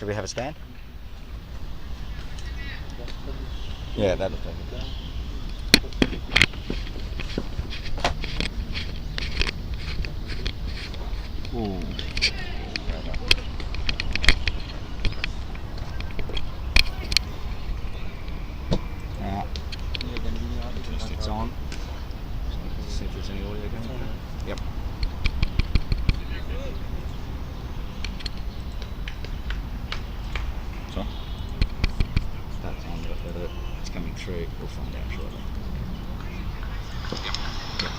Should we have a stand? Yeah, that'll take it down. Ooh. It's on. See if there's any audio going on. Yep. So that's on, but whether it's coming through, we'll find out shortly. Yep.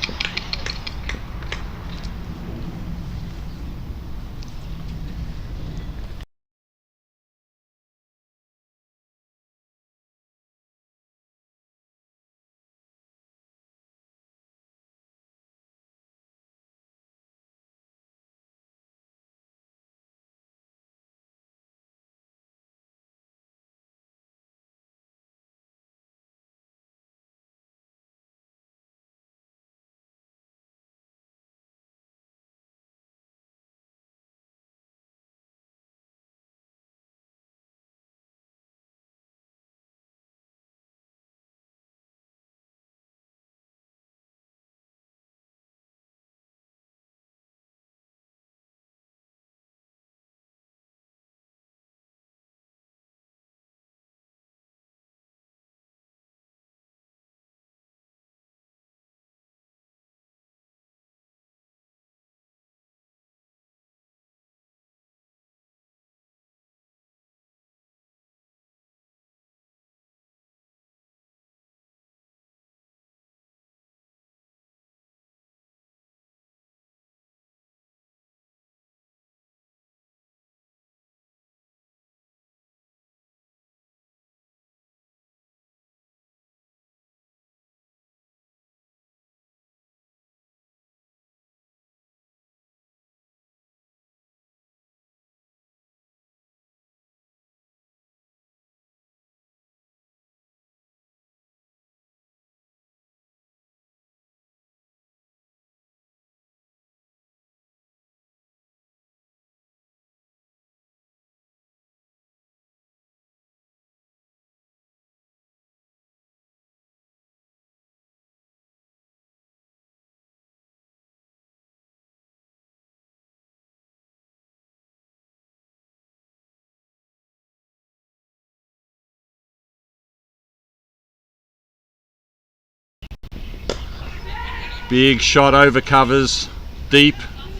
Big shot over covers, deep,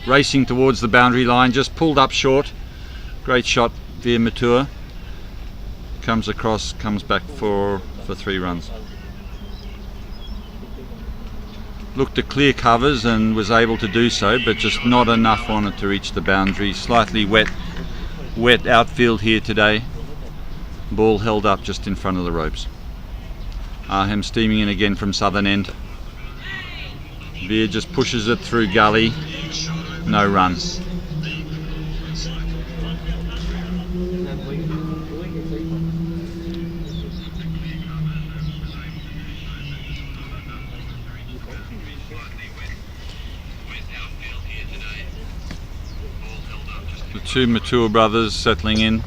racing towards the boundary line, just pulled up short. Great shot via Mature. Comes across, comes back for 3 runs. Looked to clear covers and was able to do so, but just not enough on it to reach the boundary. Slightly wet outfield here today. Ball held up just in front of the ropes. Arhem steaming in again from southern end. Veer just pushes it through gully, no run. The 2 Mature brothers settling in.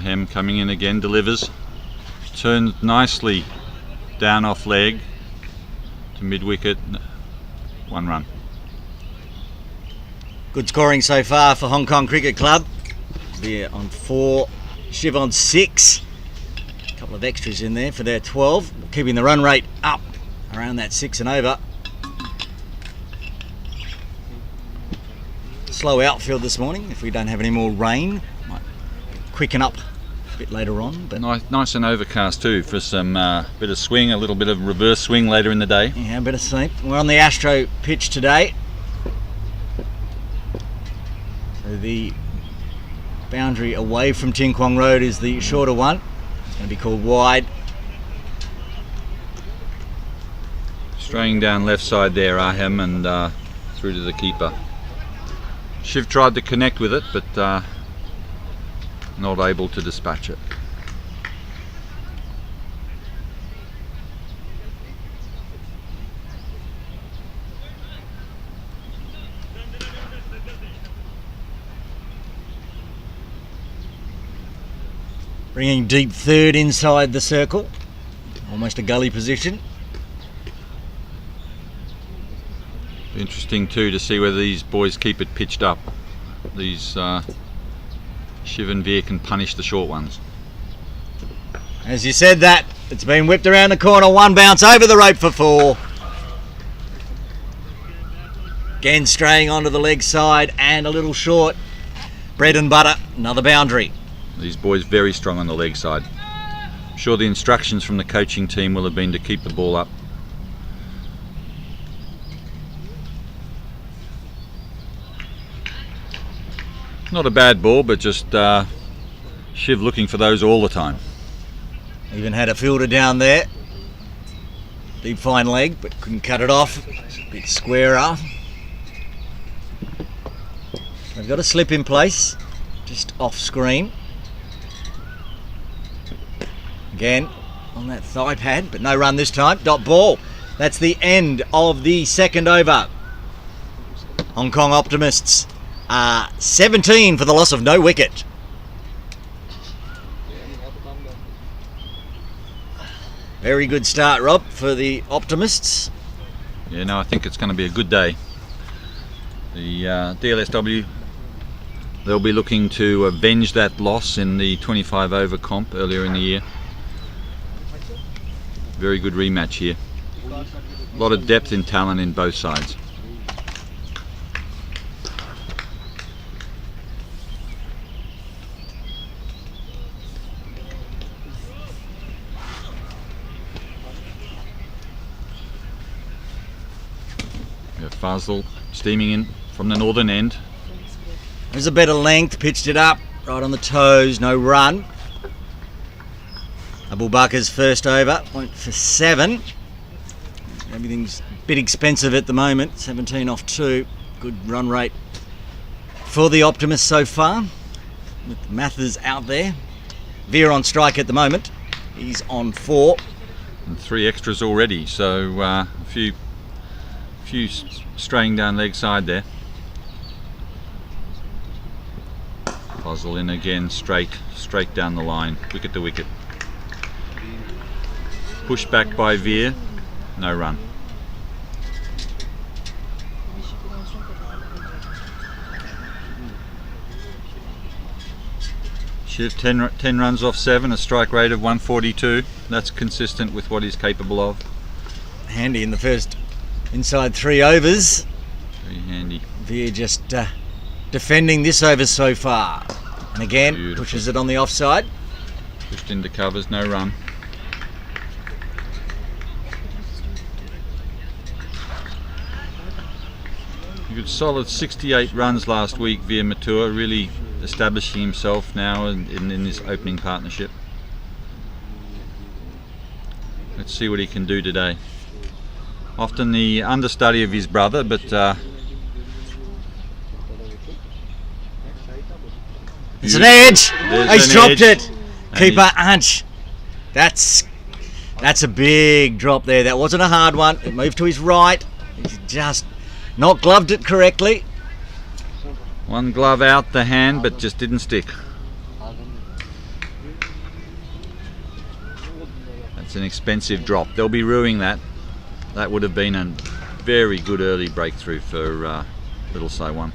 Hem coming in again, delivers, turns nicely down off leg to mid wicket, 1 run. Good scoring so far for Hong Kong Cricket Club. They're on 4, Shiv on 6. A couple of extras in there for their 12, keeping the run rate up around that 6 and over. Slow outfield this morning. If we don't have any more rain, might quicken up a bit later on. But nice and overcast too for some bit of swing, a little bit of reverse swing later in the day. Yeah, a bit of sleep. We're on the Astro pitch today. So the boundary away from Tin Kwong Road is the shorter one. It's going to be called wide. Straying down left side there, Arhem, and through to the keeper. Shiv tried to connect with it, but not able to dispatch it. bringing deep third inside the circle, almost a gully position. Interesting too to see whether these boys keep it pitched up. These Shiv and Veer can punish the short ones. As you said that, it's been whipped around the corner, one bounce over the rope for 4. Again straying onto the leg side and a little short. Bread and butter, another boundary. These boys very strong on the leg side. I'm sure the instructions from the coaching team will have been to keep the ball up. Not a bad ball, but just Shiv looking for those all the time. Even had a fielder down there. Deep fine leg, but couldn't cut it off. A bit squarer. They've got a slip in place, just off screen. Again, on that thigh pad, but no run this time. Dot ball. That's the end of the second over. Hong Kong Optimists are 17 for the loss of no wicket. Very good start, Rob, for the Optimists. Yeah, no, I think it's going to be a good day. The DLSW, they'll be looking to avenge that loss in the 25 over comp earlier in the year. Very good rematch here. A lot of depth in talent in both sides. Fazl steaming in from the northern end. There's a better length, pitched it up, right on the toes, no run. Abu Bakar's first over, went for 7. Everything's a bit expensive at the moment, 17 off 2. Good run rate for the Optimists so far, with Mathers out there. Veer on strike at the moment, he's on 4. And 3 extras already, so a few straying down leg side there. Puzzle in again, straight down the line, wicket to wicket. Pushed back by Veer, no run. Shiv 10 runs off 7, a strike rate of 142. That's consistent with what he's capable of. Handy in the first inside 3 overs. Very handy. Veer just defending this over so far. And again, Beautiful. Pushes it on the offside. Pushed into covers, no run. A good solid 68 runs last week via Matua, really establishing himself now in this opening partnership. Let's see what he can do today. Often the understudy of his brother, but it's an edge. He's dropped it. And Keeper Anch. That's a big drop there. That wasn't a hard one. It moved to his right. He's just not gloved it correctly. One glove out the hand, but just didn't stick. That's an expensive drop. They'll be ruining that. That would have been a very good early breakthrough for Little Saiwan.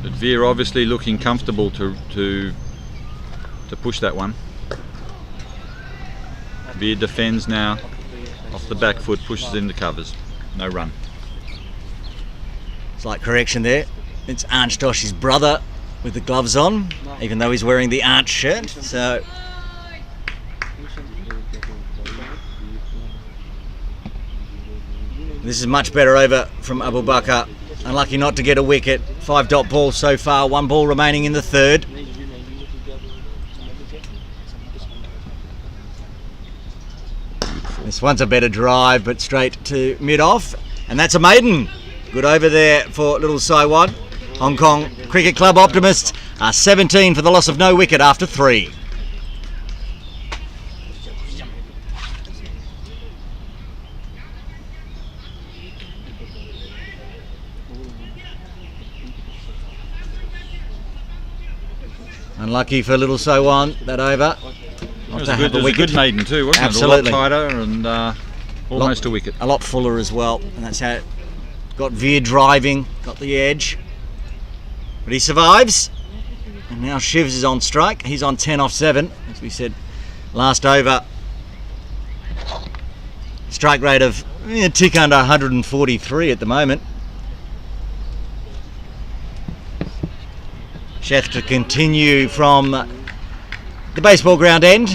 But Veer obviously looking comfortable to push that one. Veer defends now, off the back foot, pushes into covers. No run. Slight correction there. It's Anch Dosh's brother with the gloves on, even though he's wearing the Anch shirt. So this is much better over from Abu Bakar. Unlucky not to get a wicket. 5 dot ball so far, 1 ball remaining in the third. This one's a better drive, but straight to mid-off, and that's a maiden. Good over there for Little Saiwan. Hong Kong Cricket Club Optimists are 17 for the loss of no wicket after 3. Unlucky for little So On, that over. It was a good maiden too, wasn't Absolutely. it? A lot tighter and almost a wicket. A lot fuller as well, and that's how it got veer driving, got the edge. But he survives, and now Shivs is on strike. He's on 10 off 7, as we said last over. Strike rate of a tick under 143 at the moment. Sheth to continue from the baseball ground end.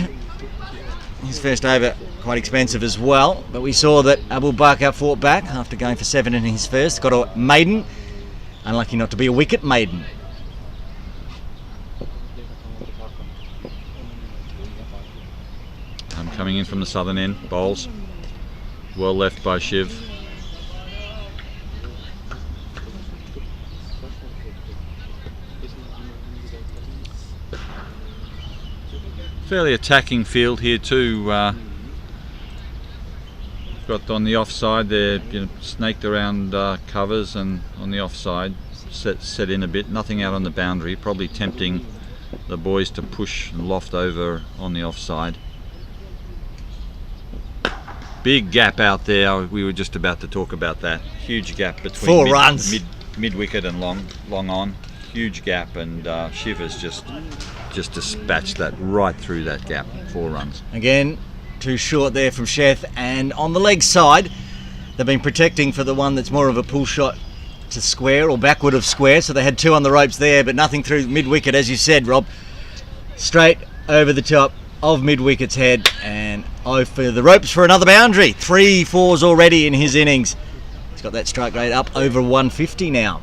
His first over quite expensive as well, but we saw that Abu Bakr fought back after going for 7 in his first. Got a maiden, unlucky not to be a wicket maiden. Coming in from the southern end, bowls. Well left by Shiv. Fairly attacking field here too. Got on the offside there, snaked around covers, and on the offside set in a bit. Nothing out on the boundary, probably tempting the boys to push and loft over on the offside. Big gap out there. We were just about to talk about that. Huge gap between 4 runs, mid wicket and long on. Huge gap, and Shiv has just dispatched that right through that gap. 4 runs. Again, too short there from Sheth, and on the leg side, they've been protecting for the one that's more of a pull shot to square or backward of square. So they had 2 on the ropes there, but nothing through mid wicket, as you said, Rob. Straight over the top of mid wicket's head, and over the ropes for another boundary. 3 4s already in his innings. He's got that strike rate up over 150 now.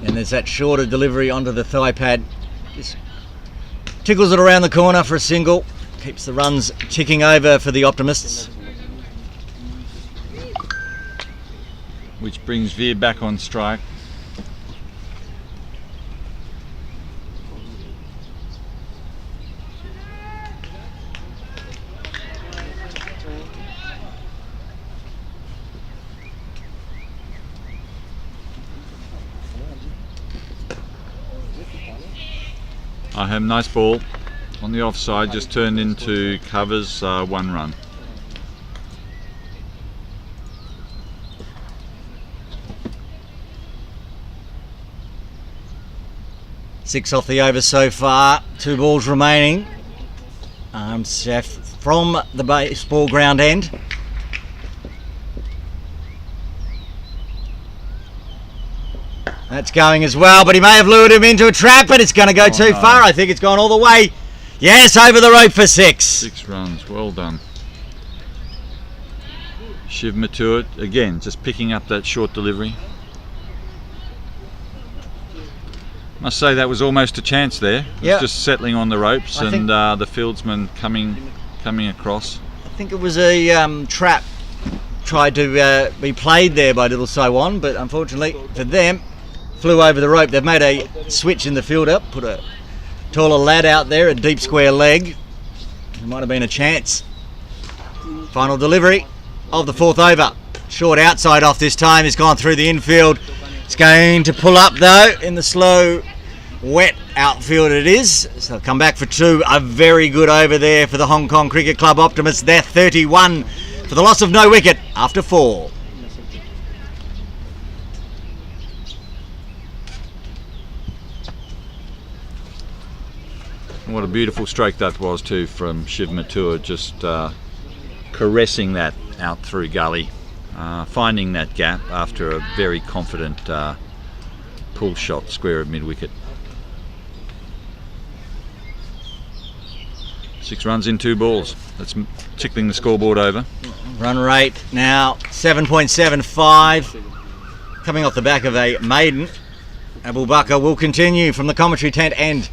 And there's that shorter delivery onto the thigh pad. Just tickles it around the corner for a single. Keeps the runs ticking over for the Optimists. Which brings Veer back on strike. I have nice ball on the offside, just turned into covers, 1 run. Six off the over so far, 2 balls remaining. Chef from the baseball ground end. That's going as well, but he may have lured him into a trap, but it's going to go too far. I think it's gone all the way. Yes, over the rope for 6. 6 runs, well done. Shiv Matur, again, just picking up that short delivery. Must say that was almost a chance there. It was just settling on the ropes, and the fieldsman coming across. I think it was a trap tried to be played there by Little So On, but unfortunately for them, flew over the rope. They've made a switch in the field up, put a taller lad out there, a deep square leg. There might have been a chance. Final delivery of the 4th over. Short outside off this time, has gone through the infield. It's going to pull up though in the slow, wet outfield it is. So they'll come back for 2. A very good over there for the Hong Kong Cricket Club Optimists. They're 31 for the loss of no wicket after 4. What a beautiful stroke that was too from Shiv Matur, just caressing that out through gully, finding that gap after a very confident pull shot square of mid wicket. 6 runs in 2 balls. That's tickling the scoreboard over. Run rate now 7.75, coming off the back of a maiden. Abu Bakr will continue from the commentary tent end.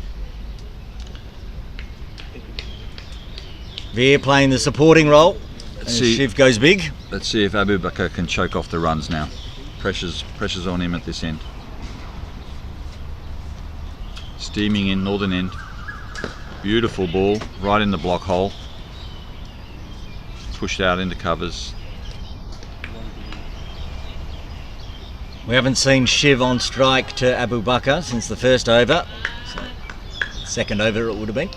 Veer playing the supporting role as Shiv goes big. Let's see if Abu Bakr can choke off the runs now. Pressure's on him at this end. Steaming in northern end. Beautiful ball right in the block hole. pushed out into covers. We haven't seen Shiv on strike to Abu Bakr since the first over. So, second over it would have been.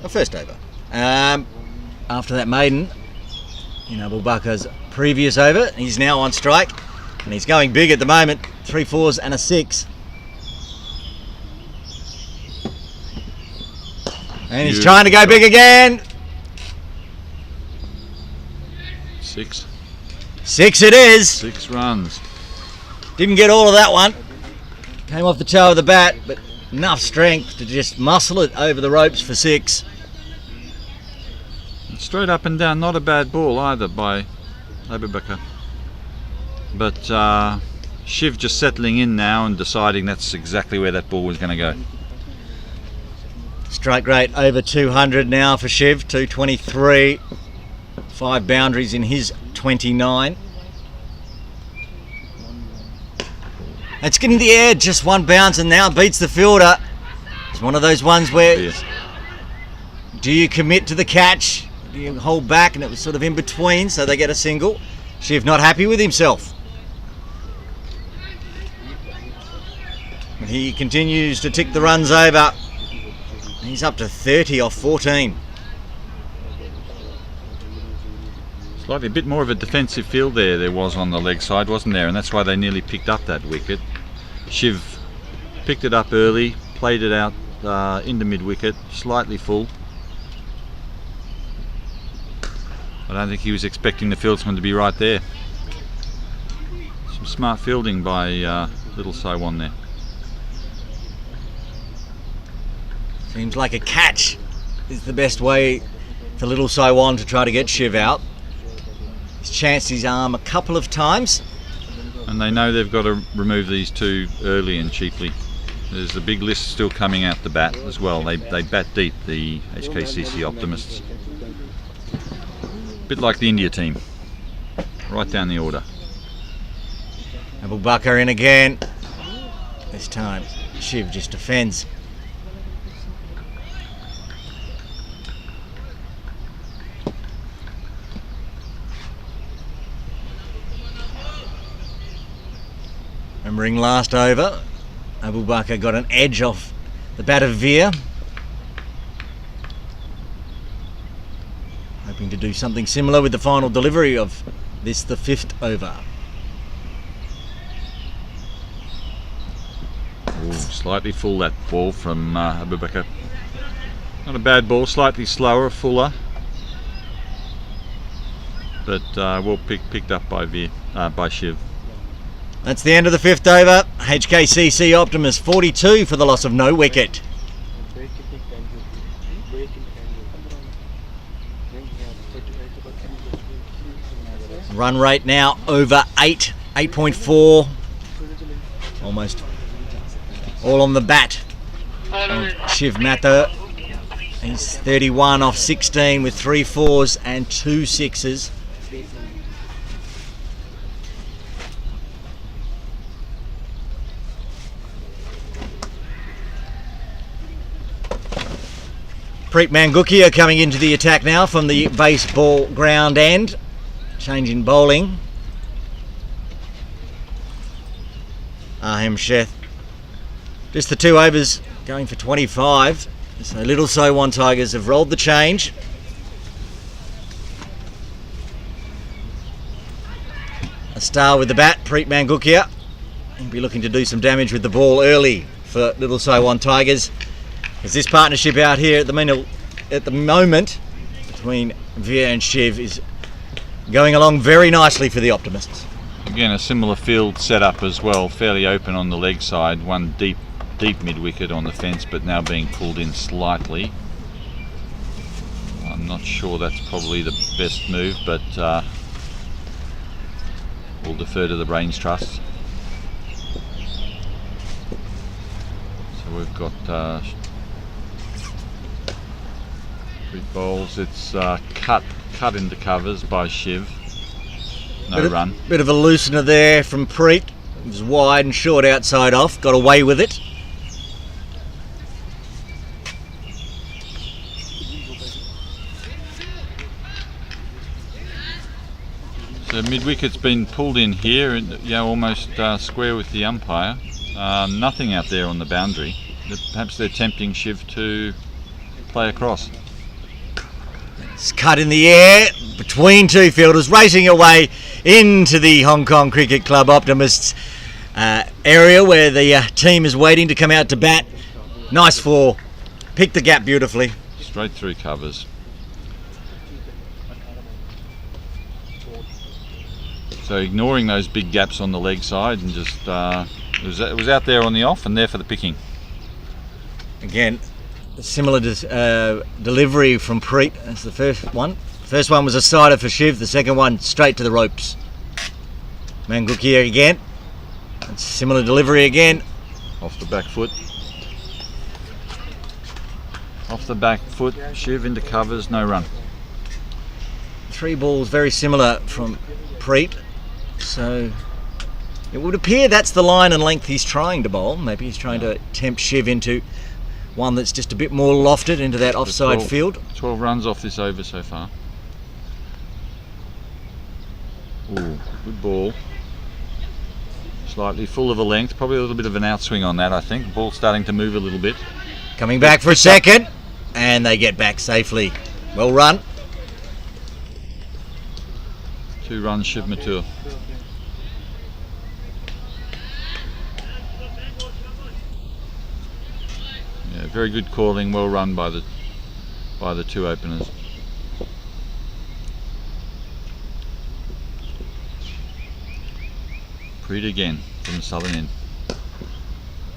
The first over. After that maiden, in Abu Bakr's previous over, he's now on strike. And he's going big at the moment. 3 4s and a 6. And he's trying to go big again. 6. 6 it is. 6 runs. Didn't get all of that one. Came off the toe of the bat, but enough strength to just muscle it over the ropes for 6. Straight up and down, not a bad ball either by Abu Bakr. But Shiv just settling in now and deciding that's exactly where that ball was going to go. Strike rate over 200 now for Shiv, 223. 5 boundaries in his 29. It's getting the air, just 1 bounce and now beats the fielder. It's one of those ones where do you commit to the catch? Do you hold back? And it was sort of in between, so they get a single. Shiv not happy with himself. And he continues to tick the runs over. He's up to 30 off 14. Slightly a bit more of a defensive field there was on the leg side, wasn't there? And that's why they nearly picked up that wicket. Shiv picked it up early, played it out into mid-wicket, slightly full. I don't think he was expecting the fieldsman to be right there. Some smart fielding by little Saiwan there. Seems like a catch is the best way for little Saiwan to try to get Shiv out. He's chanced his arm a couple of times. And they know they've got to remove these 2 early and cheaply. There's a big list still coming out the bat as well. They bat deep, the HKCC Optimists. Bit like the India team, right down the order. Abu Bakr in again. This time Shiv just defends. Remembering last over, Abu Bakr got an edge off the bat of Veer. Hoping to do something similar with the final delivery of this, the 5th over. Ooh, slightly full that ball from Abu Bakr. Not a bad ball, slightly slower, fuller. But well picked up by Shiv. That's the end of the 5th over. HKCC Optimists 42 for the loss of no wicket. Run rate now over 8.4. Almost all on the bat of Shiv Mathur. He's 31 off 16 with 3 4s and 2 6s. Preet Mangukia coming into the attack now from the baseball ground end. Change in bowling. Ahim Sheth. Just the 2 overs going for 25. So Little Saiwan Tigers have rolled the change. A star with the bat, Preet Mangukia. He'll be looking to do some damage with the ball early for Little Saiwan Tigers. As this partnership out here at the moment between Veer and Shiv is going along very nicely for the Optimists. Again, a similar field setup as well, fairly open on the leg side, one deep mid-wicket on the fence, but now being pulled in slightly. I'm not sure that's probably the best move, but we'll defer to the Brains Trust. So we've got 3 bowls. It's cut into covers by Shiv. No run. Bit of a loosener there from Preet. It was wide and short outside off. Got away with it. mid-wicket's been pulled in here, and almost square with the umpire. Nothing out there on the boundary. Perhaps they're tempting Shiv to play across. It's cut in the air between two fielders, racing away into the Hong Kong Cricket Club Optimists area where the team is waiting to come out to bat. Nice four. Picked the gap beautifully. Straight through covers. So ignoring those big gaps on the leg side and just it was out there on the off and there for the picking. Again, similar delivery from Preet as the first one. First one was a sider for Shiv, the second one straight to the ropes. Mangukia again. Similar delivery again. Off the back foot. Off the back foot, Shiv into covers, no run. Three balls very similar from Preet. So it would appear that's the line and length he's trying to bowl. Maybe he's trying to tempt Shiv into one that's just a bit more lofted into that offside field. 12 runs off this over so far. Ooh, good ball. Slightly full of a length, probably a little bit of an outswing on that, I think. Ball starting to move a little bit. Coming back for a second, and they get back safely. Well run. 2 runs, Shiv Mathur. Yeah, very good calling, well run by the two openers. Preet again from the southern end.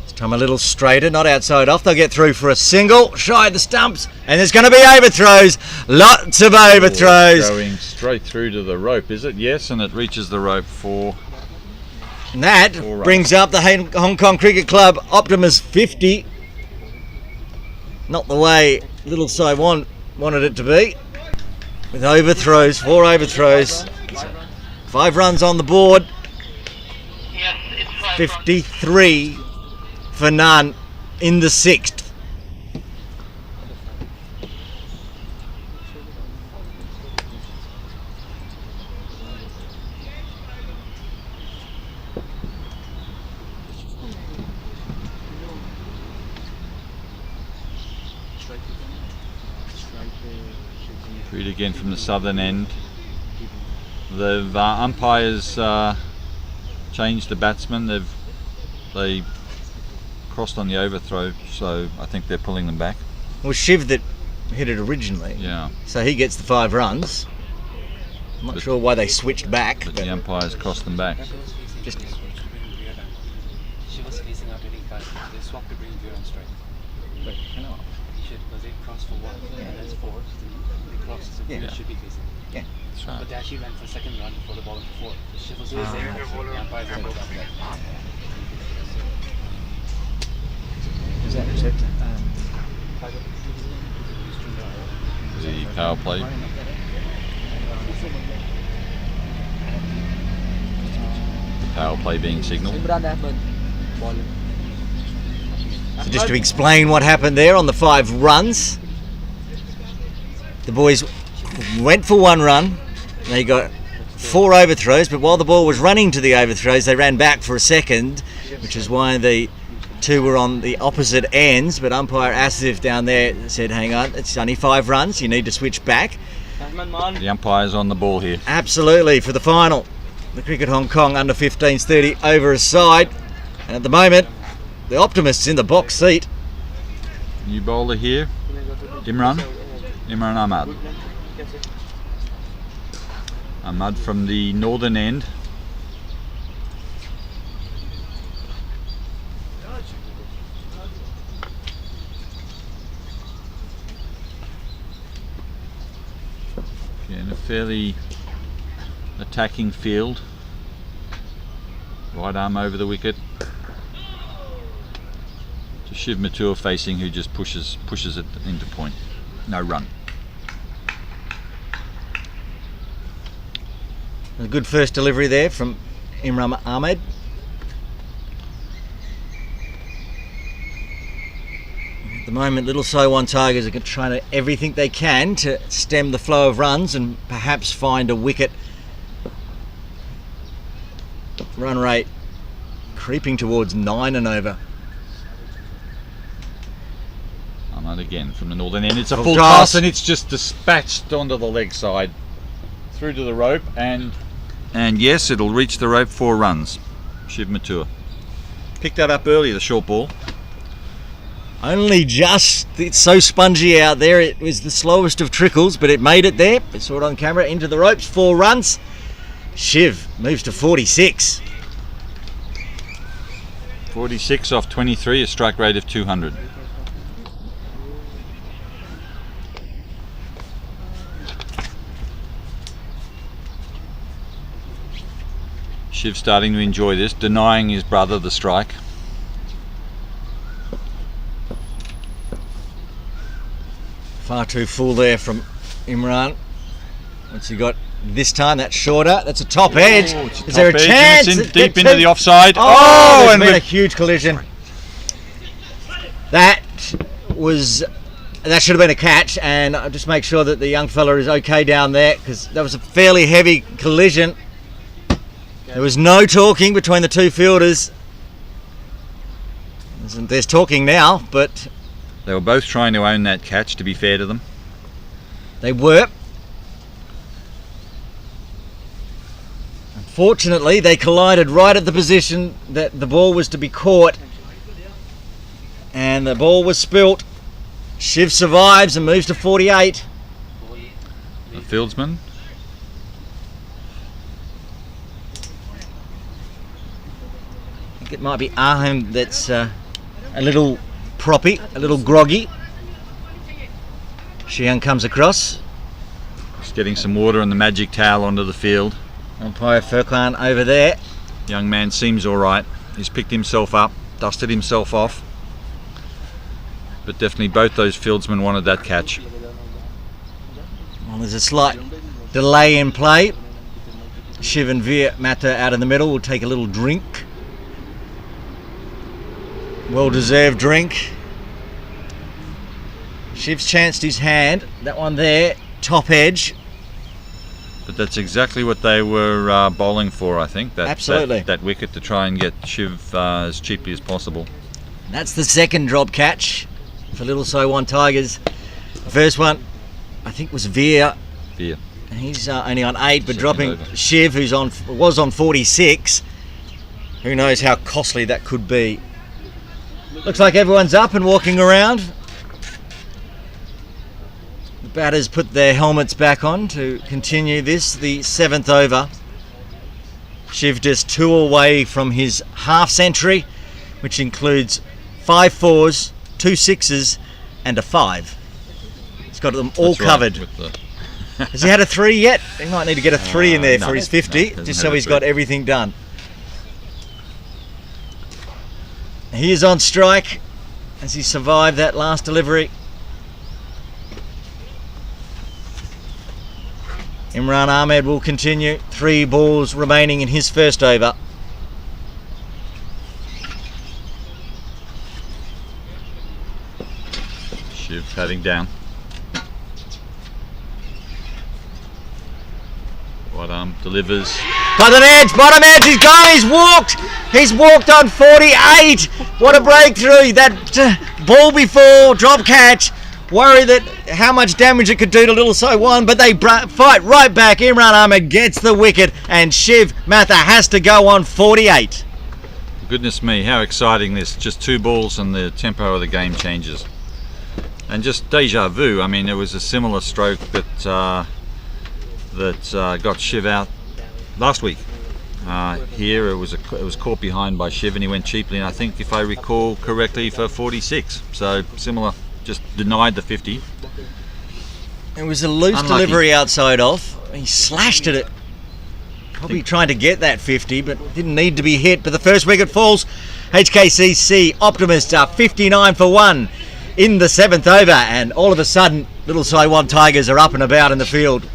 This time a little straighter, not outside off. They'll get through for a single, shy of the stumps, and there's going to be overthrows. Lots of overthrows. Going straight through to the rope, is it? Yes, and it reaches the rope for... And that brings up the Hong Kong Cricket Club Optimists 50. Not the way Little Sai wanted it to be. With overthrows, 4 overthrows. 5 runs on the board. 53 for none in the 6th. Preet again from the southern end. The umpires changed the batsman. They crossed on the overthrow, so I think they're pulling them back. It was Shiv that hit it originally. Yeah. So he gets the 5 runs. I'm not sure why they switched back. But the umpires crossed them back. Just She was facing out hitting 5. They swapped to bring 0 and strike. Wait, hang on. Because they crossed for 1 and that's 4. They crossed, so Yeah. it should be facing. Yeah. That's right. But they actually went for second run before the ball went for 4. So she was always there. So the umpires were both up there. Is that The power play. The power play being signalled. So just to explain what happened there on the 5 runs, the boys went for 1 run. They got 4 overthrows, but while the ball was running to the overthrows, they ran back for a second, which is why the 2 were on the opposite ends. But umpire Asif down there said, hang on, it's only 5 runs, you need to switch back. The umpire's on the ball here. Absolutely, for the final. The Cricket Hong Kong under 15s 30 over a side. And at the moment, the Optimists in the box seat. New bowler here, Imran Ahmad. Ahmad from the northern end. In a fairly attacking field. Right arm over the wicket. To Shiv Mathur facing, who just pushes it into point. No run. A good first delivery there from Imran Ahmed. At the moment, Little Saiwan Tigers are trying to everything they can to stem the flow of runs and perhaps find a wicket run rate creeping towards 9 and over. And again from the northern end, it's a Full full toss. toss and it's just dispatched onto the leg side, through to the rope, and yes, it'll reach the rope 4 runs. Shiv Mathur picked that up early, the short ball. Only just, it's so spongy out there, it was the slowest of trickles, but it made it there. We saw it on camera, into the ropes, 4 runs. Shiv moves to 46. 46 off 23, a strike rate of 200. Shiv starting to enjoy this, denying his brother the strike. Far too full there from Imran. What's he got this time? That's shorter. That's a top edge. It's a Is there a top edge, chance? and it's It deep gets into in. the offside. Oh, there's and been a with- huge collision. That should have been a catch, and I'll just make sure that the young fella is okay down there, because that was a fairly heavy collision. There was no talking between the two fielders. There's talking now, but they were both trying to own that catch, to be fair to them. they were. Unfortunately, they collided right at the position that the ball was to be caught, and the ball was spilt. Shiv survives and moves to 48. The fieldsman. I think it might be Aham that's a little proppy, a little groggy. Shihan comes across. Just getting some water and the magic towel onto the field. Umpire Furkan over there. Young man seems alright. He's picked himself up, dusted himself off. But definitely both those fieldsmen wanted that catch. Well, there's a slight delay in play. Shiv and Veer Mathur out in the middle will take a little drink. Well-deserved drink. Shiv's chanced his hand. That one there, top edge. But that's exactly what they were bowling for, I think. Absolutely. That wicket, to try and get Shiv as cheaply as possible. That's the second drop catch for Little Saiwan Tigers. The first one, I think, was Veer. Veer. And he's only on 8, but Second dropping over. Shiv, was on 46. Who knows how costly that could be. Looks like everyone's up and walking around. The batters put their helmets back on to continue this, the 7th over. Shiv just 2 away from his half century, which includes 5 4s, 2 6s and a 5. He's got them all That's right, covered. with the- Has he had a 3 yet? He might need to get a 3 in there no, for his no, 50, doesn't just have so a he's 3. got everything done. He is on strike as he survived that last delivery. Imran Ahmed will continue. 3 balls remaining in his first over. Shiv heading down. Delivers. Bottom edge, he's gone, he's walked on 48. What a breakthrough. That ball before, drop catch. Worry that how much damage it could do to Little Saiwan, but they fight right back. Imran Ahmed gets the wicket and Shiv Mathur has to go on 48. Goodness me, how exciting this. Just 2 balls and the tempo of the game changes. And just deja vu. I mean, it was a similar stroke that got Shiv out last week. Here it was caught behind by Shiv and he went cheaply, and I think, if I recall correctly, for 46. So similar, just denied the 50. It was a loose Unlucky. delivery outside off. He slashed at it. Probably trying to get that 50, but didn't need to be hit. But the first wicket falls. HKCC Optimists are 59 for 1 in the 7th over, and all of a sudden, Little Saiwan Tigers are up and about in the field.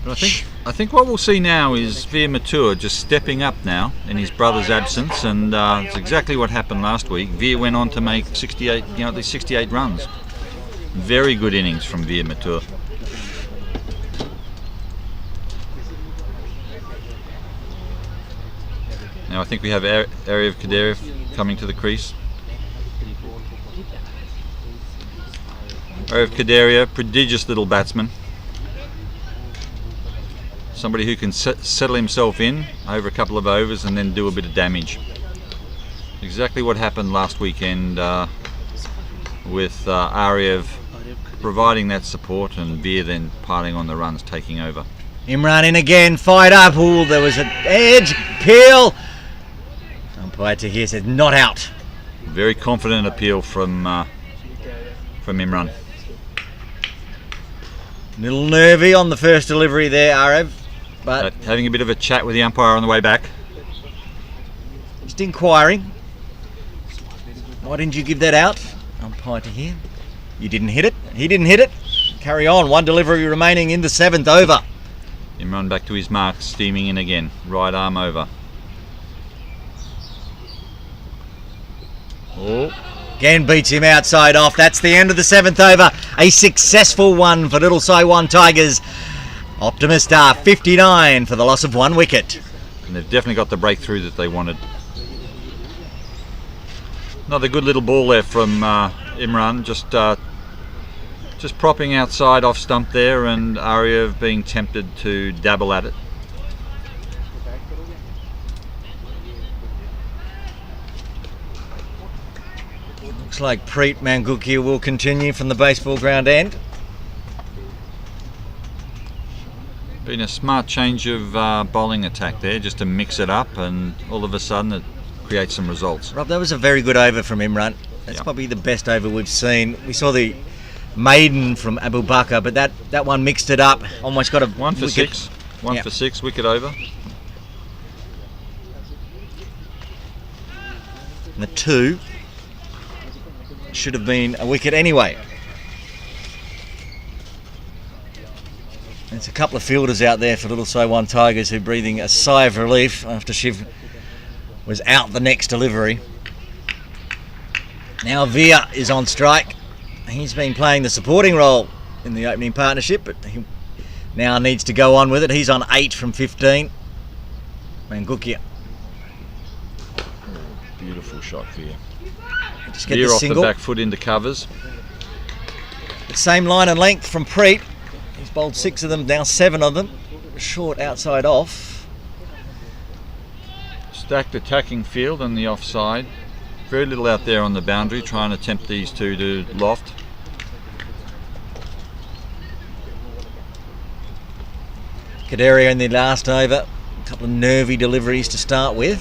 But I think what we'll see now is Veer Mathur just stepping up now in his brother's absence, and it's exactly what happened last week. Veer went on to make 68, at least 68 runs. Very good innings from Veer Mathur. Now I think we have area of Kaderev coming to the crease. Area of Kaderia, prodigious little batsman. Somebody who can settle himself in over a couple of overs and then do a bit of damage. Exactly what happened last weekend with Ariev providing that support and Veer then piling on the runs, taking over. Imran in again, fired up. Ooh, there was an edge, peel. Umpire to here said not out. Very confident appeal from Imran. Little nervy on the first delivery there, Ariev, but having a bit of a chat with the umpire on the way back. Just inquiring. Why didn't you give that out? Umpire to here. You didn't hit it. He didn't hit it. Carry on. One delivery remaining in the 7th over. Imran back to his mark, steaming in again. Right arm over. Oh. Again beats him outside off. That's the end of the 7th over. A successful one for Little Saiwan Tigers. Optimists are 59 for the loss of 1 wicket. And they've definitely got the breakthrough that they wanted. Another good little ball there from Imran, just propping outside off stump there, and Ariev being tempted to dabble at it. Looks like Preet Mangukia will continue from the baseball ground end. Been a smart change of bowling attack there, just to mix it up, and all of a sudden it creates some results. Rob, that was a very good over from Imran. That's probably the best over we've seen. We saw the maiden from Abu Bakr, but that one mixed it up. Almost got a 1 for wicket. 6. 1 for 6, wicket over. And the 2 should have been a wicket anyway. There's a couple of fielders out there for Little Saiwan Tigers who are breathing a sigh of relief after Shiv was out the next delivery. Now Veer is on strike. He's been playing the supporting role in the opening partnership, but he now needs to go on with it. He's on 8 from 15. Mangukia. Beautiful shot, Veer. Just get Veer the off single. the back foot into covers. The same line and length from Preet. He's bowled 6 of them, now 7 of them. Short outside off. Stacked attacking field on the offside. Very little out there on the boundary, trying to tempt these two to loft. Kaderia in the last over. A couple of nervy deliveries to start with.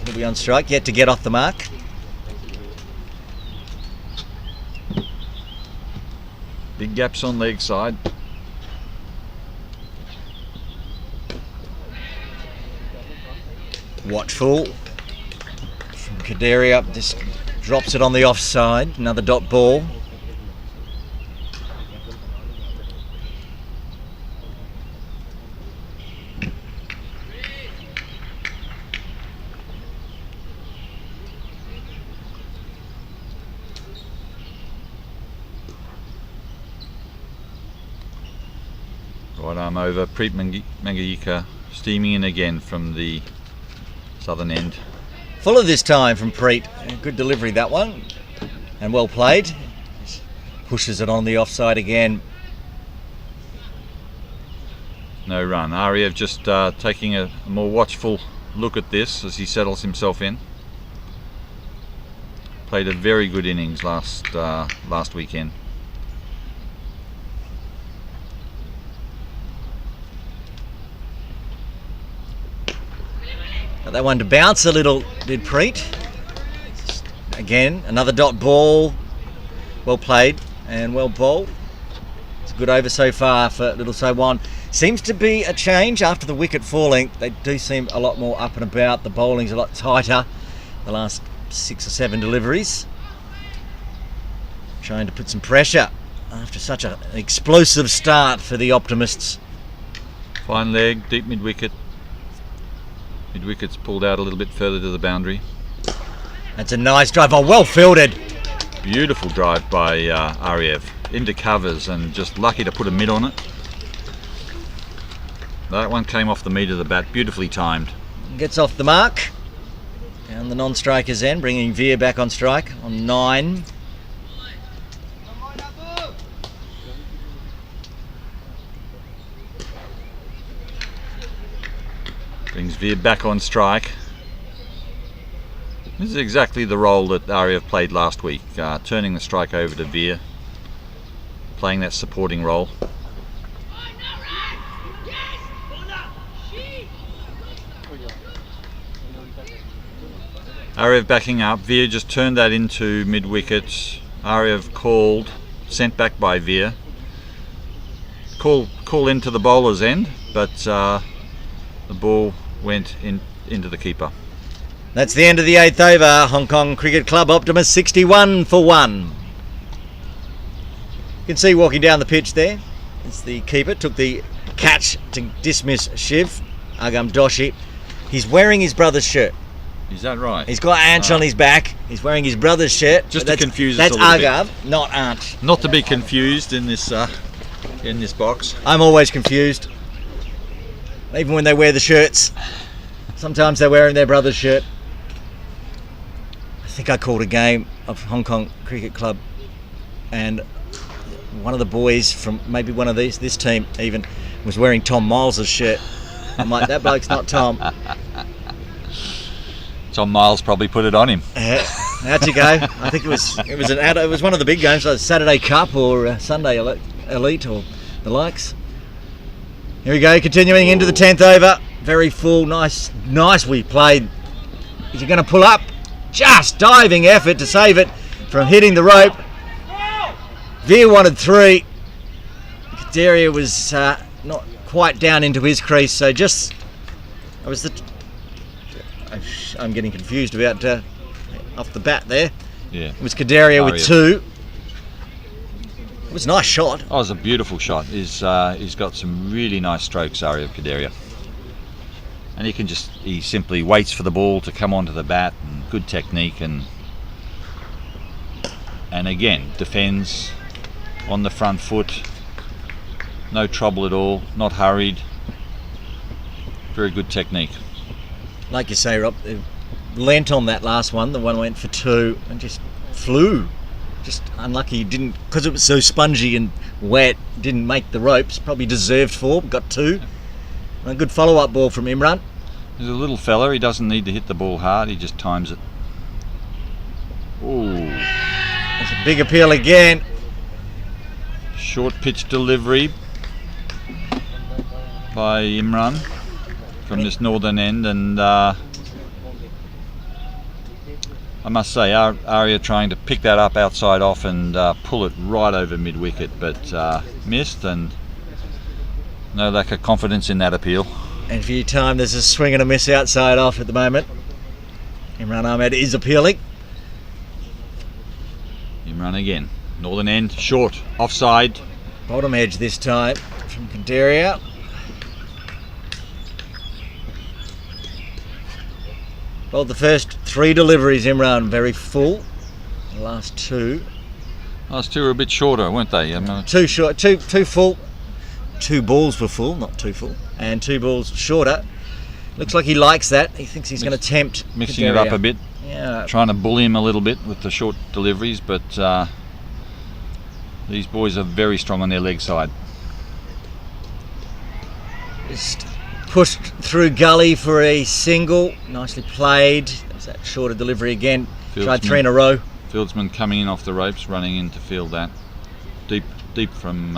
He'll be on strike, yet to get off the mark. Big gaps on leg side. Watchful from Kaderia, just drops it on the offside. Another dot ball. Right arm over. Preet Mangayika steaming in again from the southern end. Fuller this time from Preet. Good delivery that one, and well played. Pushes it on the offside again. No run. Ariev just taking a more watchful look at this as he settles himself in. Played a very good innings last weekend. Got that one to bounce a little, did Preet. Again, another dot ball. Well played and well bowled. It's a good over so far for Little Saiwan. Seems to be a change after the wicket falling. They do seem a lot more up and about. The bowling's a lot tighter the last 6 or 7 deliveries. Trying to put some pressure after such an explosive start for the Optimists. Fine leg, deep mid-wicket. Mid-wicket's pulled out a little bit further to the boundary. That's a nice drive. Oh, well fielded. Beautiful drive by Ariev. Into covers and just lucky to put a mid on it. That one came off the meat of the bat, beautifully timed. Gets off the mark. Down the non-strikers end, bringing Veer back on strike on 9. Brings Veer back on strike. This is exactly the role that Arya played last week, turning the strike over to Veer, playing that supporting role. Arya backing up, Veer just turned that into mid-wicket. Arya called, sent back by Veer. Call into the bowler's end, but the ball went into the keeper. That's the end of the 8th over. Hong Kong Cricket Club Optimists 61 for 1. You can see walking down the pitch there, it's the keeper, took the catch to dismiss Shiv, Agam Doshi. He's wearing his brother's shirt. Is that right? He's got Anch on his back. He's wearing his brother's shirt. Just to confuse us a little bit. That's Agam, not Anch. Not to be confused in this box. I'm always confused. Even when they wear the shirts. Sometimes they're wearing their brother's shirt. I think I called a game of Hong Kong Cricket Club, and one of the boys from maybe one of this team even was wearing Tom Miles' shirt. I'm like, that bloke's not Tom. Tom Miles probably put it on him. How'd you go? I think it was one of the big games, like Saturday Cup or Sunday Elite or the likes. Here we go, continuing into the 10th over. Very full, nicely played. Is he going to pull up? Just diving effort to save it from hitting the rope. Veer wanted 3. Kaderia was not quite down into his crease, so I'm getting confused about off the bat there. Yeah. It was Kaderia with 2. It was a nice shot. Oh, it was a beautiful shot. He's got some really nice strokes, Arya Kaderia. And he simply waits for the ball to come onto the bat, and good technique, and again defends on the front foot. No trouble at all, not hurried. Very good technique. Like you say, Rob, lent on that last one. The one went for 2 and just flew. Just unlucky, didn't, because it was so spongy and wet, didn't make the ropes. Probably deserved 4, got 2. And a good follow-up ball from Imran. He's a little fella, he doesn't need to hit the ball hard, he just times it. Ooh. That's a big appeal again. Short pitch delivery by Imran from this northern end, and I must say, Arya trying to pick that up outside off and pull it right over mid-wicket, but missed, and no lack of confidence in that appeal. And for your time, there's a swing and a miss outside off at the moment. Imran Ahmed is appealing. Imran again, northern end, short, offside. Bottom edge this time from Kaderia. Well, the first 3 deliveries, Imran, very full. The last 2. Last 2 were a bit shorter, weren't they? 2 short, 2 full. 2 balls were full, not 2 full, and 2 balls shorter. Looks like he likes that. He thinks he's going to tempt mixing Kaderia. it up a bit. Yeah. Trying to bully him a little bit with the short deliveries, but these boys are very strong on their leg side. Just pushed through gully for a single. Nicely played. There's that shorter delivery again. Tried 3 in a row. Fieldsman coming in off the ropes, running in to field that. Deep from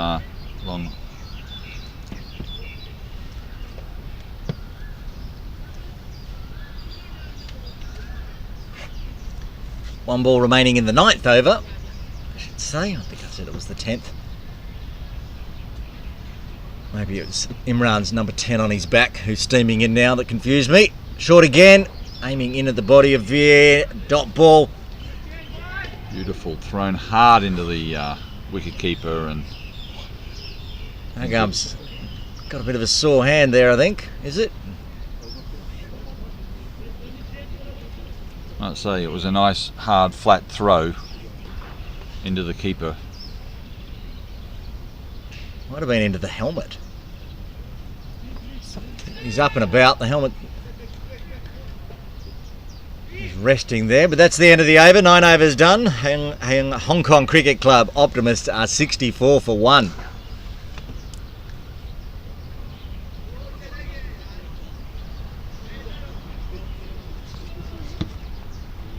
long. One ball remaining in the 9th over. I should say, I think I said it was the 10th. Maybe it was Imran's number 10 on his back, who's steaming in now, that confused me. Short again, aiming in at the body of Veer. Dot ball. Beautiful, thrown hard into the wicket keeper, and Agam's got a bit of a sore hand there, I think. Is it? I'd say it was a nice, hard, flat throw into the keeper. Might have been into the helmet. He's up and about. The helmet resting there, but that's the end of the over. 9 overs done. Hong Kong Cricket Club Optimists are 64 for 1.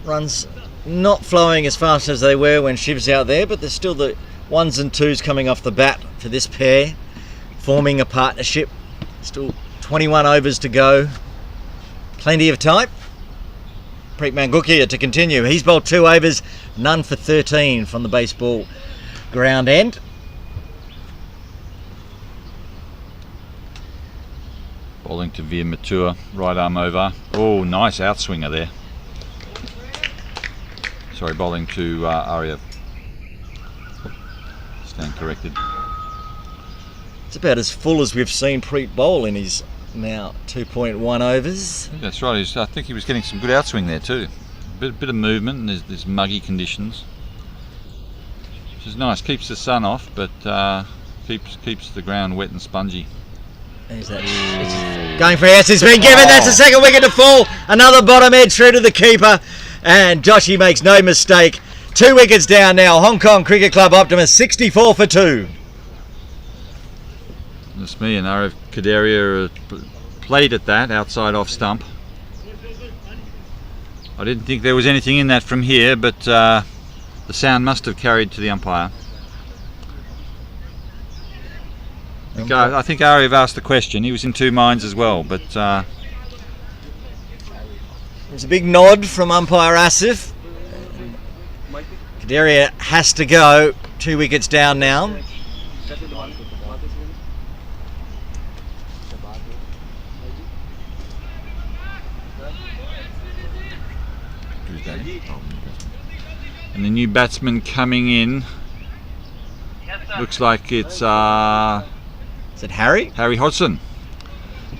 Runs not flowing as fast as they were when Shiv's out there, but there's still the 1s and 2s coming off the bat for this pair, forming a partnership. Still 21 overs to go. Plenty of time. Preet Mangukia to continue. He's bowled 2 overs, none for 13 from the baseball ground end. Bowling to Veer Mature, right arm over. Oh, nice outswinger there. Sorry, bowling to Arya. Stand corrected. It's about as full as we've seen Preet bowl in his now 2.1 overs. That's right. I think he was getting some good outswing there too. Bit of movement, and there's muggy conditions, which is nice. Keeps the sun off, but keeps the ground wet and spongy. There's that. It's going for yes, it's been given. That's the second wicket to fall. Another bottom edge through to the keeper, and Joshy makes no mistake. 2 wickets down now. Hong Kong Cricket Club Optimists 64 for 2. That's me and Arif Kadaria played at that outside off stump. I didn't think there was anything in that from here, but the sound must have carried to the umpire. I think Arif asked the question. He was in 2 minds as well, but there's a big nod from umpire Asif. Kadaria has to go. 2 wickets down now. And the new batsman coming in looks like it's Is it Harry? Harry Hodgson.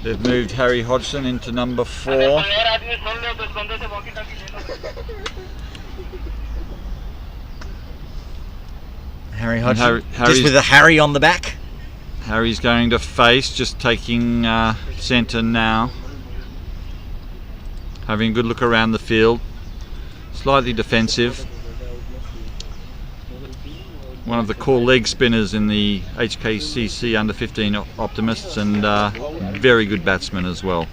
They've moved Harry Hodgson into number 4. Harry Hodgson, just with a Harry on the back. Harry's going to face, just taking centre now. Having a good look around the field. Slightly defensive. One of the core leg spinners in the HKCC under 15 Optimists, and very good batsman as well.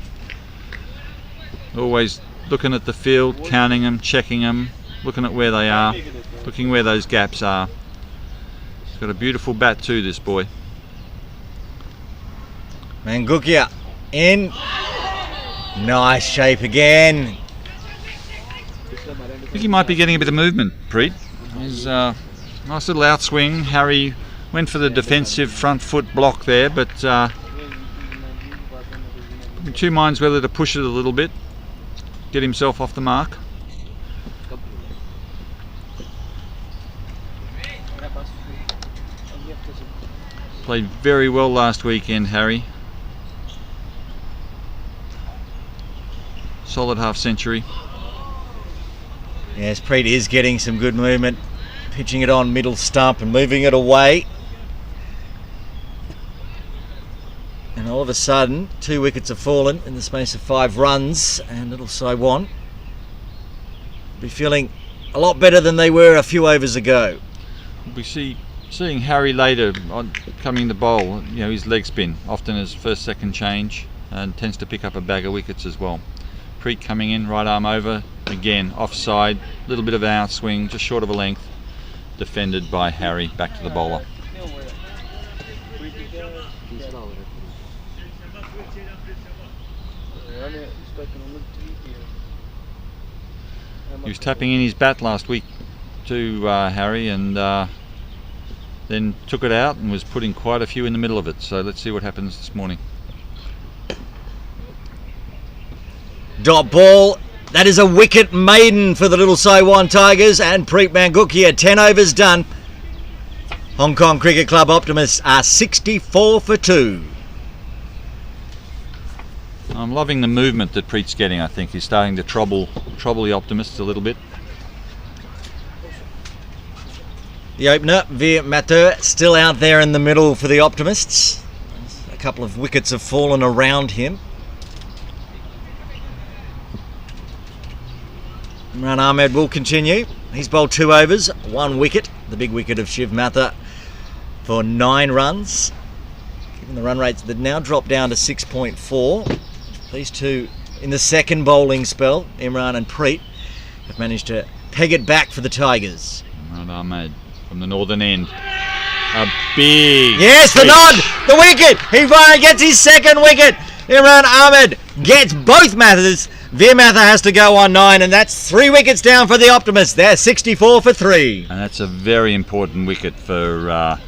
Always looking at the field, counting them, checking them, looking at where they are, looking where those gaps are. He's got a beautiful bat too, this boy. Mangukia in. Nice shape again. I think he might be getting a bit of movement, Preet. He's nice little outswing. Harry went for the defensive front foot block there, but in 2 minds whether to push it a little bit, get himself off the mark. Played very well last weekend, Harry. Solid half century. Yes, Preet is getting some good movement, pitching it on middle stump and moving it away. And all of a sudden, 2 wickets have fallen in the space of 5 runs, and little Saiwan will be feeling a lot better than they were a few overs ago. We seeing Harry later on coming to bowl, you know, his leg spin often his first second change, and tends to pick up a bag of wickets as well. Preet coming in, right arm over, again offside, little bit of an outswing, just short of a length, defended by Harry, back to the bowler. He was tapping in his bat last week to Harry, and then took it out and was putting quite a few in the middle of it, so let's see what happens this morning. Dot ball. That is a wicket maiden for the little Saiwan Tigers, and Preet Mangukia, 10 overs done. Hong Kong Cricket Club Optimists are 64 for 2. I'm loving the movement that Preet's getting. I think he's starting to trouble the Optimists a little bit. The opener, Veer Mathur, still out there in the middle for the Optimists. A couple of wickets have fallen around him. Imran Ahmed will continue. He's bowled 2 overs, 1 wicket, the big wicket of Shiv Matha for 9 runs. Given the run rates that now drop down to 6.4. These two in the second bowling spell, Imran and Preet, have managed to peg it back for the Tigers. Imran Ahmed from the northern end. A big... Yes, the nod! The wicket! He finally gets his second wicket! Imran Ahmed gets both Mathers. Veer Matha has to go on 9, and that's 3 wickets down for the Optimists. They're 64 for 3. And that's a very important wicket for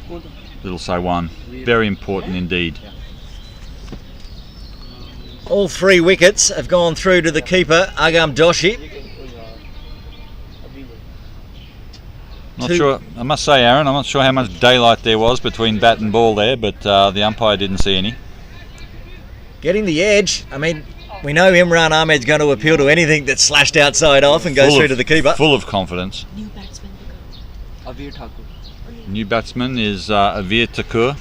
Little Saiwan. Very important indeed. All 3 wickets have gone through to the keeper, Agam Doshi. Not sure, I must say, Aaron, I'm not sure how much daylight there was between bat and ball there, but the umpire didn't see any. Getting the edge. I mean, we know Imran Ahmed's going to appeal to anything that's slashed outside off and goes through to the keeper. Full of confidence. New batsman Avir Thakur. New batsman is Avir Thakur.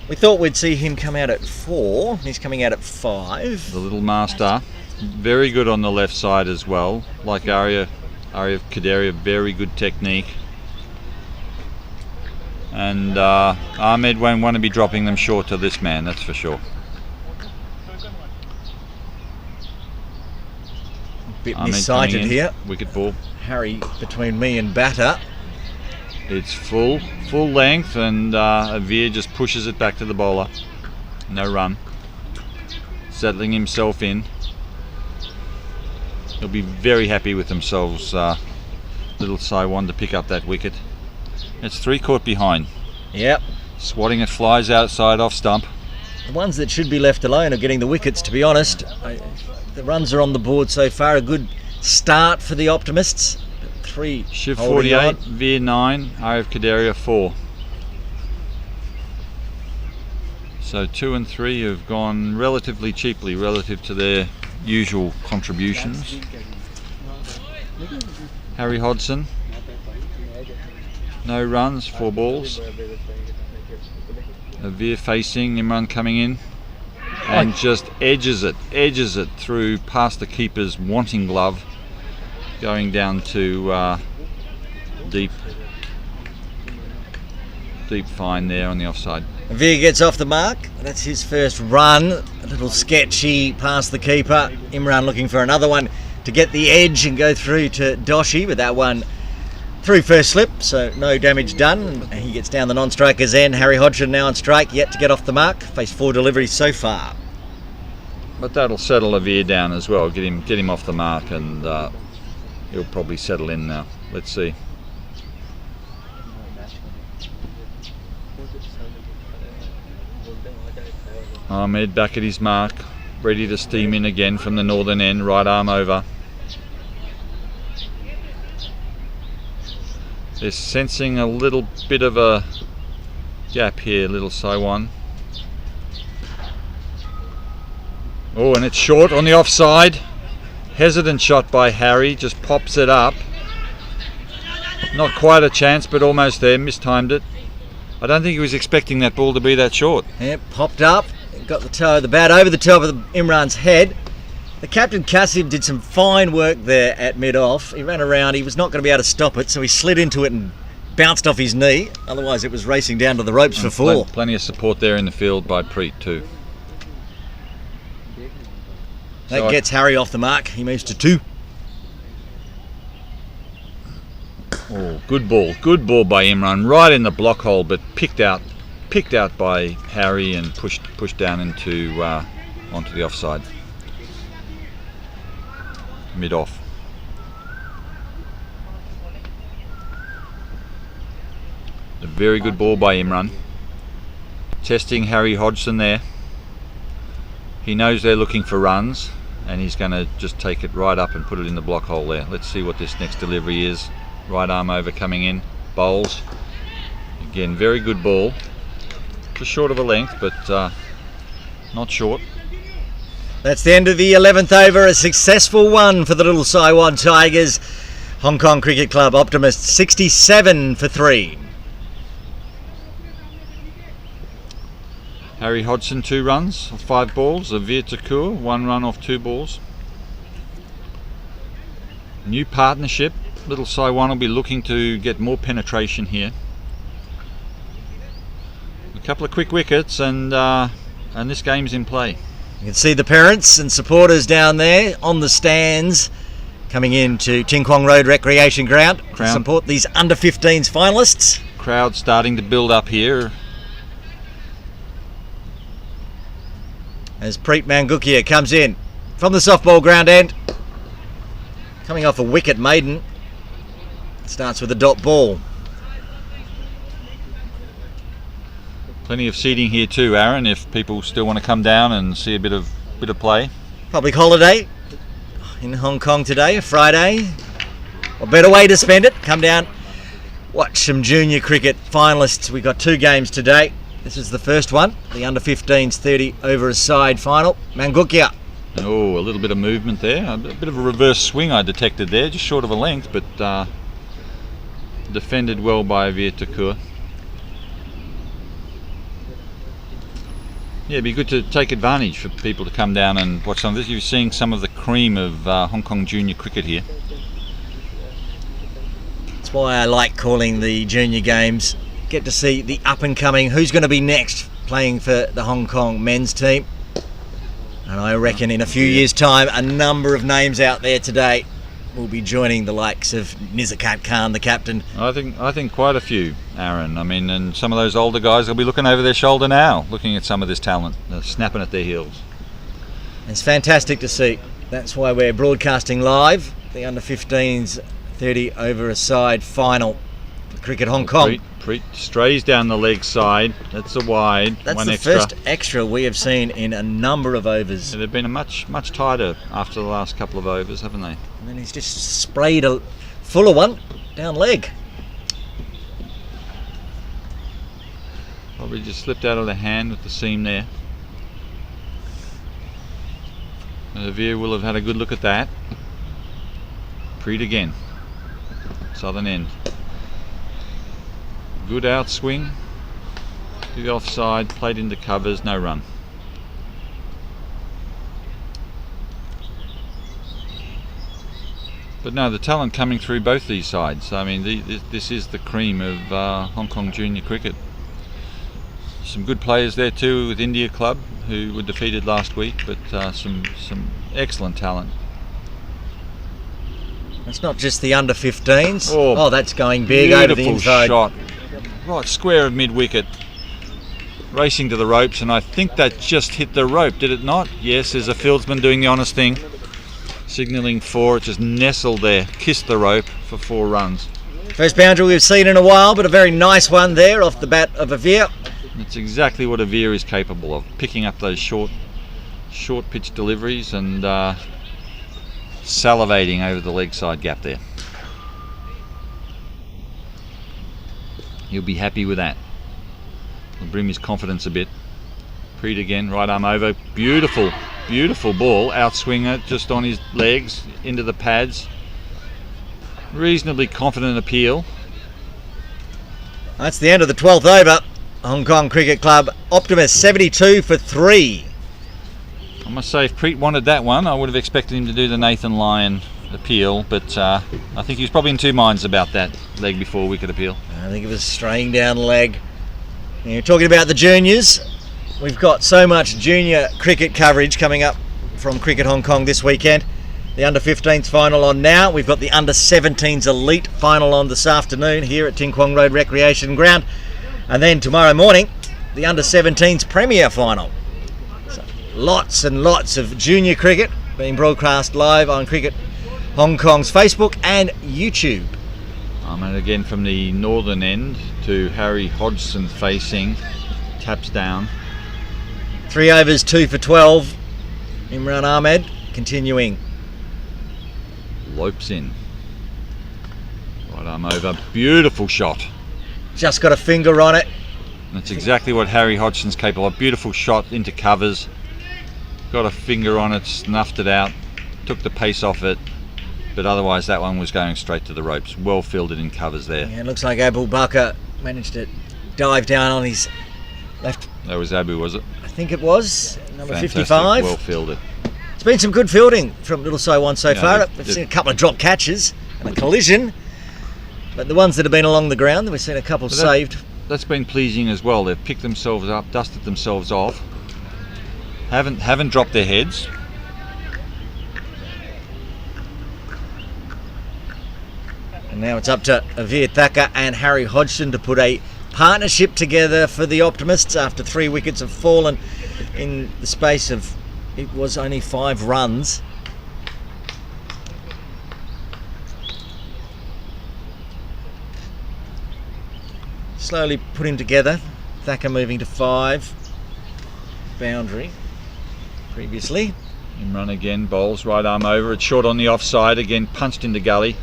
We thought we'd see him come out at 4. He's coming out at 5. The little master. Very good on the left side as well. Like Arya Kaderia, very good technique. And Ahmed won't want to be dropping them short to this man, that's for sure. Bit Ahmed miscited here. Wicket ball. Harry between me and batter. It's full length, and Avir just pushes it back to the bowler. No run. Settling himself in. He'll be very happy with themselves, Little Saiwan, to pick up that wicket. It's 3 caught behind. Yep. Swatting it, flies outside off stump. The ones that should be left alone are getting the wickets, to be honest. The runs are on the board so far. A good start for the Optimists. 3 Shiv holding 48, on. Veer 9, Arya Kaderia 4. So 2 and 3 have gone relatively cheaply relative to their usual contributions. Harry Hodgson, no runs, 4 balls. Avir facing, Imran coming in and just edges it through past the keeper's wanting glove, going down to deep fine there on the offside. Veer gets off the mark. That's his first run. A little sketchy past the keeper. Imran looking for another one to get the edge and go through to Doshi, but that one through first slip, so no damage done. And he gets down the non-striker's end. Harry Hodgson now on strike, yet to get off the mark. Faced 4 deliveries so far. But that'll settle Avir down as well. Get him off the mark, and he'll probably settle in now. Let's see. Ahmed back at his mark, ready to steam in again from the northern end, right arm over. They're sensing a little bit of a gap here, Little Saiwan. Oh, and it's short on the offside. Hesitant shot by Harry, just pops it up. Not quite a chance, but almost there, mistimed it. I don't think he was expecting that ball to be that short. Yep, popped up. Got the toe of the bat over the top of Imran's head. The captain Kasim did some fine work there at mid-off. He ran around, he was not going to be able to stop it, so he slid into it and bounced off his knee. Otherwise it was racing down to the ropes for 4. Plenty of support there in the field by Preet too. That gets Harry off the mark. He moves to 2. Oh, good ball by Imran, right in the block hole, but picked out by Harry and pushed down into onto the offside. Mid off. A very good ball by Imran. Testing Harry Hodgson there. He knows they're looking for runs, and he's going to just take it right up and put it in the block hole there. Let's see what this next delivery is. Right arm over coming in, bowls. Again, very good ball. Just short of a length, but not short. That's the end of the 11th over, a successful one for the Little Saiwan Tigers. Hong Kong Cricket Club Optimists 67 for 3. Harry Hodgson 2 runs off 5 balls. Avir Thakur 1 run off 2 balls. New partnership. Little Saiwan will be looking to get more penetration here. A couple of quick wickets and this game's in play. You can see the parents and supporters down there on the stands coming into Ting Kwong Road Recreation Ground to support these under-15s finalists. Crowd starting to build up here. As Preet Mangukia comes in from the softball ground end, coming off a wicket maiden. Starts with a dot ball. Plenty of seating here too, Aaron, if people still want to come down and see a bit of play. Public holiday in Hong Kong today, a Friday. A better way to spend it. Come down, watch some junior cricket finalists. We've got 2 games today. This is the first one, the under-15s 30 over a side final. Mangukia. Oh, a little bit of movement there. A bit of a reverse swing I detected there, just short of a length, but defended well by Vietakur. Yeah, it'd be good to take advantage for people to come down and watch some of this. You're seeing some of the cream of Hong Kong junior cricket here. That's why I like calling the junior games. Get to see the up and coming, who's going to be next playing for the Hong Kong men's team. And I reckon in a few years' time, a number of names out there today will be joining the likes of Nizakat Khan, the captain. I think quite a few, Aaron. I mean, and some of those older guys will be looking over their shoulder now, looking at some of this talent, snapping at their heels. It's fantastic to see. That's why we're broadcasting live the under-15s 30 over a side final for Cricket Hong Kong. Preet strays down the leg side. That's a wide. That's one the extra. first extra we have seen in a number of overs. Yeah, they've been much tighter after the last couple of overs, haven't they? And then he's just sprayed a fuller one down leg. Probably just slipped out of the hand with the seam there. And Veer will have had a good look at that. Preet again. Southern end. Good outswing to the offside, played into covers, no run. But no, the talent coming through both these sides. I mean, this is the cream of Hong Kong junior cricket. Some good players there too with India Club, who were defeated last week, but some excellent talent. It's not just the under-15s. Oh, that's going big over the inside. Shot. Right, square of mid-wicket. Racing to the ropes, and I think that just hit the rope, did it not? Yes, there's a fieldsman doing the honest thing. Signalling 4, it just nestled there, kissed the rope for 4 runs. First boundary we've seen in a while, but a very nice one there off the bat of Veer. It's exactly what Veer is capable of, picking up those short pitch deliveries and salivating over the leg side gap there. He'll be happy with that. It'll bring his confidence a bit. Preet again, right arm over. Beautiful ball. Outswinger just on his legs into the pads. Reasonably confident appeal. That's the end of the 12th over. Hong Kong Cricket Club Optimists 72 for 3. I must say, if Preet wanted that one, I would have expected him to do the Nathan Lyon appeal, but I think he was probably in 2 minds about that leg before wicket appeal. I think it was straying down leg. You're talking about the juniors. We've got so much junior cricket coverage coming up from Cricket Hong Kong this weekend. The under-15s final on now. We've got the under-17s elite final on this afternoon here at Ting Kwong Road Recreation Ground. And then tomorrow morning, the under-17s premier final. So lots and lots of junior cricket being broadcast live on Cricket Hong Kong's Facebook and YouTube. And again from the northern end to Harry Hodgson facing, taps down. 3 overs, 2 for 12. Imran Ahmed continuing. Lopes in. Right arm over. Beautiful shot. Just got a finger on it. That's exactly what Harry Hodgson's capable of. Beautiful shot into covers. Got a finger on it, snuffed it out, took the pace off it. But otherwise that one was going straight to the ropes. Well fielded in covers there. Yeah, it looks like Abu Bakr managed to dive down on his left. That was Abu, was it? I think it was. Number Fantastic. 55. Well fielded. been some good fielding from Little So One so Yeah, far. We've seen a couple of drop catches and a collision, but the ones that have been along the ground, we've seen a couple saved. That's been pleasing as well. They've picked themselves up, dusted themselves off, haven't dropped their heads. And now it's up to Avir Thacker and Harry Hodgson to put a partnership together for the Optimists after 3 wickets have fallen in the space of, it was only 5 runs. Slowly putting together. Thacker moving to 5. Boundary previously. In run again, bowls right arm over. It's short on the offside again, punched into gully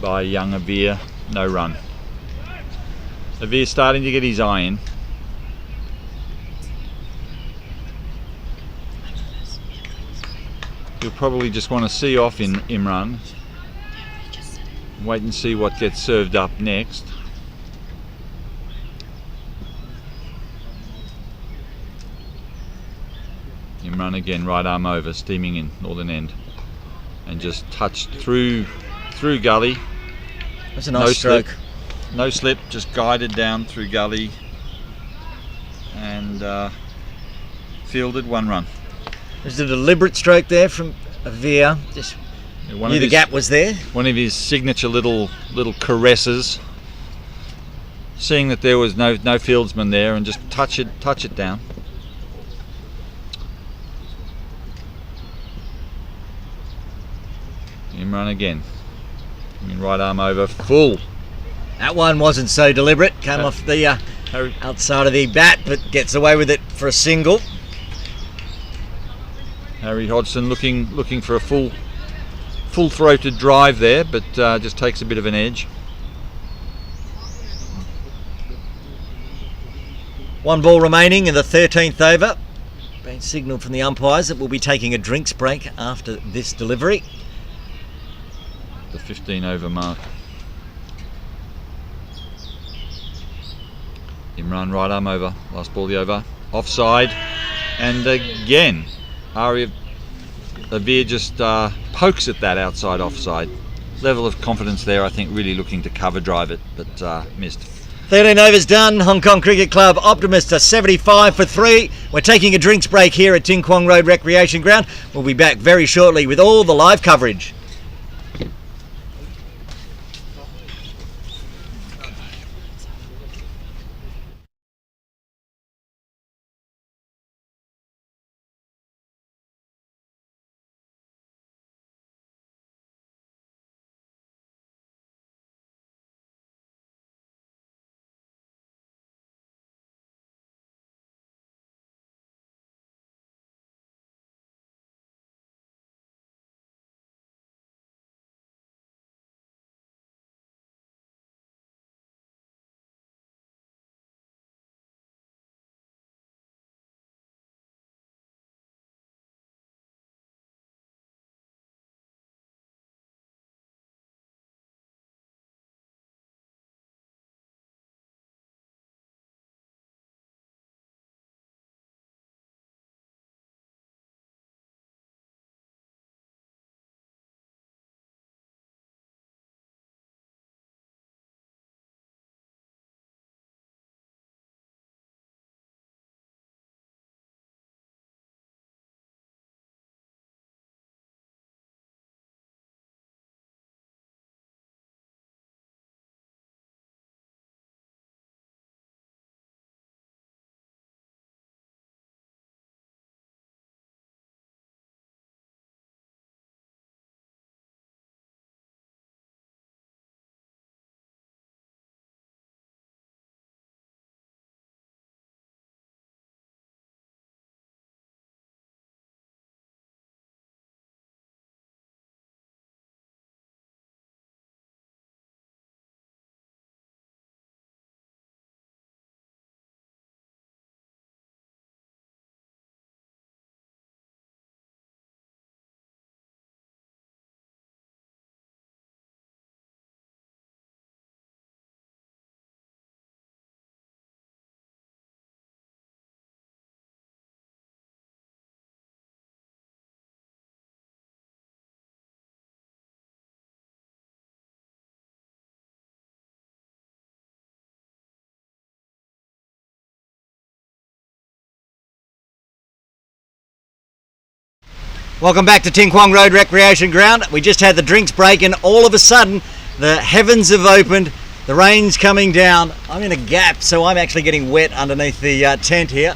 by young Avir. No run. Avir starting to get his eye in. He'll probably just want to see off in Imran. Wait and see what gets served up next. Imran again, right arm over, steaming in, northern end. And just touched through gully. That's a nice stroke. No slip, just guided down through gully and fielded 1 run. There's a deliberate stroke there from Avir. Just knew the gap was there. One of his signature little caresses. Seeing that there was no fieldsman there, and just touch it down. Imran again. Right arm over, full. That one wasn't so deliberate. Came off the outside of the bat, but gets away with it for a single. Harry Hodgson looking for a full-throated drive there, but just takes a bit of an edge. 1 ball remaining in the 13th over. Been signalled from the umpires that we'll be taking a drinks break after this delivery. The 15 over mark. Imran right arm over, last ball the over, offside, and again Avir just pokes at that outside offside. Level of confidence there, I think, really looking to cover drive it, but missed. 13 overs done. Hong Kong Cricket Club Optimists are 75 for 3. We're taking a drinks break here at Ting Kwong Road Recreation Ground. We'll be back very shortly with all the live coverage. Welcome back to Ting Kwong Road Recreation Ground. We just had the drinks break and all of a sudden the heavens have opened, the rain's coming down. I'm in a gap, so I'm actually getting wet underneath the tent here.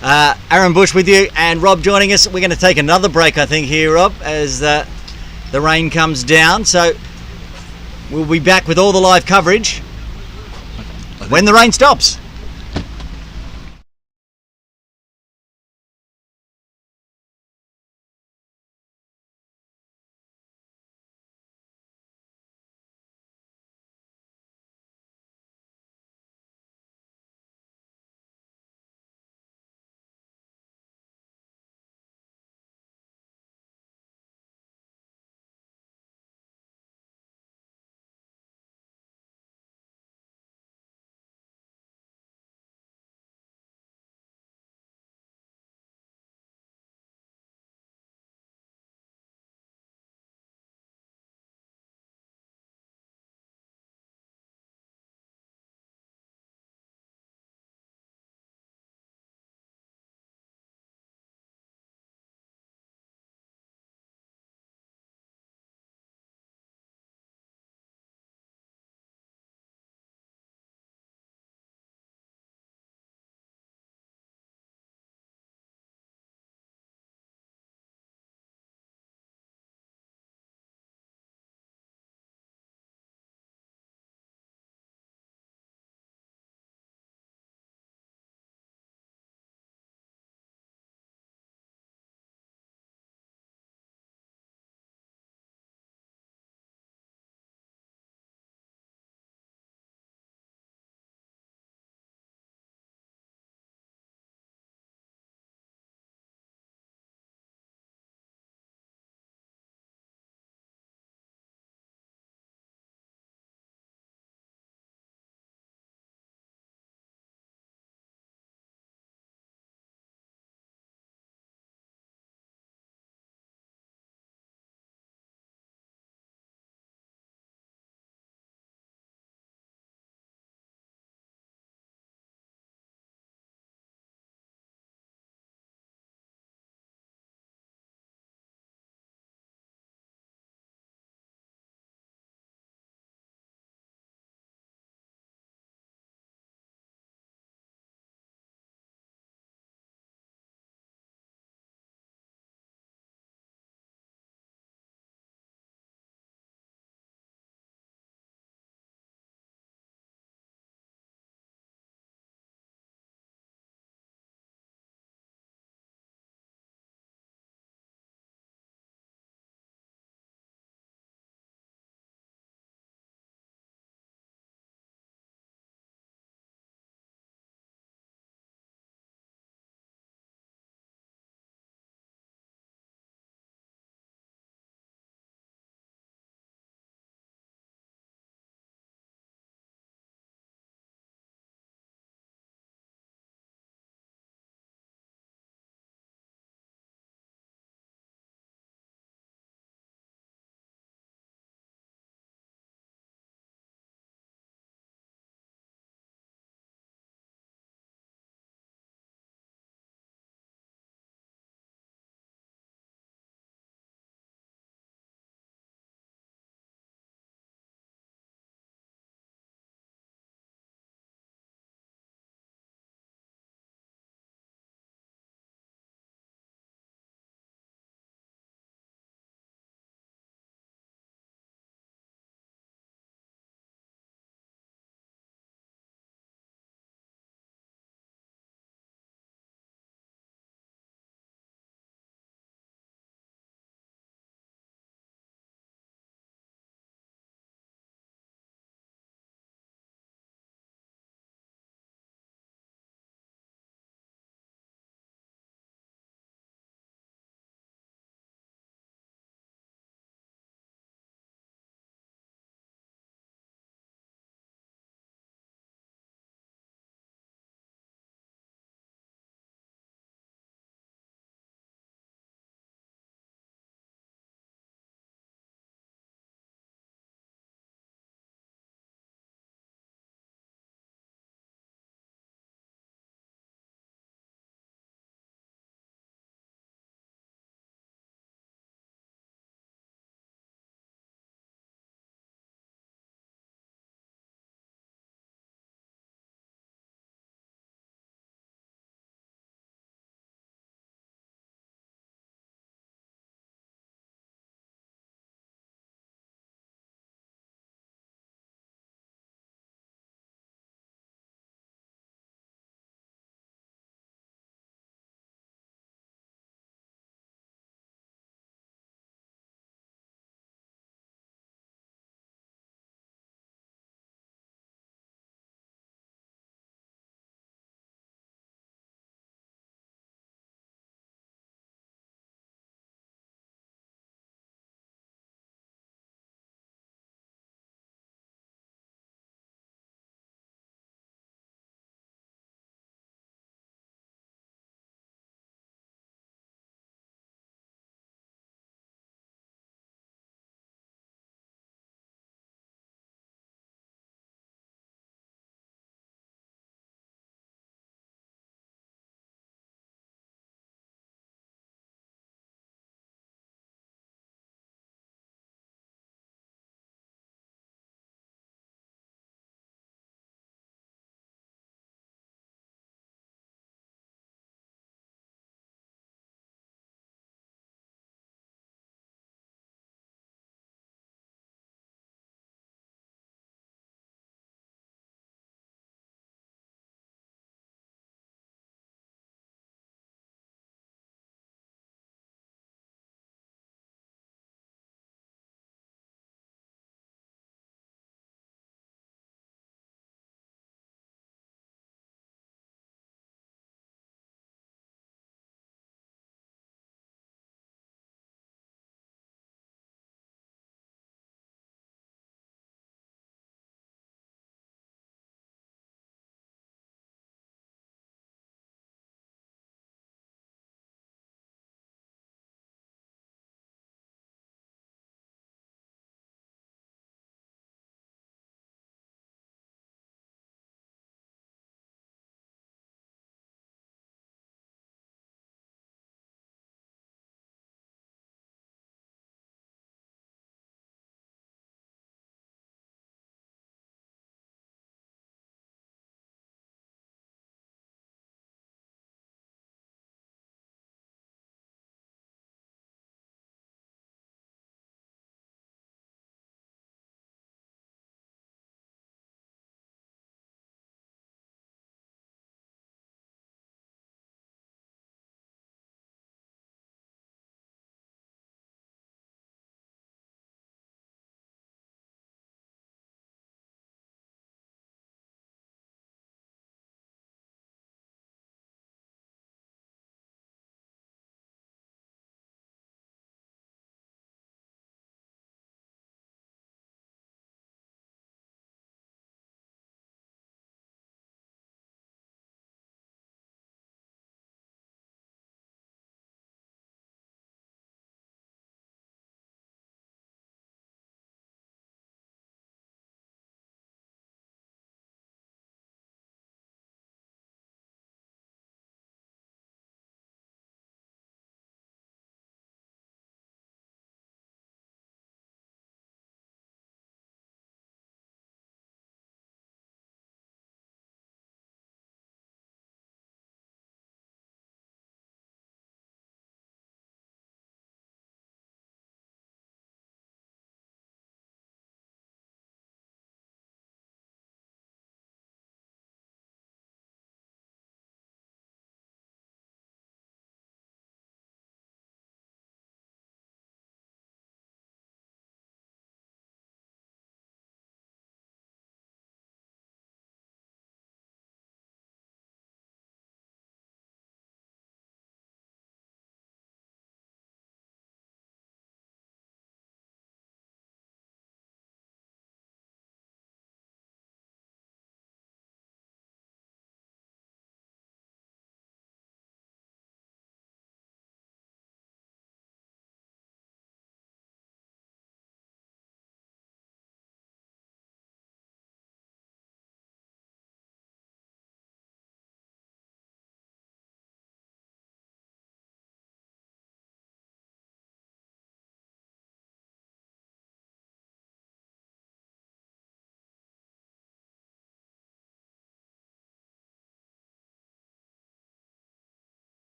Aaron Bush with you and Rob joining us. We're going to take another break, I think, here, Rob, as the rain comes down. So we'll be back with all the live coverage when the rain stops.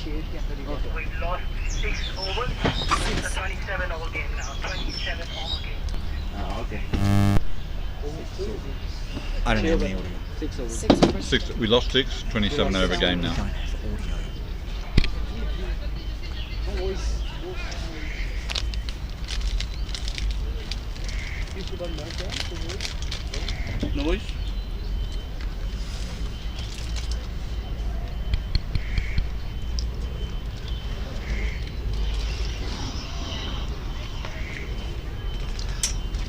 We've lost 6 overs. It's a 27 over game now. 27 over game. Oh, okay. I don't have any audio. 6 overs. We lost 6, 27 over game now. I don't have audio. Noise?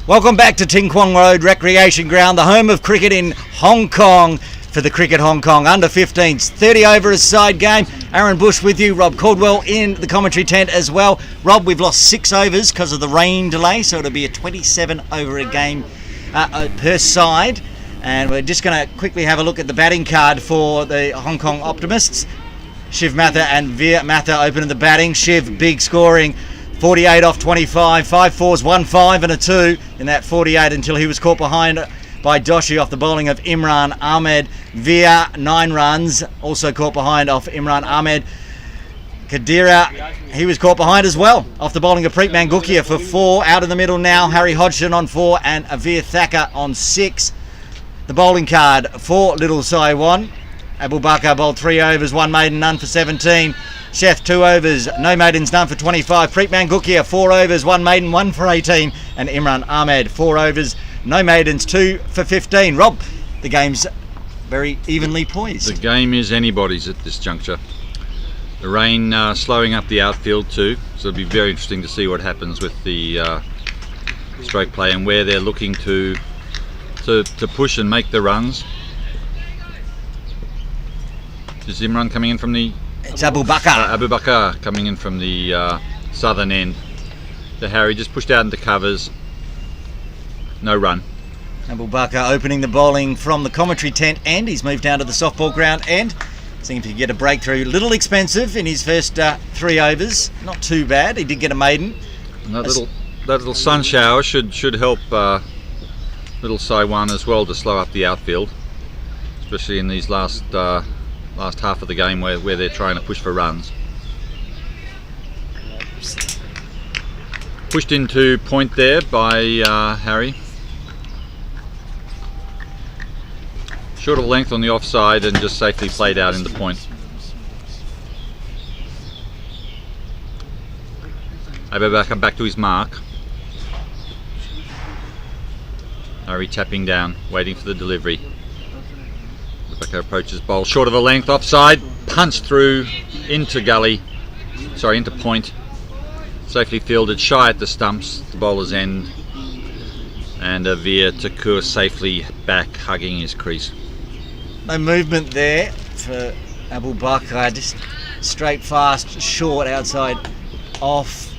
Welcome back to Ting Kwong Road Recreation Ground, the home of cricket in Hong Kong for the Cricket Hong Kong under 15s. 30 over a side game. Aaron Bush with you, Rob Caldwell in the commentary tent as well. Rob, we've lost 6 overs because of the rain delay, so it'll be a 27 over a game per side. And we're just going to quickly have a look at the batting card for the Hong Kong Optimists. Shiv Matha and Veer Matha opening the batting. Shiv, big scoring. 48 off 25, 5 fours, 1 5 and a 2 in that 48 until he was caught behind by Doshi off the bowling of Imran Ahmed. Veer, 9 runs, also caught behind off Imran Ahmed. Kadira, he was caught behind as well off the bowling of Preet Mangukia for 4. Out in the middle now, Harry Hodgson on 4 and Avir Thacker on 6. The bowling card for Little Saiwan. Abu Bakr bowled 3 overs, 1 maiden, none for 17. Chef 2 overs, no maidens, none for 25. Preet Mangukia 4 overs, 1 maiden, 1 for 18. And Imran Ahmed 4 overs, no maidens, 2 for 15. Rob, the game's very evenly poised. The game is anybody's at this juncture. The rain slowing up the outfield too, so it'll be very interesting to see what happens with the stroke play and where they're looking to push and make the runs. Is Imran coming in from the... It's Abu Bakr. Abu Bakr coming in from the southern end. So Harry just pushed out into covers. No run. Abu Bakr opening the bowling from the commentary tent end. He's moved down to the softball ground end. Seemed to get a breakthrough. Little expensive in his first 3 overs. Not too bad. He did get a maiden. And that little sun shower should help Little Saiwan as well to slow up the outfield, especially in these last half of the game where they're trying to push for runs. Pushed into point there by Harry. Short of length on the offside and just safely played out into point. Abubakar back to his mark. Harry tapping down, waiting for the delivery. Abubakar approaches bowl, short of a length, offside, punched through into into point. Safely fielded, shy at the stumps, the bowler's end. And Avir Thakur safely back, hugging his crease. No movement there for Abu Bakr, just straight fast, short, outside, off.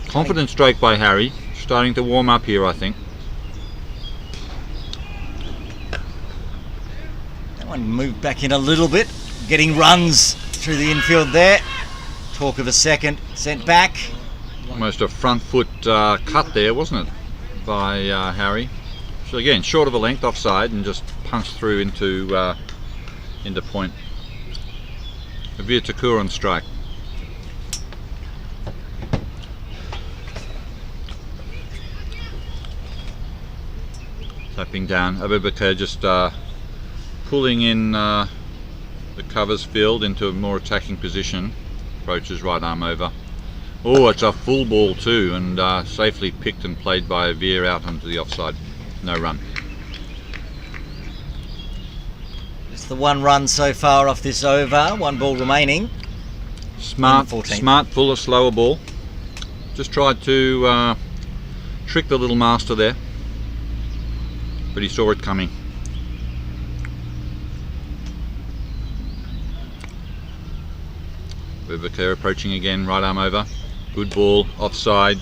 Confident stroke by Harry, starting to warm up here I think. That one moved back in a little bit, getting runs through the infield there. Talk of a second, sent back. Almost a front foot cut there, wasn't it, by Harry? So again, short of a length, offside, and just punched through into point. Avir Thakur on strike. Tapping down. Abubakar just pulling in the covers field into a more attacking position. Approaches right arm over. Oh, it's a full ball too, and safely picked and played by Avir out onto the offside. No run. It's the 1 run so far off this over, 1 ball remaining. Smart, full of slower ball. Just tried to trick the little master there, but he saw it coming. Abubakar approaching again, right arm over. Good ball, offside.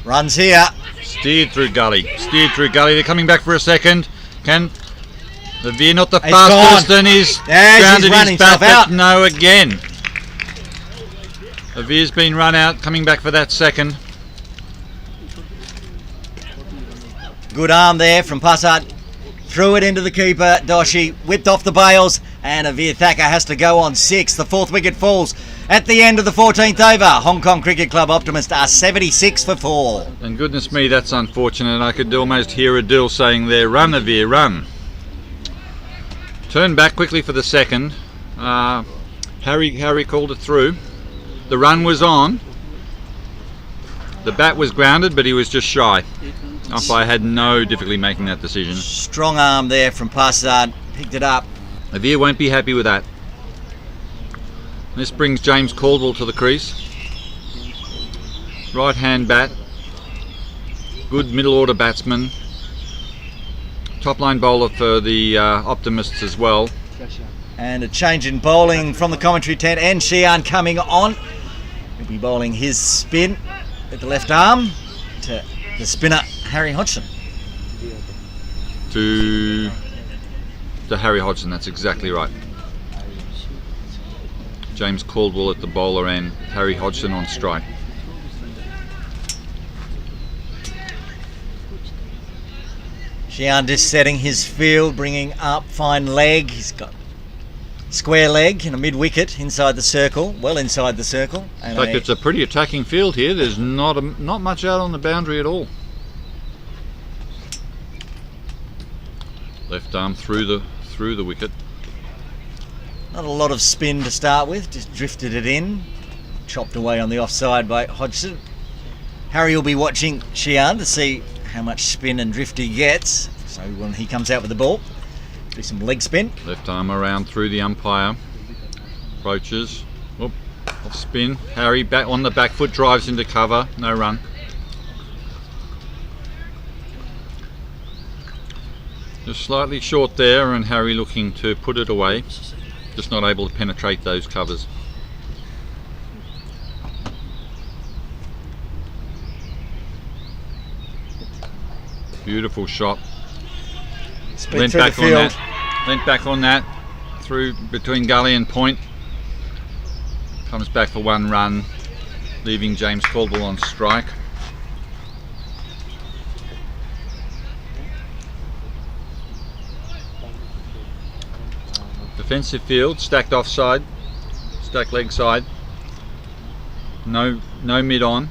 Runs here. Steered through gully. They're coming back for a second. Can Avir not the fastest, and he's grounded his bat, but no again. Avir's been run out, coming back for that second. Good arm there from Passat. Threw it into the keeper. Doshi whipped off the bails. And Avir Thacker has to go on 6. The 4th wicket falls at the end of the 14th over. Hong Kong Cricket Club Optimists are 76 for 4. And goodness me, that's unfortunate. I could almost hear Adil saying there, run Avir, run. Turn back quickly for the second. Harry called it through. The run was on. The bat was grounded, but he was just shy. Umpire had no difficulty making that decision. Strong arm there from Parsad. Picked it up. Avir won't be happy with that. This brings James Caldwell to the crease. Right hand bat. Good middle order batsman. Top line bowler for the Optimists as well. And a change in bowling from the commentary tent. And Xian coming on. He'll be bowling his spin with the left arm to the spinner Harry Hodgson. To Harry Hodgson, that's exactly right. James Caldwell at the bowler end, Harry Hodgson on strike. Xian just setting his field, bringing up, fine leg. He's got square leg and a mid wicket inside the circle, well inside the circle. In fact, it's a pretty attacking field here. There's not much out on the boundary at all. Left arm through the wicket. Not a lot of spin to start with, just drifted it in. Chopped away on the offside by Hodgson. Harry will be watching Xian to see how much spin and drift he gets. So when he comes out with the ball, do some leg spin. Left arm around through the umpire. Approaches. Oop, off spin. Harry back on the back foot, drives into cover. No run. Just slightly short there, and Harry looking to put it away. Just not able to penetrate those covers. Beautiful shot. Went back on that. Went back on that. Through between gully and point. Comes back for one run, leaving James Caldwell on strike. Defensive field, stacked offside, stacked leg side. No mid on.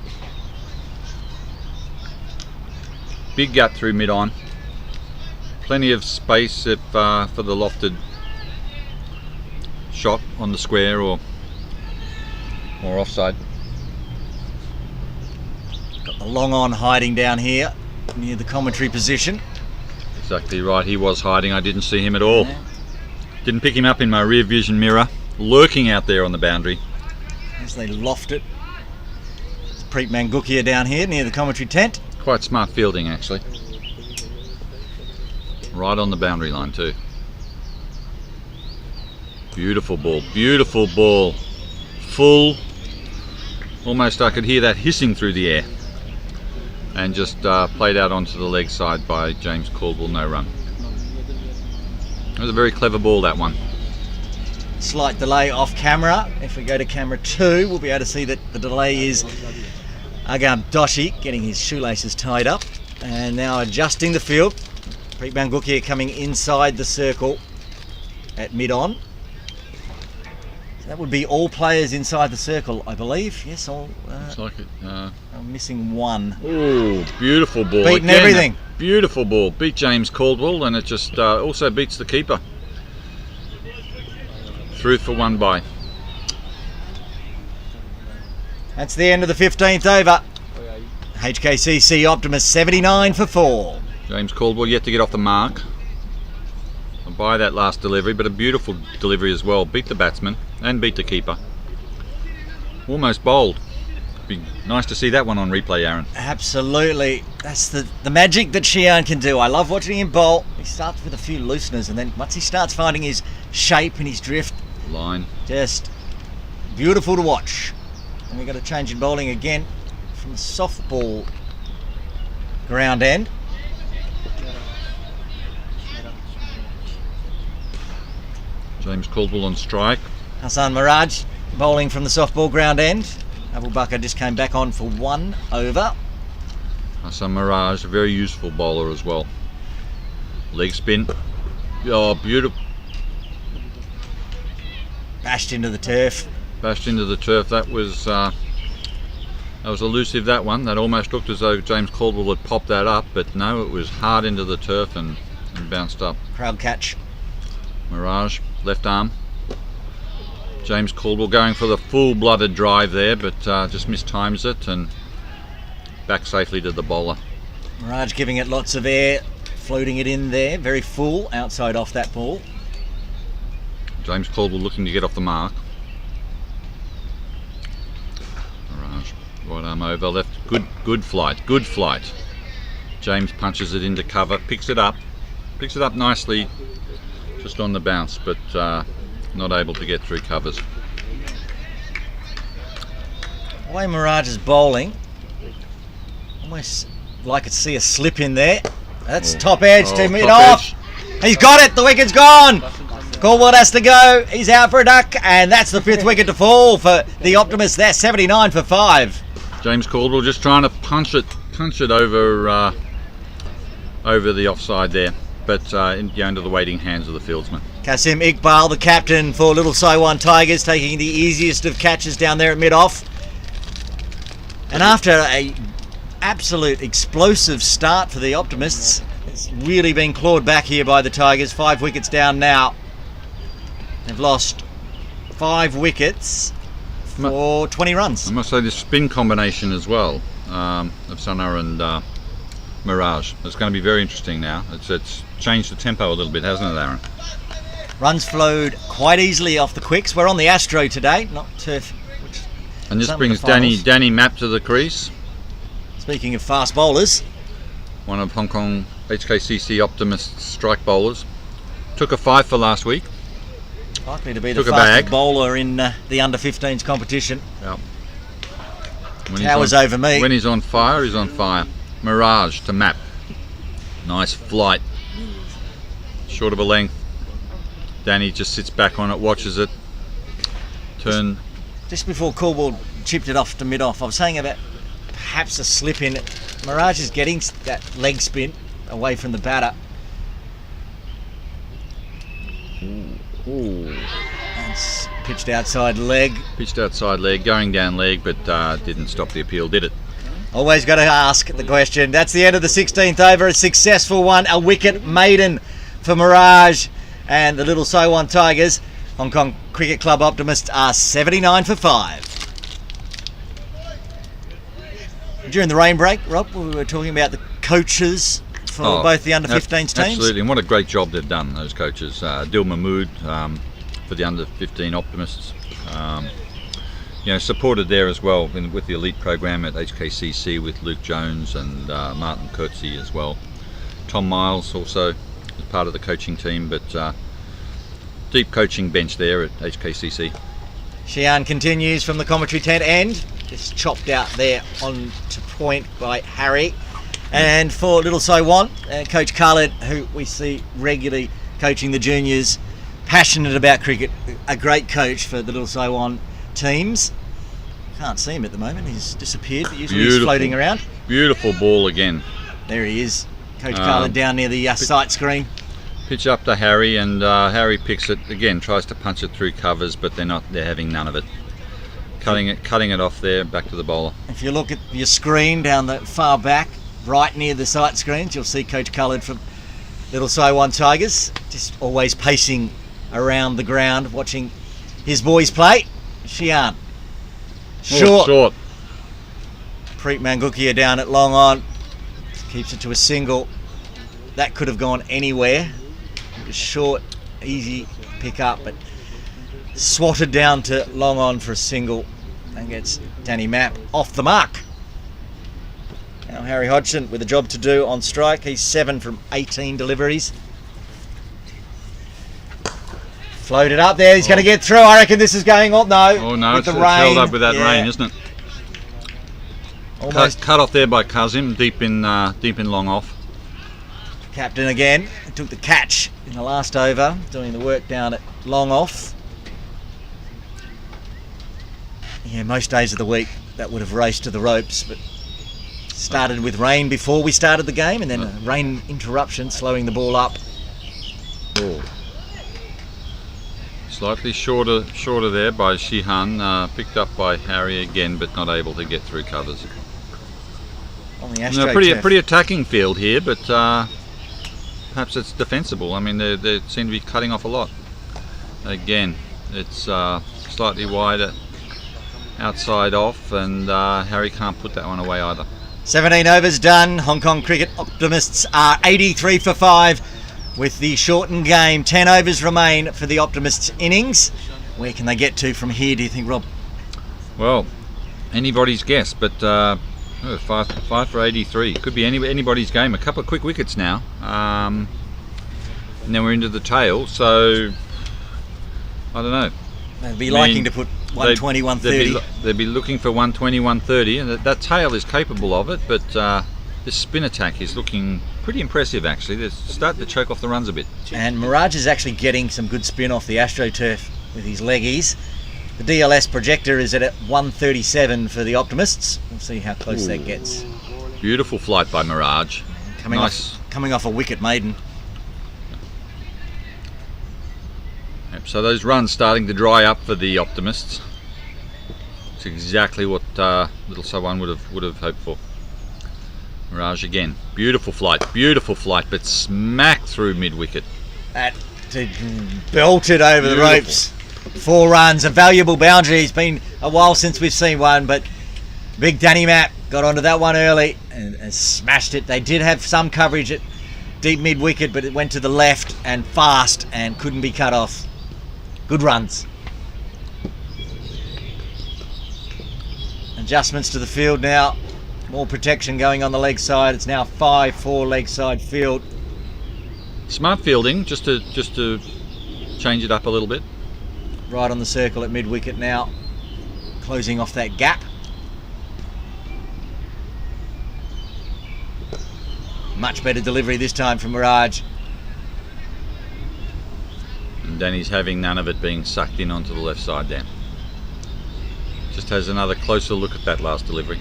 Big gap through mid on. Plenty of space if for the lofted shot on the square or offside. Got the long on hiding down here near the commentary position. Exactly right, he was hiding. I didn't see him at all. Didn't pick him up in my rear vision mirror. Lurking out there on the boundary. As they loft it. It's Preet Mangukia down here near the commentary tent. Quite smart fielding actually. Right on the boundary line too. Beautiful ball, beautiful ball. Full. Almost I could hear that hissing through the air. And just played out onto the leg side by James Caldwell, no run. It was a very clever ball, that one. Slight delay off camera. If we go to camera 2, we'll be able to see that the delay is Agam Doshi getting his shoelaces tied up. And now adjusting the field. Preet Mangukia coming inside the circle at mid-on. So that would be all players inside the circle, I believe. Yes, all. Looks like it. I'm missing one. Oh, beautiful ball. Beating again, everything. Beautiful ball. Beat James Caldwell, and it just also beats the keeper. Through for one by. That's the end of the 15th over. HKCC Optimists 79 for 4. James Caldwell yet to get off the mark by that last delivery, but a beautiful delivery as well. Beat the batsman and beat the keeper. Almost bowled. Be nice to see that one on replay, Aaron. Absolutely. That's the magic that Xian can do. I love watching him bowl. He starts with a few looseners, and then once he starts finding his shape and his drift, Line. just beautiful to watch. And we've got a change in bowling again from the softball ground end. James Caldwell on strike. Hassan Miraj bowling from the softball ground end. Abu Bakr just came back on for 1 over. Hassan Miraj, a very useful bowler as well. Leg spin. Oh, beautiful. Bashed into the turf. Bashed into the turf. That was elusive, that one. That almost looked as though James Caldwell had popped that up, but no, it was hard into the turf and bounced up. Crowd catch. Mirage, left arm. James Caldwell going for the full-blooded drive there, but just mistimes it and back safely to the bowler. Mirage giving it lots of air, floating it in there, very full, outside off that ball. James Caldwell looking to get off the mark. Mirage, right arm over, left, good flight, good flight. James punches it into cover, picks it up nicely, just on the bounce, but not able to get through covers. The way Mirage is bowling, almost like to see a slip in there. That's top edge to mid off. He's got it, the wicket's gone. Caldwell has to go, he's out for a duck, and that's the 5th wicket to fall for the Optimists. They're 79 for 5. James Caldwell just trying to punch it over the offside there, but into the waiting hands of the fieldsman. Kasim Iqbal, the captain for Little Saiwan Tigers, taking the easiest of catches down there at mid-off. And after a absolute explosive start for the Optimists, it's really been clawed back here by the Tigers. 5 wickets down now. They've lost 5 wickets for 20 runs. I must say the spin combination as well of Sana and Mirage. It's going to be very interesting now. It's changed the tempo a little bit, hasn't it, Aaron? Runs flowed quite easily off the quicks. We're on the Astro today, not turf. And this brings Danny Mapp to the crease. Speaking of fast bowlers, one of Hong Kong HKCC Optimists strike bowlers. Took a 5 for last week. Likely to be the fastest bowler in the under-15s competition. Yep. Towers over me. When he's on fire, he's on fire. Mirage to Mapp. Nice flight. Short of a length. Danny just sits back on it, watches it. Turn. Just before Caldwell chipped it off to mid-off, I was saying about perhaps a slip in it. Mirage is getting that leg spin away from the batter. Ooh. And pitched outside leg. Pitched outside leg, going down leg, but didn't stop the appeal, did it? Always got to ask the question. That's the end of the 16th over. A successful one. A wicket maiden for Mirage and the Little Saiwan Tigers. Hong Kong Cricket Club Optimists are 79 for 5. During the rain break, Rob, we were talking about the coaches for both the under-15s teams. Absolutely, and what a great job they've done, those coaches. Dil Mahmood for the under-15 Optimists. Supported there as well with the elite program at HKCC with Luke Jones and Martin Coetzee as well. Tom Miles also as part of the coaching team, but deep coaching bench there at HKCC. Xi'an continues from the commentary tent end. Just chopped out there on to point by Harry. And for Little Saiwan, Coach Khaled, who we see regularly coaching the juniors, passionate about cricket, a great coach for the Little Saiwan teams. Can't see him at the moment, he's disappeared, but usually he's floating around. Beautiful ball again. There he is, Coach Khaled down near the sight screen. Pitch up to Harry, and Harry picks it again, tries to punch it through covers, but they're having none of it. Cutting it off there, back to the bowler. If you look at your screen down the far back, right near the sight screens, you'll see Coach Khaled from Little Saiwan Tigers, just always pacing around the ground, watching his boys play. Xi'an. Short. Preet Mangukia down at long on. Keeps it to a single. That could have gone anywhere. It was short, easy pick up, but swatted down to long on for a single and gets Danny Mapp off the mark. Now Harry Hodgson with a job to do on strike. He's 7 from 18 deliveries. Floated up there, he's going to get through. I reckon this is going on. No, it's held up with that rain, isn't it? Almost cut off there by Kazim, deep in long off. Captain again, took the catch in the last over, doing the work down at long off. Yeah, most days of the week that would have raced to the ropes, but started with rain before we started the game, and then a rain interruption slowing the ball up. Slightly shorter there by Shihan, picked up by Harry again, but not able to get through covers. On the Astro Pretty attacking field here, but perhaps it's defensible. I mean, they seem to be cutting off a lot. Again, it's slightly wider outside off, and Harry can't put that one away either. 17 overs done. Hong Kong Cricket Optimists are 83 for 5 with the shortened game. 10 overs remain for the Optimists innings. Where can they get to from here, do you think, Rob? Well, anybody's guess, but 5 for 83. Could be anybody's game. A couple of quick wickets now. And then we're into the tail, so I don't know. They'd be liking to put 120, 130. They'd be looking for 120, 130, and that tail is capable of it, but this spin attack is looking pretty impressive actually. They're starting to choke off the runs a bit. And Mirage is actually getting some good spin off the AstroTurf with his leggies. The DLS projector is at 137 for the Optimists. We'll see how close that gets. Beautiful flight by Mirage. Coming off a wicket maiden. Yep, so those runs starting to dry up for the Optimists. It's exactly what little someone would have hoped for. Mirage again, beautiful flight, but smack through mid-wicket. That belted over the ropes. 4 runs, a valuable boundary. It's been a while since we've seen one, but Big Danny Mapp got onto that one early and smashed it. They did have some coverage at deep mid-wicket, but it went to the left and fast and couldn't be cut off. Good runs. Adjustments to the field now. More protection going on the leg side. It's now 5-4 leg side field. Smart fielding, just to change it up a little bit. Right on the circle at mid-wicket now. Closing off that gap. Much better delivery this time from Mirage. And Danny's having none of it being sucked in onto the left side there. Just has another closer look at that last delivery.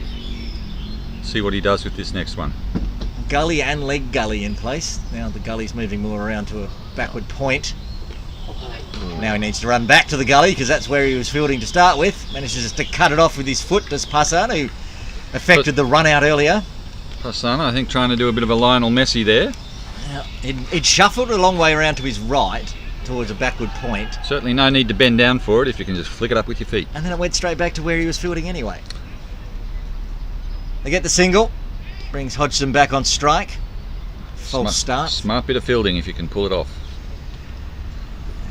See what he does with this next one. Gully and leg gully in place. Now the gully's moving more around to a backward point. Now he needs to run back to the gully because that's where he was fielding to start with. Manages to cut it off with his foot, does Passan, who affected the run out earlier. Passan, I think, trying to do a bit of a Lionel Messi there. Now, it shuffled a long way around to his right towards a backward point. Certainly no need to bend down for it if you can just flick it up with your feet. And then it went straight back to where he was fielding anyway. They get the single, brings Hodgson back on strike. False start. Smart bit of fielding if you can pull it off.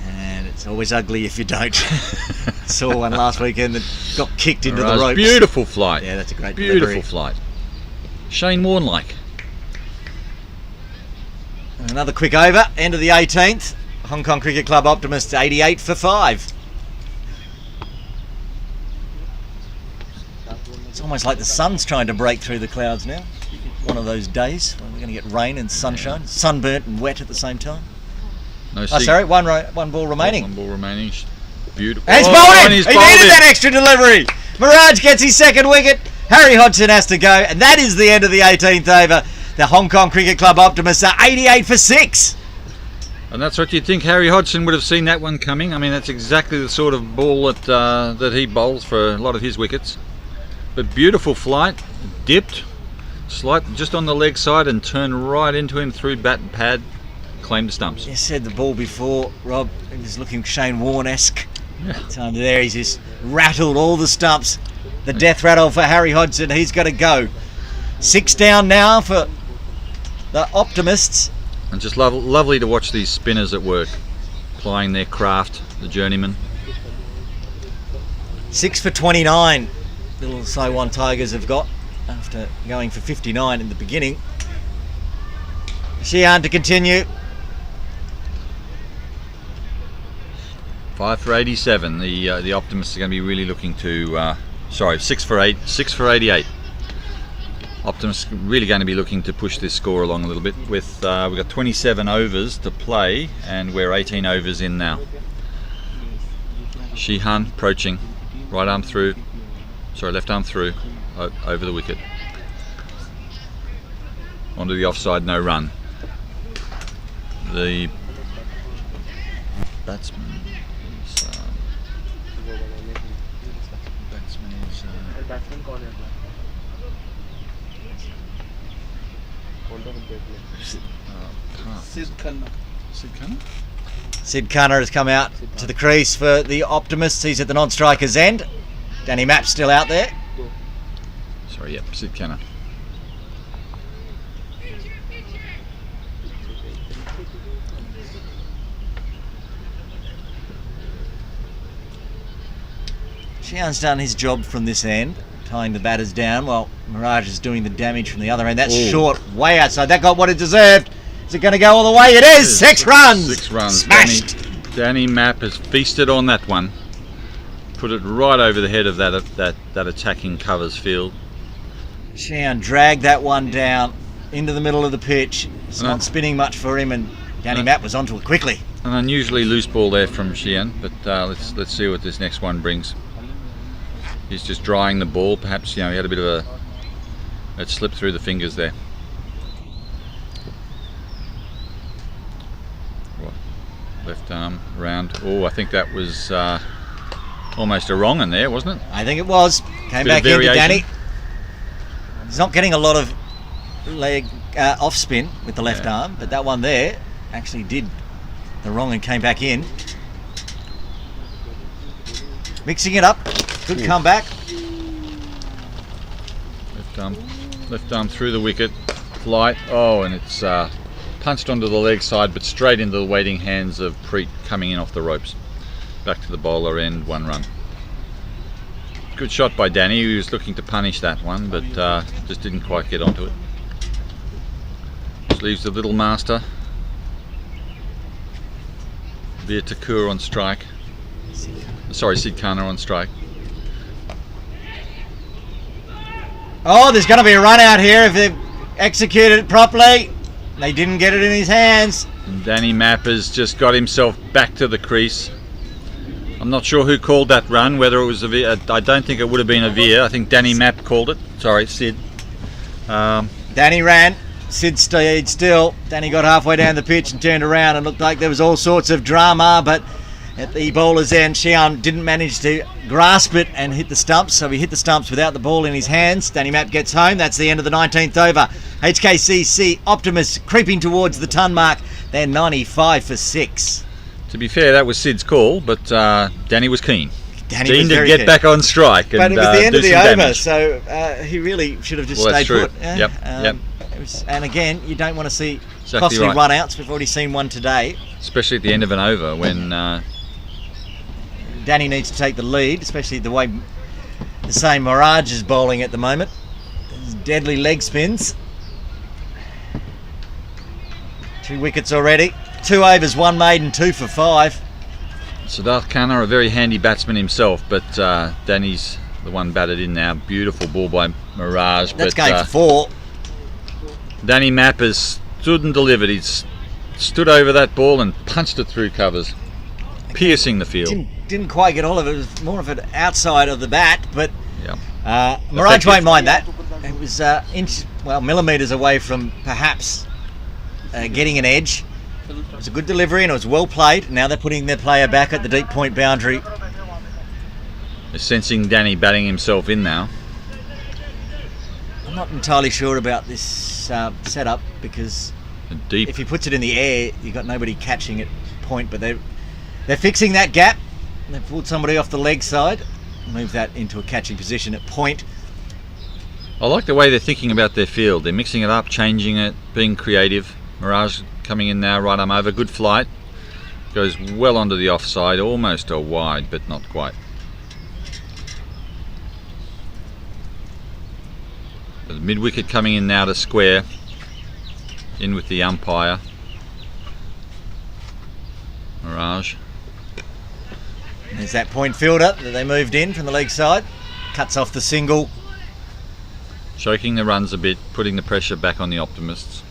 And it's always ugly if you don't. Saw one last weekend that got kicked into the ropes. Beautiful flight. Yeah, that's a great Beautiful delivery. flight. Shane Warne-like. And another quick over, end of the 18th. Hong Kong Cricket Club Optimists 88 for 5. It's almost like the sun's trying to break through the clouds now. One of those days when we're going to get rain and sunshine, sunburnt and wet at the same time. No sorry, one ball remaining. One ball remaining. Beautiful. And he's bowled it! He needed that extra delivery. Mirage gets his second wicket. Harry Hodgson has to go, and that is the end of the 18th over. The Hong Kong Cricket Club Optimists are 88 for 6. And that's what you'd think Harry Hodgson would have seen that one coming. I mean, that's exactly the sort of ball that he bowls for a lot of his wickets. But beautiful flight, dipped, slight just on the leg side and turned right into him through bat and pad, claimed the stumps. You said the ball before, Rob. It was looking Shane Warne-esque. Yeah. There he's just rattled all the stumps. The death rattle for Harry Hodgson. He's got to go. 6 down now for the Optimists. And just lovely to watch these spinners at work, plying their craft, the journeymen. 6 for 29. Little Saiwan Tigers have got after going for 59 in the beginning. Xi'an to continue. 5 for 87. The Optimists are going to be really looking to. 6 for 88. Optimists really going to be looking to push this score along a little bit. With we've got 27 overs to play, and we're 18 overs in now. Shihan approaching, right arm through. Sorry, left arm through, over the wicket. Onto the offside, no run. The batsman, Batsman is batsman कौन है अपना? कौन सा बंदा है? Sid Khanna. Sid Khanna has come out to the crease for the Optimists. He's at the non-striker's end. Danny Mapp's still out there. Sorry, yep, Sid Khanna. Xian's done his job from this end, tying the batters down, while Mirage is doing the damage from the other end. That's short, way outside. That got what it deserved. Is it going to go all the way? It is! 6 runs! 6 runs. Smashed! Danny Mapp has feasted on that one. Put it right over the head of that attacking covers field. Xian dragged that one down into the middle of the pitch. It's not spinning much for him, and Danny Mapp was onto it quickly. An unusually loose ball there from Xian, but let's see what this next one brings. He's just drying the ball. Perhaps he had a bit of it slipped through the fingers there. Left arm round. Oh, I think that was almost a wrong in there, wasn't it? I think it was. Came back into Danny. He's not getting a lot of leg off spin with the left arm, but that one there actually did the wrong and came back in. Mixing it up. Good comeback. Left arm through the wicket. Flight. Oh, and it's punched onto the leg side, but straight into the waiting hands of Preet coming in off the ropes. Back to the bowler end, 1 run. Good shot by Danny, who was looking to punish that one, but just didn't quite get onto it. Just leaves the little master. Veer Thakur on strike. Sorry, Sid Khanna on strike. Oh, there's going to be a run out here if they've executed it properly. They didn't get it in his hands. And Danny Mapp has just got himself back to the crease. I'm not sure who called that run, whether it was a veer. I don't think it would have been a veer. I think Danny Mapp called it. Sorry, Sid. Danny ran. Sid stayed still. Danny got halfway down the pitch and turned around and looked like there was all sorts of drama, but at the bowler's end, Xian didn't manage to grasp it and hit the stumps, so he hit the stumps without the ball in his hands. Danny Mapp gets home. That's the end of the 19th over. HKCC Optimists creeping towards the ton mark. They're 95 for 6. To be fair, that was Sid's call, but Danny was keen. Danny to get back on strike. But and, it was the end of the over, damage. so he really should have just Well, that's stayed true. put. Yep. And again, you don't want to see Exactly costly right. run-outs. We've already seen one today. Especially at the end of an over when Danny needs to take the lead, especially the way the same Mirage is bowling at the moment. Those deadly leg spins. 2 wickets already. 2 overs, 1 maiden, 2 for 5. Siddharth Khanna, a very handy batsman himself, but Danny's the one batted in now. Beautiful ball by Mirage. That's but, going for 4. Danny Mapp has stood and delivered. He's stood over that ball and punched it through covers, piercing the field. Didn't quite get all of it. It was more of an outside of the bat, but Yeah. Mirage won't mind that. It was millimetres away from perhaps getting an edge. It was a good delivery and it was well played. Now they're putting their player back at the deep point boundary. They're sensing Danny batting himself in now. I'm not entirely sure about this setup because Deep. if he puts it in the air, you've got nobody catching it point, but they're fixing that gap. They've pulled somebody off the leg side, move that into a catching position at point. I like the way they're thinking about their field. They're mixing it up, changing it, being creative. Mirage coming in now, right arm over, good flight. Goes well onto the offside, almost a wide, but not quite. The mid-wicket coming in now to square. In with the umpire. Mirage. There's that point fielder that they moved in from the leg side. Cuts off the single. Choking the runs a bit, putting the pressure back on the Optimists.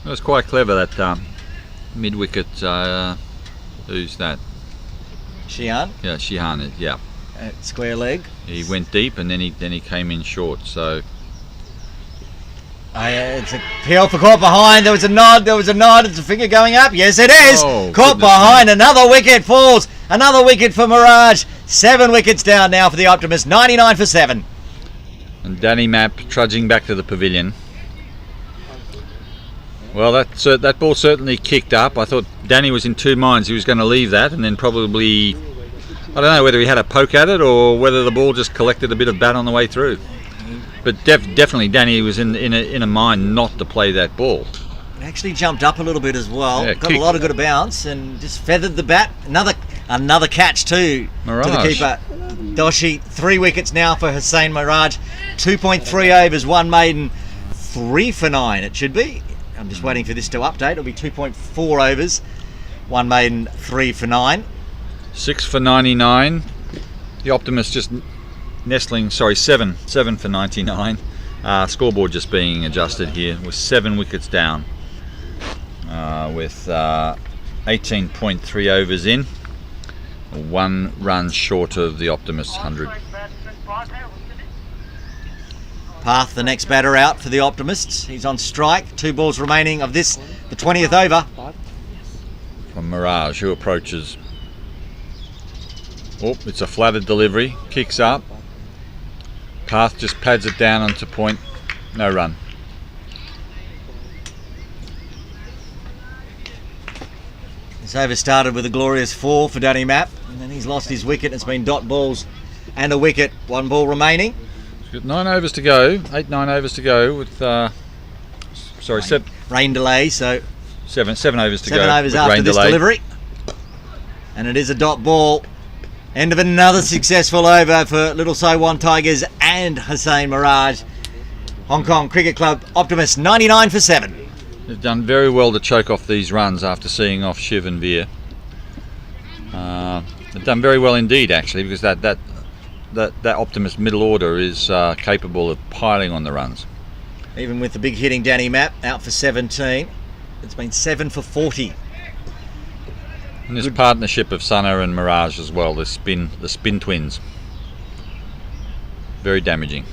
It was quite clever, that mid-wicket, who's that? Xian Yeah, Xian, yeah. at square leg. He went deep and then he came in short, so It's a PL for caught behind. There was a nod. It's a finger going up. Yes, it is. Oh, Caught behind. Another wicket falls. Another wicket for Mirage. 7 wickets down now for the Optimists. 99 for 7. And Danny Mapp trudging back to the pavilion. Well, that ball certainly kicked up. I thought Danny was in two minds. He was going to leave that and then probably, I don't know whether he had a poke at it or whether the ball just collected a bit of bat on the way through. But definitely Danny was in a mind not to play that ball. It actually jumped up a little bit as well. Yeah, Got a lot of good bounce and just feathered the bat. Another catch too Mirage. to the keeper. Doshi, 3 wickets now for Hussain Mirage. 2.3 overs, 1 maiden, 3 for 9 it should be. I'm just waiting for this to update. It'll be 2.4 overs, 1 maiden, 3 for 9. 6 for 99. The Optimists just nestling, 7 for 99. Scoreboard just being adjusted here with 7 wickets down with 18.3 overs in. 1 run short of the Optimists 100. Path, the next batter out for the Optimists. He's on strike. 2 balls remaining of this, the 20th over. From Mirage, who approaches. Oh, it's a flattered delivery. Kicks up. Path just pads it down onto point. No run. This over started with a glorious 4 for Danny Mapp, and then he's lost his wicket. It's been dot balls and a wicket. 1 ball remaining. He's got 9 overs to go. 9 overs to go with. Rain delay, so 7 overs to go. 7 overs with after rain this delay. delivery. And it is a dot ball. End of another successful over for Little Saiwan Tigers and Hussain Mirage. Hong Kong Cricket Club Optimists 99 for 7. They've done very well to choke off these runs after seeing off Shiv and Veer. They've done very well indeed, actually, because that Optimist middle order is capable of piling on the runs. Even with the big hitting Danny Mapp out for 17, it's been 7 for 40. And this partnership of Sana and Mirage as well, the spin twins. Very damaging.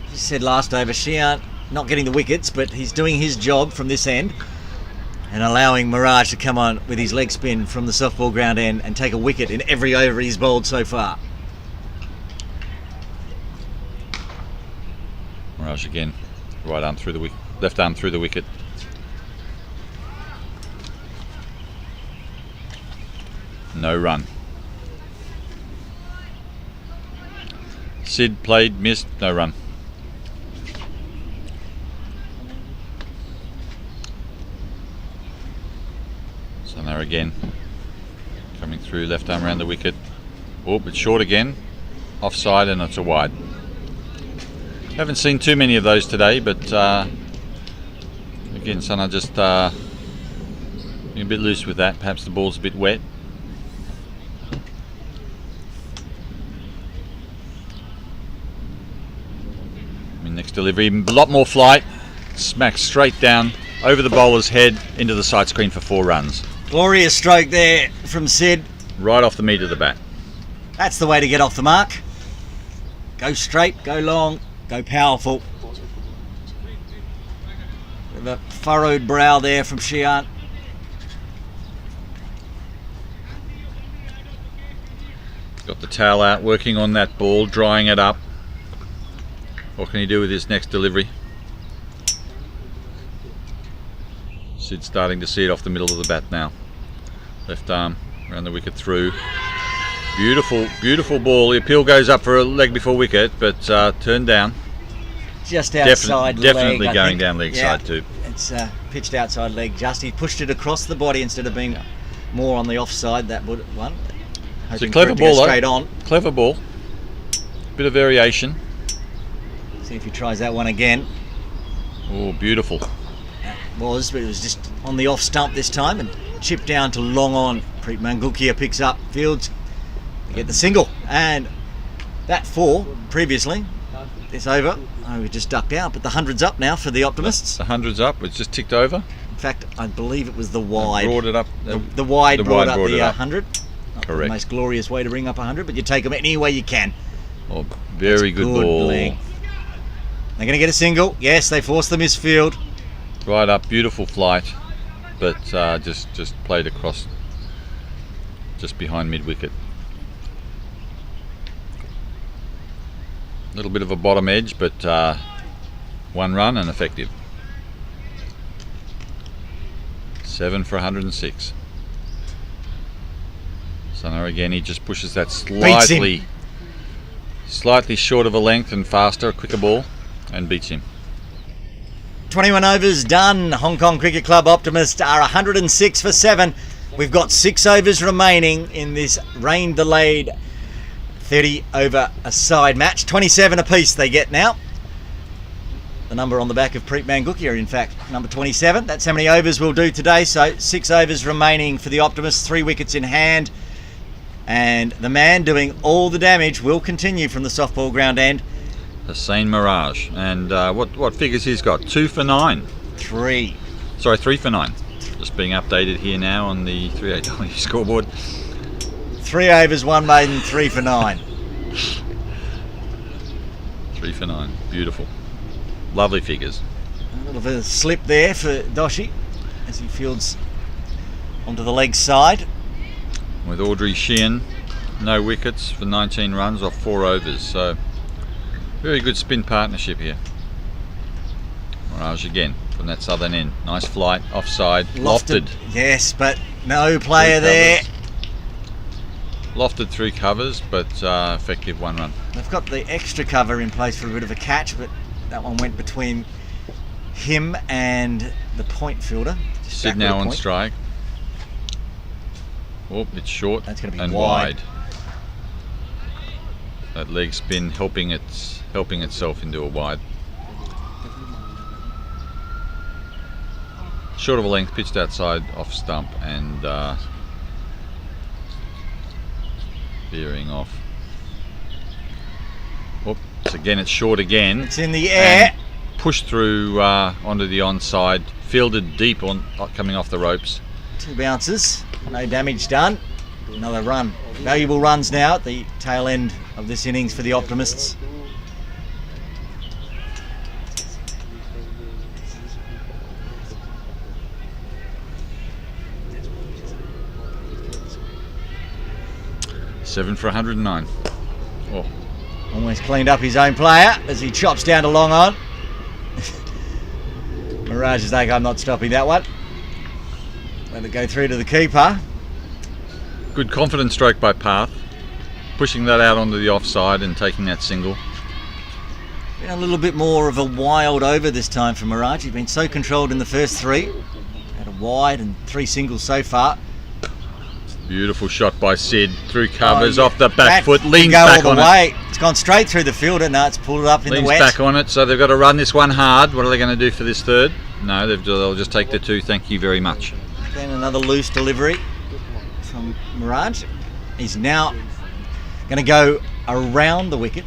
As you said last over, Xian not getting the wickets, but he's doing his job from this end and allowing Mirage to come on with his leg spin from the softball ground end and take a wicket in every over he's bowled so far. Mirage again, right arm through the wicket, left arm through the wicket. No run. Sid played, missed, no run. Sana again, coming through, left arm around the wicket. Oh, it's short again, offside, and it's a wide. Haven't seen too many of those today, but again, Sana just being a bit loose with that. Perhaps the ball's a bit wet. Next delivery, a lot more flight, smacks straight down over the bowler's head into the side screen for 4 runs. Glorious stroke there from Sid. Right off the meat of the bat. That's the way to get off the mark. Go straight, go long, go powerful. Bit of a furrowed brow there from Xian. Got the towel out, working on that ball, drying it up. What can he do with his next delivery? Sid's starting to see it off the middle of the bat now. Left arm around the wicket through. Beautiful, beautiful ball. The appeal goes up for a leg before wicket, but turned down. Just outside leg. Definitely I going think. down leg side too. It's pitched outside leg just. He pushed it across the body instead of being more on the offside, that one. It's a clever ball though. Straight on. Clever ball. Bit of variation. See if he tries that one again. Oh, beautiful. But it was just on the off stump this time and chipped down to long on. Preet Mangukia picks up Fields. They get the single, and that 4 previously. This over. Oh, we just ducked out, but the 100's up now for the Optimists. The 100's up. It's just ticked over. In fact, I believe it was the wide. Brought it up. The wide brought up the 100. Not Correct. the most glorious way to bring up 100, but you take them any way you can. Oh, very good ball. Length. They're going to get a single. Yes, they forced the misfield. Right up, beautiful flight, but just played across just behind mid-wicket. A little bit of a bottom edge, but 1 run and effective. 7 for 106. So now again he just pushes that slightly short of a length and faster, quicker ball, and beats him. 21 overs done. Hong Kong Cricket Club Optimists are 106 for 7. We've got 6 overs remaining in this rain-delayed 30 over a side match. 27 apiece they get now. The number on the back of Preet Mangukia, in fact, number 27. That's how many overs we'll do today. So 6 overs remaining for the Optimists, 3 wickets in hand. And the man doing all the damage will continue from the softball ground end. Hussain Mirage. And what figures he's got? 2 for 9. 3. Sorry, 3 for 9. Just being updated here now on the 38W scoreboard. 3 overs, 1 maiden, 3 for 9. 3 for 9. Beautiful. Lovely figures. A little bit of slip there for Doshi as he fields onto the leg side. With Audrey Sheehan, no wickets for 19 runs off 4 overs. So very good spin partnership here. Mirage again from that southern end. Nice flight, offside, lofted. Yes, but no player there. Lofted through covers, but effective 1 run. They've got the extra cover in place for a bit of a catch, but that one went between him and the point fielder. Sid now on strike. Oh, it's short. That's going to be and wide. That leg spin helping itself into a wide. Short of a length, pitched outside off stump and veering off. Oops, again it's short again. It's in the air. Pushed through onto the onside, fielded deep on coming off the ropes. 2 bounces, no damage done. Another run. Valuable runs now at the tail end of this innings for the Optimists. Seven for 109. Oh. Almost cleaned up his own player as he chops down to long on. Mirage is like, I'm not stopping that one. Let it go through to the keeper. Good confident stroke by Path, pushing that out onto the offside and taking that single. Been a little bit more of a wild over this time for Mirage. He's been so controlled in the first 3. Had a wide and 3 singles so far. Beautiful shot by Sid through covers, yeah. off the back foot, can leans go back all on the it. way. It's gone straight through the fielder. No, it's pulled it up in Leans the wet. back on it, so they've got to run this one hard. What are they going to do for this third? No, they'll just take the 2. Thank you very much. Then another loose delivery from Mirage. He's now going to go around the wicket.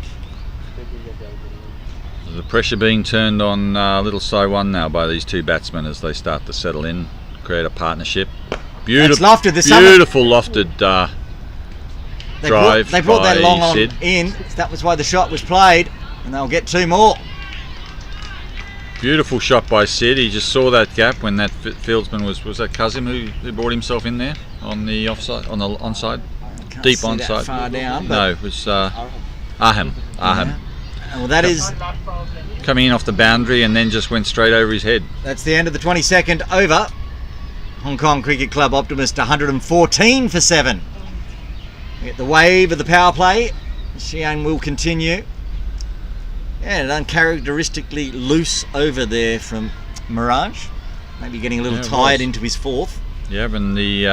The pressure being turned on Little Sai-Wan now by these 2 batsmen as they start to settle in, create a partnership. Beautiful, lofted. beautiful lofted drive. They brought that long on Sid. in. That was why the shot was played, and they'll get 2 more. Beautiful shot by Sid. He just saw that gap when that fieldsman was that Kazim who brought himself in there on the offside, on the onside, deep See that onside. far down, No, it was Aham. Yeah. Well, that is coming in off the boundary and then just went straight over his head. that's the end of the 22nd over. Hong Kong Cricket Club Optimist 114 for 7. We get the wave of the power play. Xian will continue. Yeah, an uncharacteristically loose over there from Mirage. Maybe getting a little tired into his 4th. Yeah, and the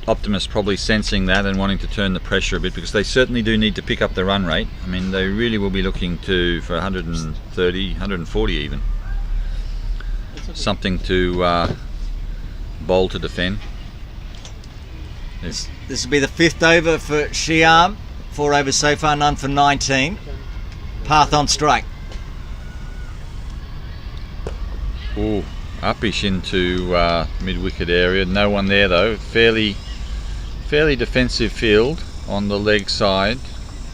Optimists probably sensing that and wanting to turn the pressure a bit because they certainly do need to pick up the run rate. I mean, they really will be looking for 130, 140 even. Something to bowl to defend. This will be the 5th over for Xian. 4 overs so far, none for 19. Path on strike. Ooh, uppish into mid-wicket area. No one there though. Fairly defensive field on the leg side.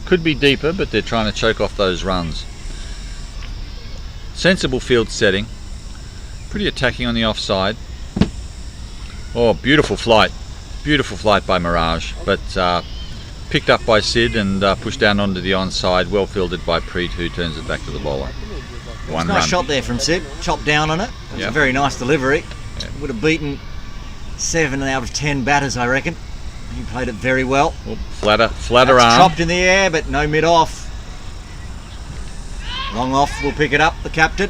Could be deeper, but they're trying to choke off those runs. sensible field setting, pretty attacking on the offside. Oh, beautiful flight by Mirage, but picked up by Sid and pushed down onto the onside, well fielded by Preet, who turns it back to the bowler. One Nice run. shot there from Sid, chopped down on it. It was a very nice delivery. Would have beaten 7 out of 10 batters, I reckon. He played it very well. Oh, flatter That's arm. chopped in the air, but no mid off. Long off will pick it up, the captain.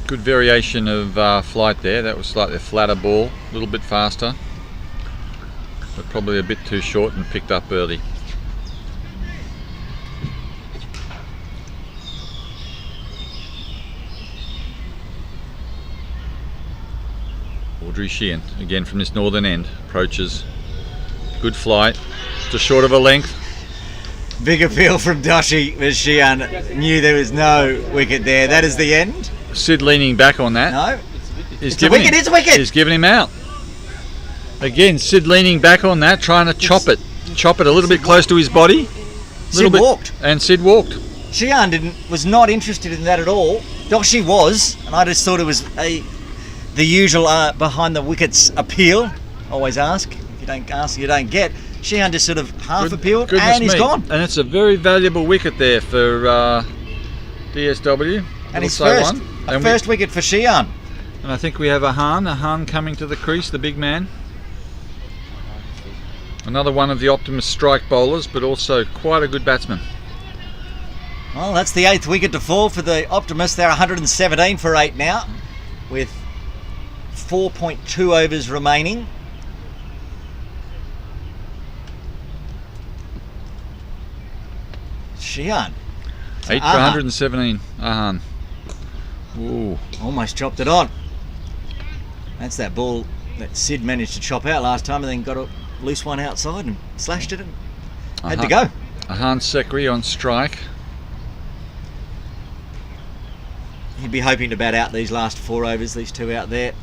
Good variation of flight there. That was slightly a flatter ball, a little bit faster, but probably a bit too short and picked up early. Audrey Sheehan, again from this northern end, approaches. Good flight, just short of a length. Big appeal from Doshi as Sheehan knew there was no wicket there. That is the end. Sid leaning back on that. No, He's it's a wicket, it's a wicket. He's giving him out. Again, Sid leaning back on that, trying to chop it a little bit close to his body. Sid walked. And Sid walked. Sheehan was not interested in that at all. Doshi was, and I just thought it was the usual behind the wickets appeal. Always ask. If you don't ask, you don't get. Sheehan just sort of half appealed and he's gone. And it's a very valuable wicket there for DSW. And his Also first, one. first wicket for Sheehan. And I think we have Ahan coming to the crease, the big man. Another one of the Optimist strike bowlers, but also quite a good batsman. Well, that's the 8th wicket to fall for the Optimists. They're 117 for 8 now, with 4.2 overs remaining. Sheehan. 8 for 117, Ahan. Ooh. Almost chopped it on. That's that ball that Sid managed to chop out last time and then got a loose one outside and slashed it and had to go. Ahan Sekri on strike. He'd be hoping to bat out these last 4 overs, these 2 out there.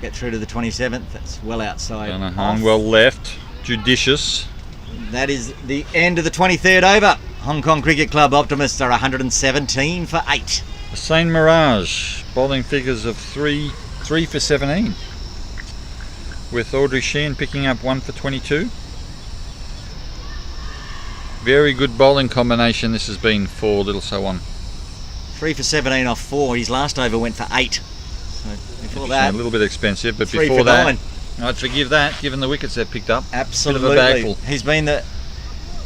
Get through to the 27th. That's well outside. And Ahan well left, judicious. That is the end of the 23rd over. Hong Kong Cricket Club Optimists are 117 for 8. Hussain Mirage, bowling figures of 3 for 17. With Audrey Sheehan picking up 1 for 22. Very good bowling combination this has been for Little So On. 3 for 17 off 4. His last over went for 8. So before that, a little bit expensive, but 3 before for that, 9. I'd forgive that, given the wickets they've picked up. Absolutely. Bit of a bagful. He's been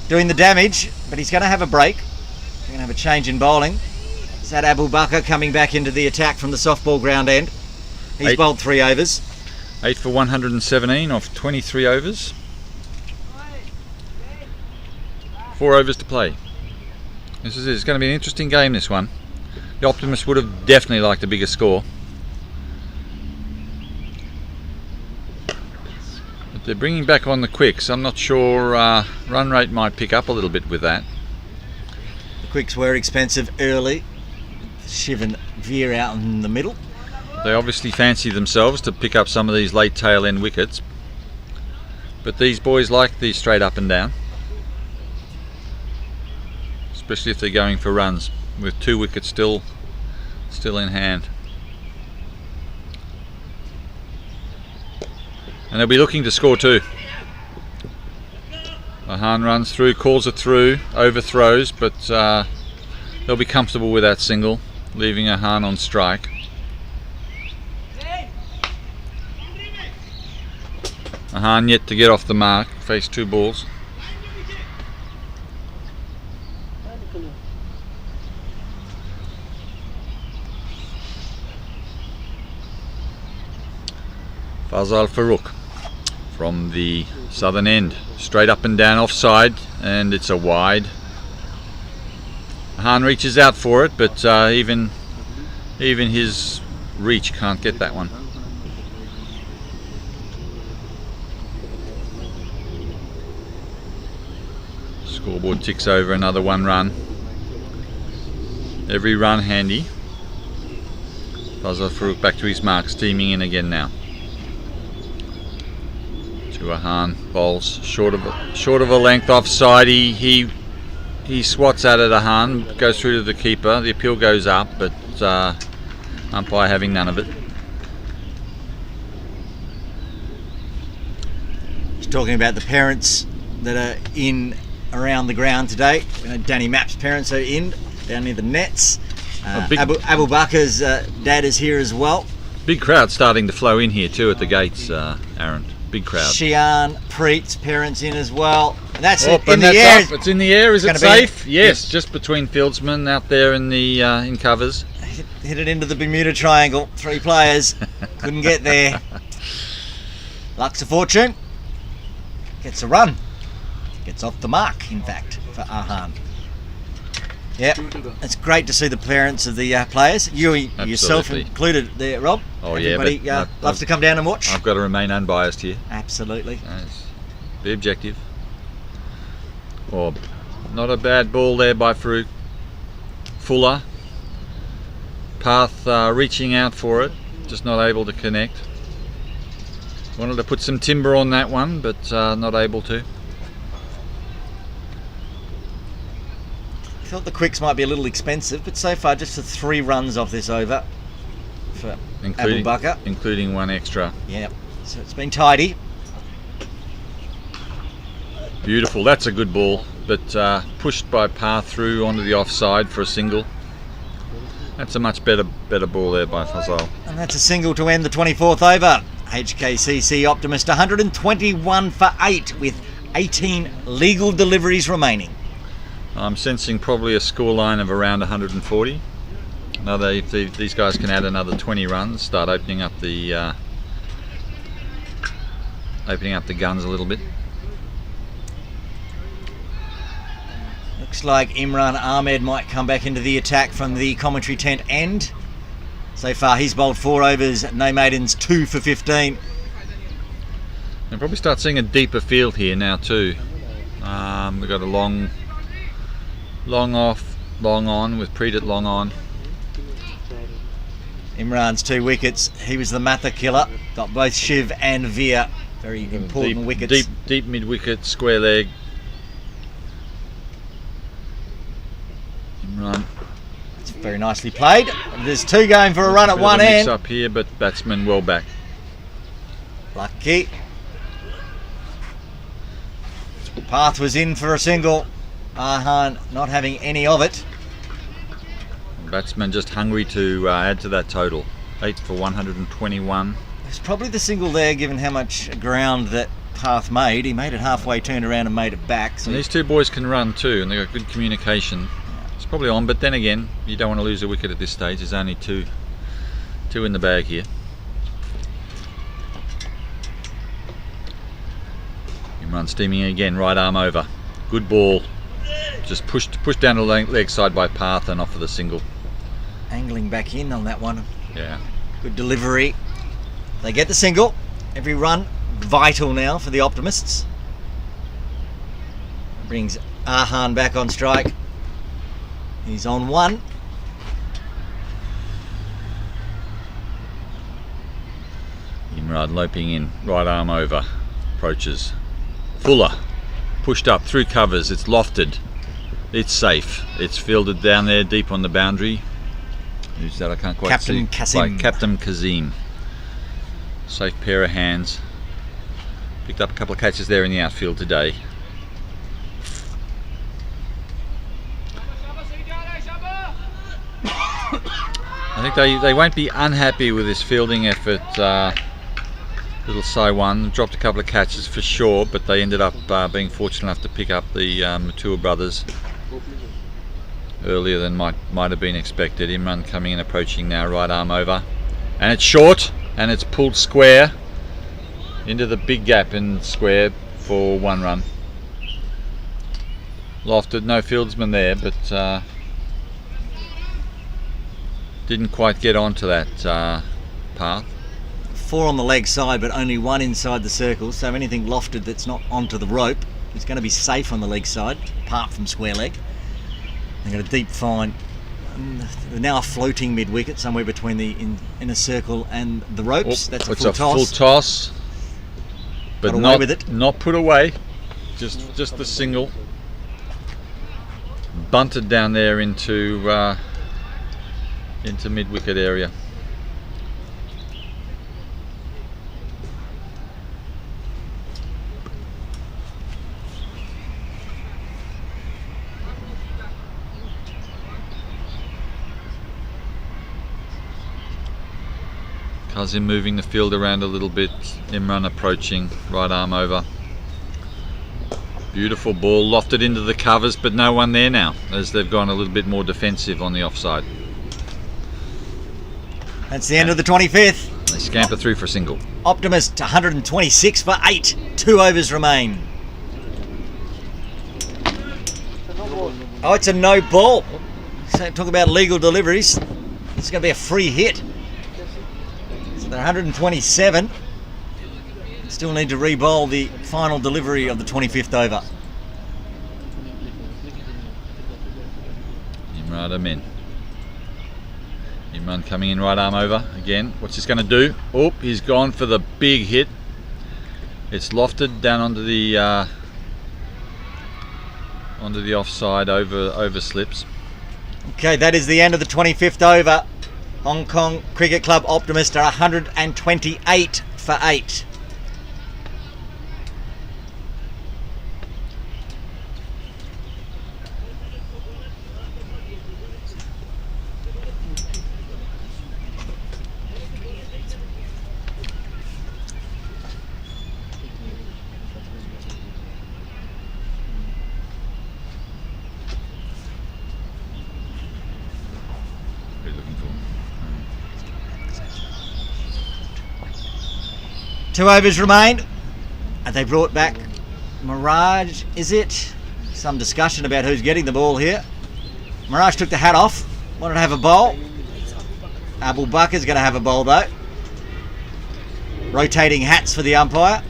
doing the damage, but he's going to have a break. He's going to have a change in bowling. Sad Abu Bakr coming back into the attack from the softball ground end. He's bowled 3 overs. 8 for 117 off 23 overs. 4 overs to play. This is it. It's going to be an interesting game, this one. The Optimists would have definitely liked a bigger score. But they're bringing back on the quicks. I'm not sure run rate might pick up a little bit with that. The quicks were expensive early. Shiv and Veer out in the middle. They obviously fancy themselves to pick up some of these late tail end wickets. But these boys like these straight up and down. Especially if they're going for runs with 2 wickets still in hand. And they'll be looking to score 2. Ahan runs through, calls it through, overthrows, but they'll be comfortable with that single, leaving Ahan on strike. Ahan yet to get off the mark, faced 2 balls. Fazal Farooq from the southern end, straight up and down offside, and it's a wide. Ahan reaches out for it, but even his reach can't get that one. Scoreboard ticks over another 1 run. Every run handy. Fazal Farooq back to his mark, steaming in again now. Ahan bowls short of a length offside. He He swats at it, Ahan, goes through to the keeper. The appeal goes up, but umpire having none of it. He's talking about the parents that are in around the ground today. Danny Mapp's parents are in down near the nets. Abu Bakar's dad is here as well. Big crowd starting to flow in here too at the gates, Aaron. Big crowd. Shian Preet's parents in as well. And that's Up, in and the that's air. up. It's in the air. Is it It's gonna be- safe? Yes, just between fieldsmen out there in the in covers. Hit it into the Bermuda Triangle. 3 players. Couldn't get there. Luck's a fortune. Gets a run. Gets off the mark, in fact, for Ahan. Yep, it's great to see the parents of the players. You yourself Absolutely. included there, Rob. Oh, Everybody, yeah, but loves to come down and watch. I've got to remain unbiased here. Absolutely. Be objective. Oh, not a bad ball there by Farouk. Fuller. Path reaching out for it, just not able to connect. Wanted to put some timber on that one, but not able to. Thought the quicks might be a little expensive, but so far just for 3 runs off this over for Abu Bakar. Including one extra. Yeah, so it's been tidy. Beautiful, that's a good ball, but pushed by Path through onto the offside for a single. That's a much better ball there by Fazal. And that's a single to end the 24th over. HKCC Optimist 121 for 8 with 18 legal deliveries remaining. I'm sensing probably a scoreline of around 140. If these guys can add another 20 runs, start opening up the guns a little bit. Looks like Imran Ahmed might come back into the attack from the commentary tent end. So far he's bowled 4 overs, no maidens, 2 for 15. And probably start seeing a deeper field here now too. We've got a long off, long on with Preet at long on. Imran's 2 wickets. He was the Matha killer. Got both Shiv and Veer. Very important wickets. Deep mid wicket, square leg. Imran. It's very nicely played. There's 2 going for a run at one Mix end. up here, but batsman well back. Lucky. Path was in for a single. Ahan not having any of it. Batsman just hungry to add to that total. 8 for 121. It's probably the single there, given how much ground that Path made. He made it halfway, turned around and made it back. So And these 2 boys can run too, and they've got good communication. It's probably on, but then again, you don't want to lose a wicket at this stage. There's only two in the bag here. Imran steaming again, right arm over. Good ball. Just pushed down the leg side by Path and off for the single. angling back in on that one. Yeah. Good delivery. They get the single. Every run vital now for the Optimists. Brings Ahan back on strike. He's on 1. Imran loping in, right arm over, approaches. Fuller, pushed up through covers, it's lofted, it's safe, it's fielded down there deep on the boundary. Who's that? I can't quite Captain see. Kasim. Like Captain Kazim. Safe pair of hands. Picked up a couple of catches there in the outfield today. I think they won't be unhappy with this fielding effort. Little Saiwan dropped a couple of catches for sure, but they ended up being fortunate enough to pick up the Matua brothers earlier than might have been expected. Imran coming in, approaching now, right arm over, and it's short, and it's pulled square into the big gap in square for 1 run. Lofted, no fieldsman there, but didn't quite get onto that path. 4 on the leg side, but only 1 inside the circle, so anything lofted that's not onto the rope is going to be safe on the leg side, apart from square leg. They've got a deep fine. They're now a floating mid-wicket, somewhere between the inner circle and the ropes. That's a It's full a toss. full toss, but Got away not with it. Not put away. Just the single. bunted down there into mid-wicket area. Kazim moving the field around a little bit, Imran approaching, right arm over. Beautiful ball, lofted into the covers, but no one there now, as they've gone a little bit more defensive on the offside. That's the end of the 25th. They scamper through for a single. Optimist 126 for 8. 2 overs remain. Oh, it's a no ball. So talk about legal deliveries. It's going to be a free hit. So they're 127. Still need to re-bowl the final delivery of the 25th over. Imran Amin. Imran coming in right arm over again. What's this going to do? Oh, he's gone for the big hit. It's lofted down onto the offside, over slips. Okay, that is the end of the 25th over. Hong Kong Cricket Club Optimist are 128 for 8. Two overs remain. And they brought back Mirage, is it? Some discussion about who's getting the ball here. Mirage took the hat off, wanted to have a bowl. Abu Bakar's going to have a bowl though. Rotating hats for the umpire.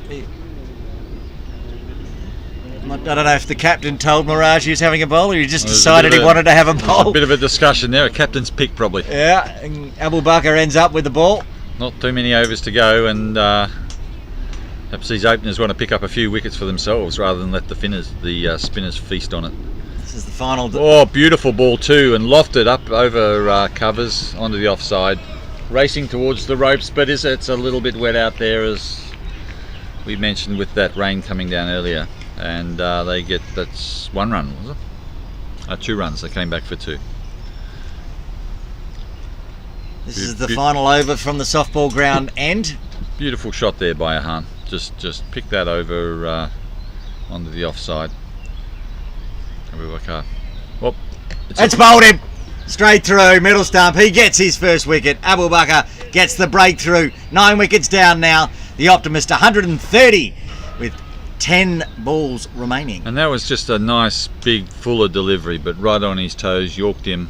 I don't know if the captain told Mirage he was having a bowl or he just decided he wanted to have a bowl. A bit of a discussion there, a captain's pick probably. Yeah, and Abu Bakar ends up with the ball. Not too many overs to go, and perhaps these openers want to pick up a few wickets for themselves rather than let the spinners feast on it. This is the final. Oh, beautiful ball too, and lofted up over covers onto the offside, racing towards the ropes, but it's a little bit wet out there, as we mentioned with that rain coming down earlier, and that's 1 run, was it? 2 runs. They came back for 2. This is the final over from the softball ground end. Beautiful shot there by Ahan. Just pick that over onto the offside. Oh, it's bowled him straight through, middle stump. He gets his first wicket. Abu Bakar gets the breakthrough. 9 wickets down now. The Optimist 130 with 10 balls remaining. And that was just a nice big fuller delivery, but right on his toes, yorked him.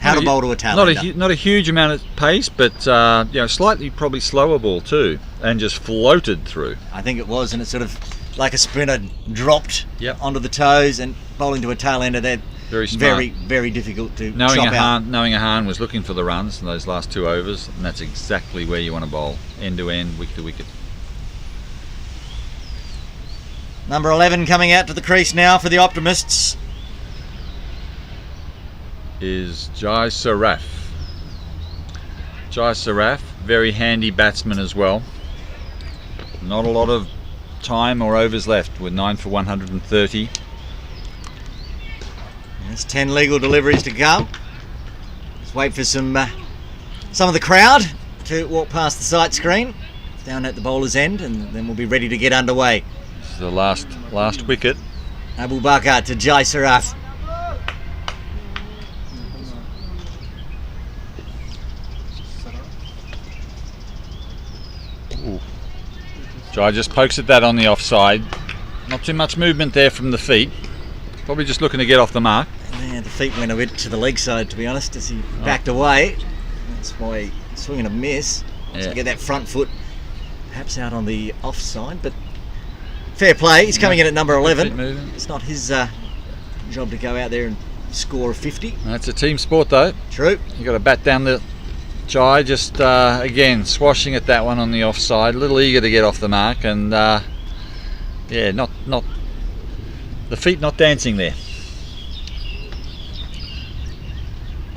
How to bowl to a tail-ender. Not a huge amount of pace, but slightly probably slower ball too, and just floated through. I think it was, and it's sort of like a sprinter dropped onto the toes, and bowling to a tail-ender, they're very smart. Very, very difficult to knowing chop out. Knowing Ahan was looking for the runs in those last 2 overs, and that's exactly where you want to bowl, end to end, wicket to wicket. Number 11 coming out to the crease now for the Optimists is Jai Saraf. Jai Saraf, very handy batsman as well. Not a lot of time or overs left, with 9 for 130. There's 10 legal deliveries to come. Let's wait for some of the crowd to walk past the sight screen down at the bowler's end, and then we'll be ready to get underway. This is the last wicket. Abu Bakar to Jai Saraf. Jai just pokes at that on the offside. Not too much movement there from the feet. Probably just looking to get off the mark. Yeah, the feet went a bit to the leg side, to be honest, as he backed away. That's why he's swinging a miss. Yeah. So get that front foot perhaps out on the offside, but fair play. He's coming in at number 11. It's not his job to go out there and score a 50. That's a team sport though. True. You've got to bat down the Jai, just again swashing at that one on the offside, a little eager to get off the mark, and not the feet not dancing there.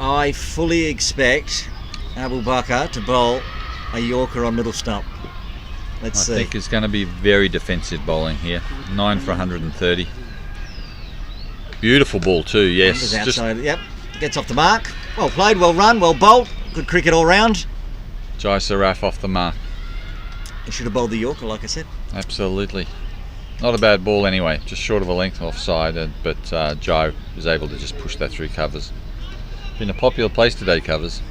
I fully expect Abu Bakr to bowl a Yorker on middle stump. Let's see. I think it's going to be very defensive bowling here. 9 for 130. Beautiful ball too, yes. Just outside, yep. Gets off the mark. Well played, well run, well bowled. Good cricket all round. Jai Saraf off the mark. He should have bowled the Yorker, like I said. Absolutely. Not a bad ball anyway, just short of a length offside, but Jai was able to just push that through covers. Been a popular place today, covers.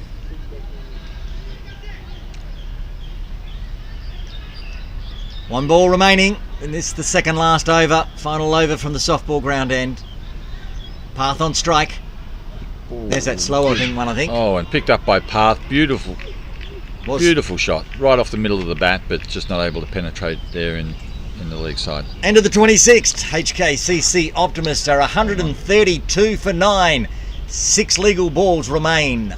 One ball remaining, and this is the second last over. Final over from the softball ground end. Path on strike. There's that slower one, I think. Oh, and picked up by Path. Beautiful. Was Beautiful shot. Right off the middle of the bat, but just not able to penetrate there in the leg side. End of the 26th. HKCC Optimists are 132 for 9. 6 legal balls remain.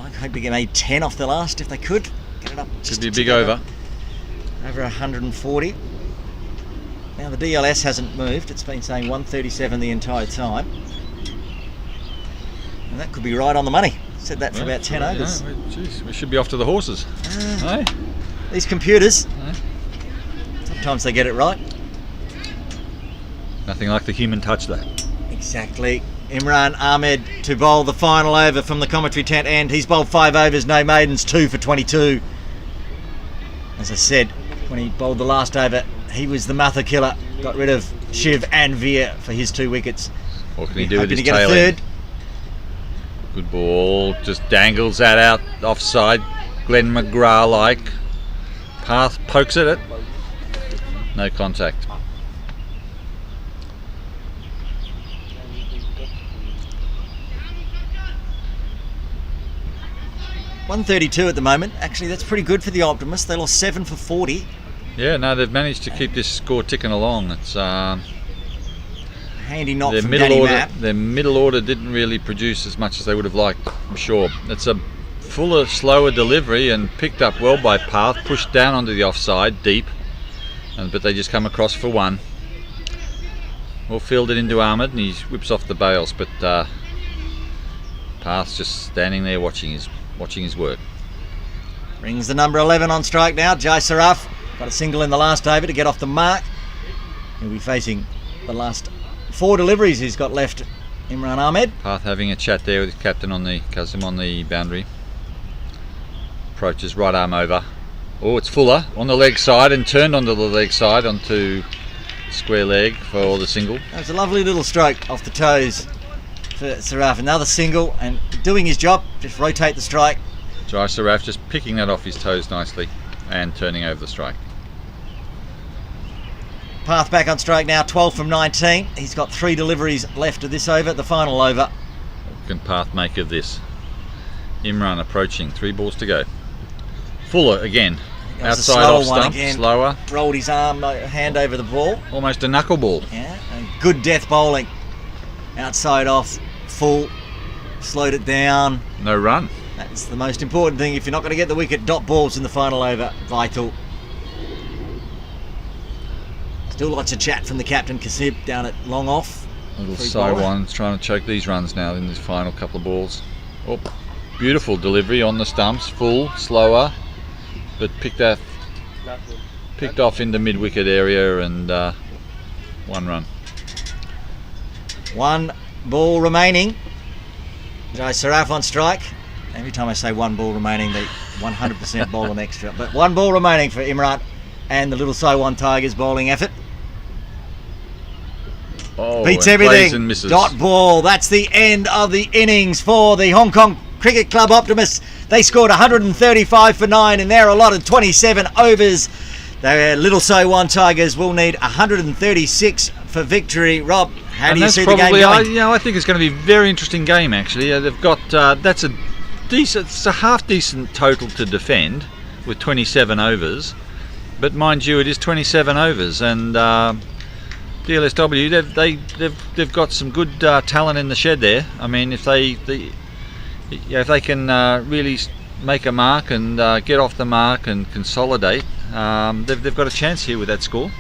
I'd hope to get a 10 off the last if they could. Get it up. Should be a big over. Over 140. Now the DLS hasn't moved. It's been saying 137 the entire time. And that could be right on the money. Said that for about 10 overs. Yeah, geez, we should be off to the horses. Hey? These computers, sometimes they get it right. Nothing like the human touch though. Exactly. Imran Ahmed to bowl the final over from the commentary tent, and he's bowled 5 overs, no maidens, 2 for 22. As I said, when he bowled the last over, he was the mother killer. Got rid of Shiv and Veer for his 2 wickets. What can he do with his Hoping to get a tail third. end? Good ball, just dangles that out offside. Glenn McGrath-like. Path pokes at it. No contact. .132 at the moment. Actually, that's pretty good for the Optimists. They lost 7 for 40. Yeah, no, they've managed to keep this score ticking along. It's Handy knock their from middle Danny order. Mapp. Their middle order didn't really produce as much as they would have liked. I'm sure it's a fuller, slower delivery and picked up well by Path. Pushed down onto the offside deep, but they just come across for 1. Well fielded into Ahmed, and he whips off the bails. But Path's just standing there watching his work. Brings the number 11 on strike now. Jai Saraf got a single in the last over to get off the mark. He'll be facing the last 4 deliveries he's got left. Imran Ahmed. Path having a chat there with his captain on the boundary. Approaches right arm over. Oh, it's Fuller on the leg side and turned onto the leg side onto square leg for the single. That was a lovely little stroke off the toes for Saraf. Another single and doing his job. Just rotate the strike. Jai Saraf just picking that off his toes nicely and turning over the strike. Path back on strike now, 12 from 19. He's got 3 deliveries left of this over, the final over. What can Path make of this? Imran approaching, 3 balls to go. Fuller again, That was a outside slower off one stump, again. slower, Rolled his arm, hand over the ball. almost a knuckleball. Yeah, and good death bowling. Outside off, full, slowed it down. No run. That's the most important thing. If you're not going to get the wicket, dot balls in the final over, vital. Still lots of chat from the captain, Kasib, down at long off. Little Free bowler. Saiwan's trying to choke these runs now in this final couple of balls. Oh, beautiful delivery on the stumps, full, slower, but picked off in the mid-wicket area and 1 run. 1 ball remaining. Jai Saraf on strike. Every time I say 1 ball remaining, they 100% bowl an extra. But 1 ball remaining for Imran and the Little Saiwan Tigers bowling effort. Oh, Beats and plays everything. and misses. Dot ball. That's the end of the innings for the Hong Kong Cricket Club Optimists. They scored 135 for 9 and they're allotted 27 overs. The Little Saiwan Tigers will need 136 for victory. Rob, how do you see the game going? I think it's going to be a very interesting game actually. They've got it's a half decent total to defend with 27 overs, but mind you, it is 27 overs, and DLSW they've got some good talent in the shed there. I mean, if they can really make a mark and get off the mark and consolidate, they've got a chance here with that score.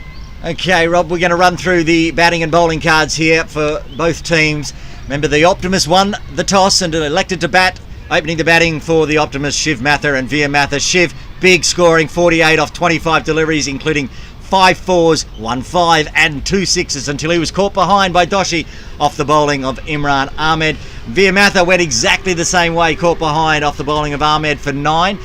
Okay, Rob, we're going to run through the batting and bowling cards here for both teams. Remember, the Optimists won the toss and elected to bat. Opening the batting for the Optimists, Shiv Mather and Veer Mather. Shiv, big scoring, 48 off 25 deliveries, including 5 fours, 1 5 and 2 sixes, until he was caught behind by Doshi off the bowling of Imran Ahmed. Veer Mather went exactly the same way, caught behind off the bowling of Ahmed for 9.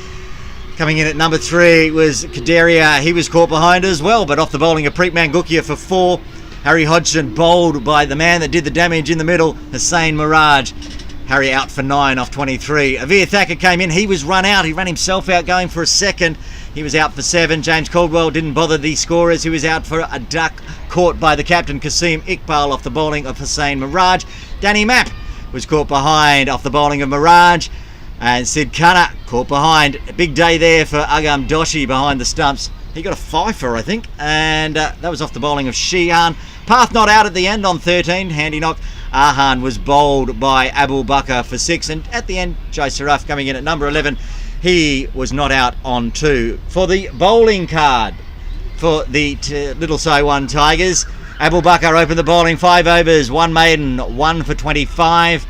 Coming in at number 3 was Kaderia. He was caught behind as well, but off the bowling of Preet Mangukia for 4. Harry Hodgson bowled by the man that did the damage in the middle, Hussain Miraj. Harry out for 9 off 23. Avir Thacker came in. He was run out. He ran himself out going for a second. He was out for 7. James Caldwell didn't bother the scorers. He was out for a duck caught by the captain, Kasim Iqbal, off the bowling of Hussain Miraj. Danny Mapp was caught behind off the bowling of Miraj. And Sid Khanna caught behind. A big day there for Agam Doshi behind the stumps. He got a 5-fer, I think. And that was off the bowling of Sheehan. Path not out at the end on 13. Handy knock. Ahan was bowled by Abu Bakr for 6, and at the end, Jai Saraf coming in at number 11. He was not out on 2. For the bowling card for the Little Saiwan Tigers, Abu Bakr opened the bowling, 5 overs, 1 maiden, 1 for 25.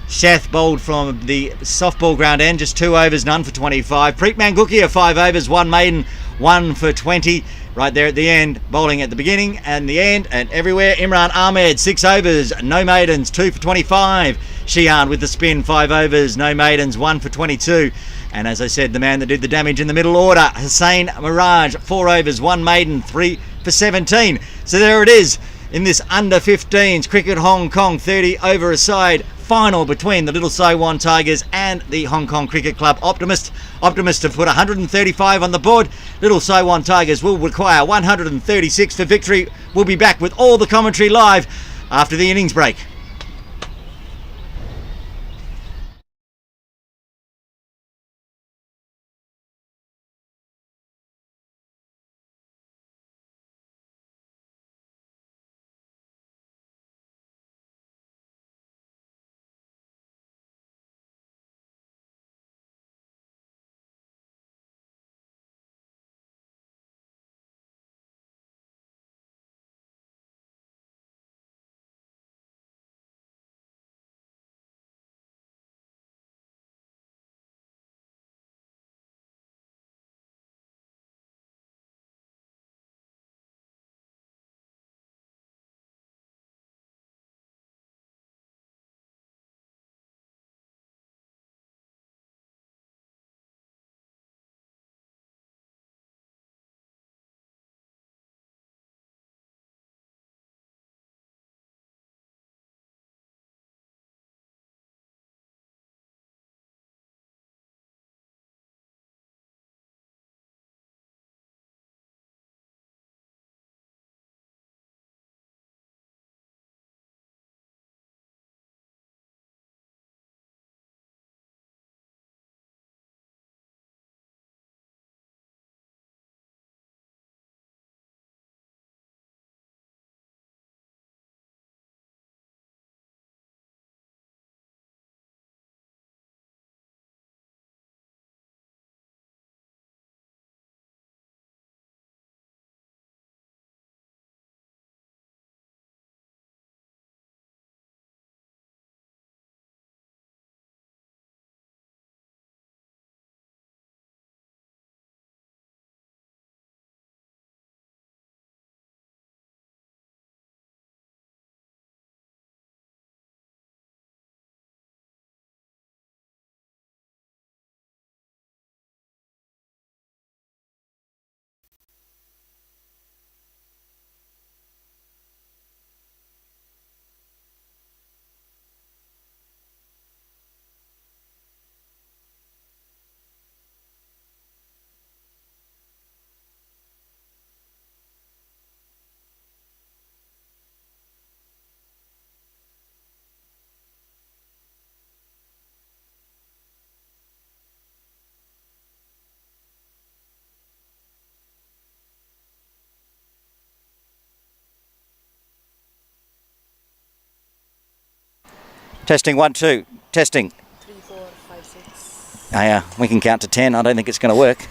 Sheth bowled from the softball ground end, just 2 overs, none for 25. Preet Mangukia, 5 overs, 1 maiden, 1 for 20. Right there at the end, bowling at the beginning and the end and everywhere. Imran Ahmed, 6 overs, no maidens, 2 for 25. Sheehan with the spin, 5 overs, no maidens, 1 for 22. And as I said, the man that did the damage in the middle order, Hussain Miraj, 4 overs, 1 maiden, 3 for 17. So there it is in this under 15s Cricket Hong Kong 30 over a side final between the Little Saiwan Tigers and the Hong Kong Cricket Club Optimists. Optimists have put 135 on the board. Little Saiwan Tigers will require 136 for victory. We'll be back with all the commentary live after the innings break. Testing 1 2. Testing. 3 4 5 6. Oh, yeah, we can count to 10. I don't think it's going to work.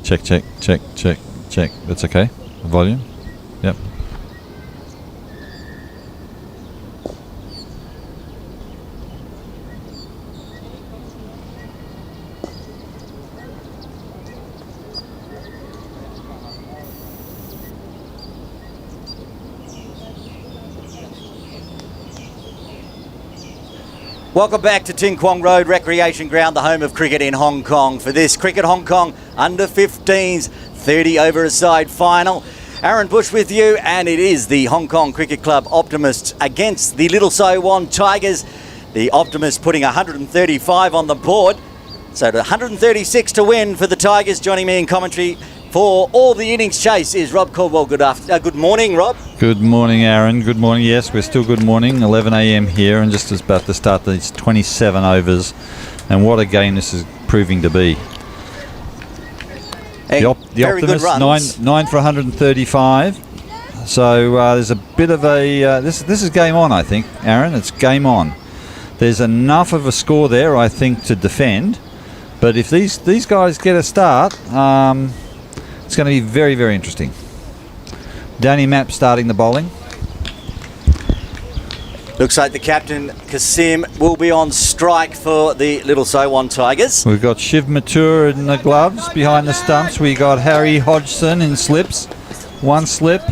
Check, check, check, check, check. That's okay. Volume. Yep. Welcome back to Ting Kwong Road Recreation Ground, the home of cricket in Hong Kong, for this Cricket Hong Kong under 15s 30 over a side final. Aaron Bush with you, and it is the Hong Kong Cricket Club Optimists against the Little Saiwan Tigers. The Optimists putting 135 on the board, so 136 to win for the Tigers. Joining me in commentary for all the innings chase is Rob Caldwell. Good morning, Rob. Good morning, Aaron. Good morning. Yes, we're still good morning. 11 a.m. here, and just about to start these 27 overs. And what a game this is proving to be. The Optimists, 9 for 135. So there's a bit of a... this is game on, I think, Aaron. It's game on. There's enough of a score there, I think, to defend. But if these guys get a start, it's going to be very, very interesting. Danny Mapp starting the bowling. Looks like the captain, Kasim, will be on strike for the Little Saiwan Tigers. We've got Shiv Mathur in the gloves behind the stumps. We got Harry Hodgson in slips. One slip.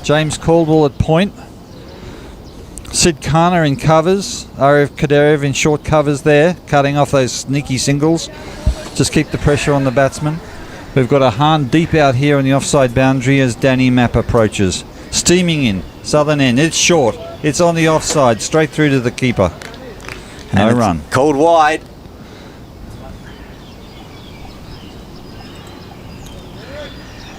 James Caldwell at point. Sid Khanna in covers. Arif Kaderev in short covers there, cutting off those sneaky singles. Just keep the pressure on the batsman. We've got a Hahn deep out here on the offside boundary as Danny Mapp approaches. Steaming in, southern end. It's short. It's on the offside, straight through to the keeper. No run. Called wide.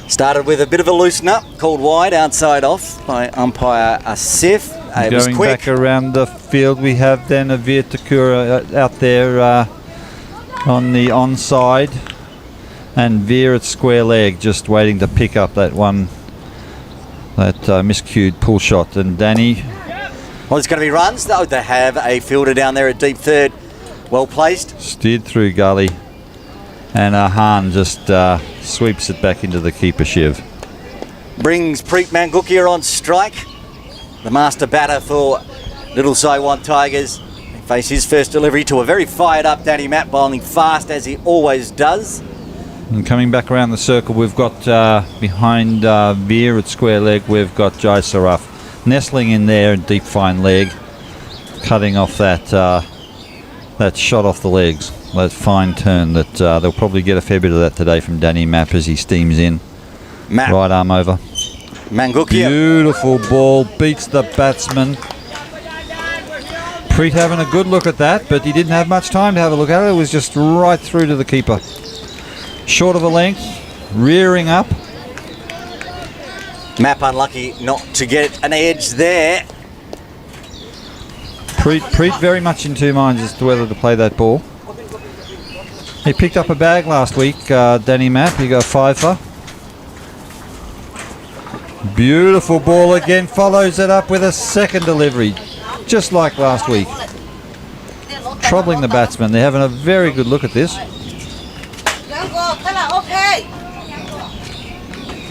Started with a bit of a loosener. Called wide, outside off by umpire Asif. It was Going quick. back around the field, we have then Avir Takura out there on the onside. And Veer at square leg, just waiting to pick up that one, that miscued pull shot. And Danny... Well, there's going to be runs. Oh, they have a fielder down there at deep third. Well placed. Steered through gully. And Hahn just sweeps it back into the keeper, Shiv. Brings Preet Mangukia on strike. The master batter for Little Saiwan Tigers. They face his first delivery to a very fired up Danny Mapp, bowling fast as he always does. And coming back around the circle, we've got behind Veer at square leg, we've got Jai Saraf nestling in there, deep fine leg, cutting off that shot off the legs, that fine turn. That they'll probably get a fair bit of that today from Danny Mapp as he steams in. Mapp. Right arm over. Mangukia. Beautiful ball, beats the batsman. Preet having a good look at that, but he didn't have much time to have a look at it. It was just right through to the keeper. Short of a length, rearing up. Mapp unlucky not to get an edge there. Preet very much in two minds as to whether to play that ball. He picked up a bag last week, Danny Mapp. He got 5 for. Beautiful ball again, follows it up with a second delivery, just like last week. Troubling the batsman. They're having a very good look at this.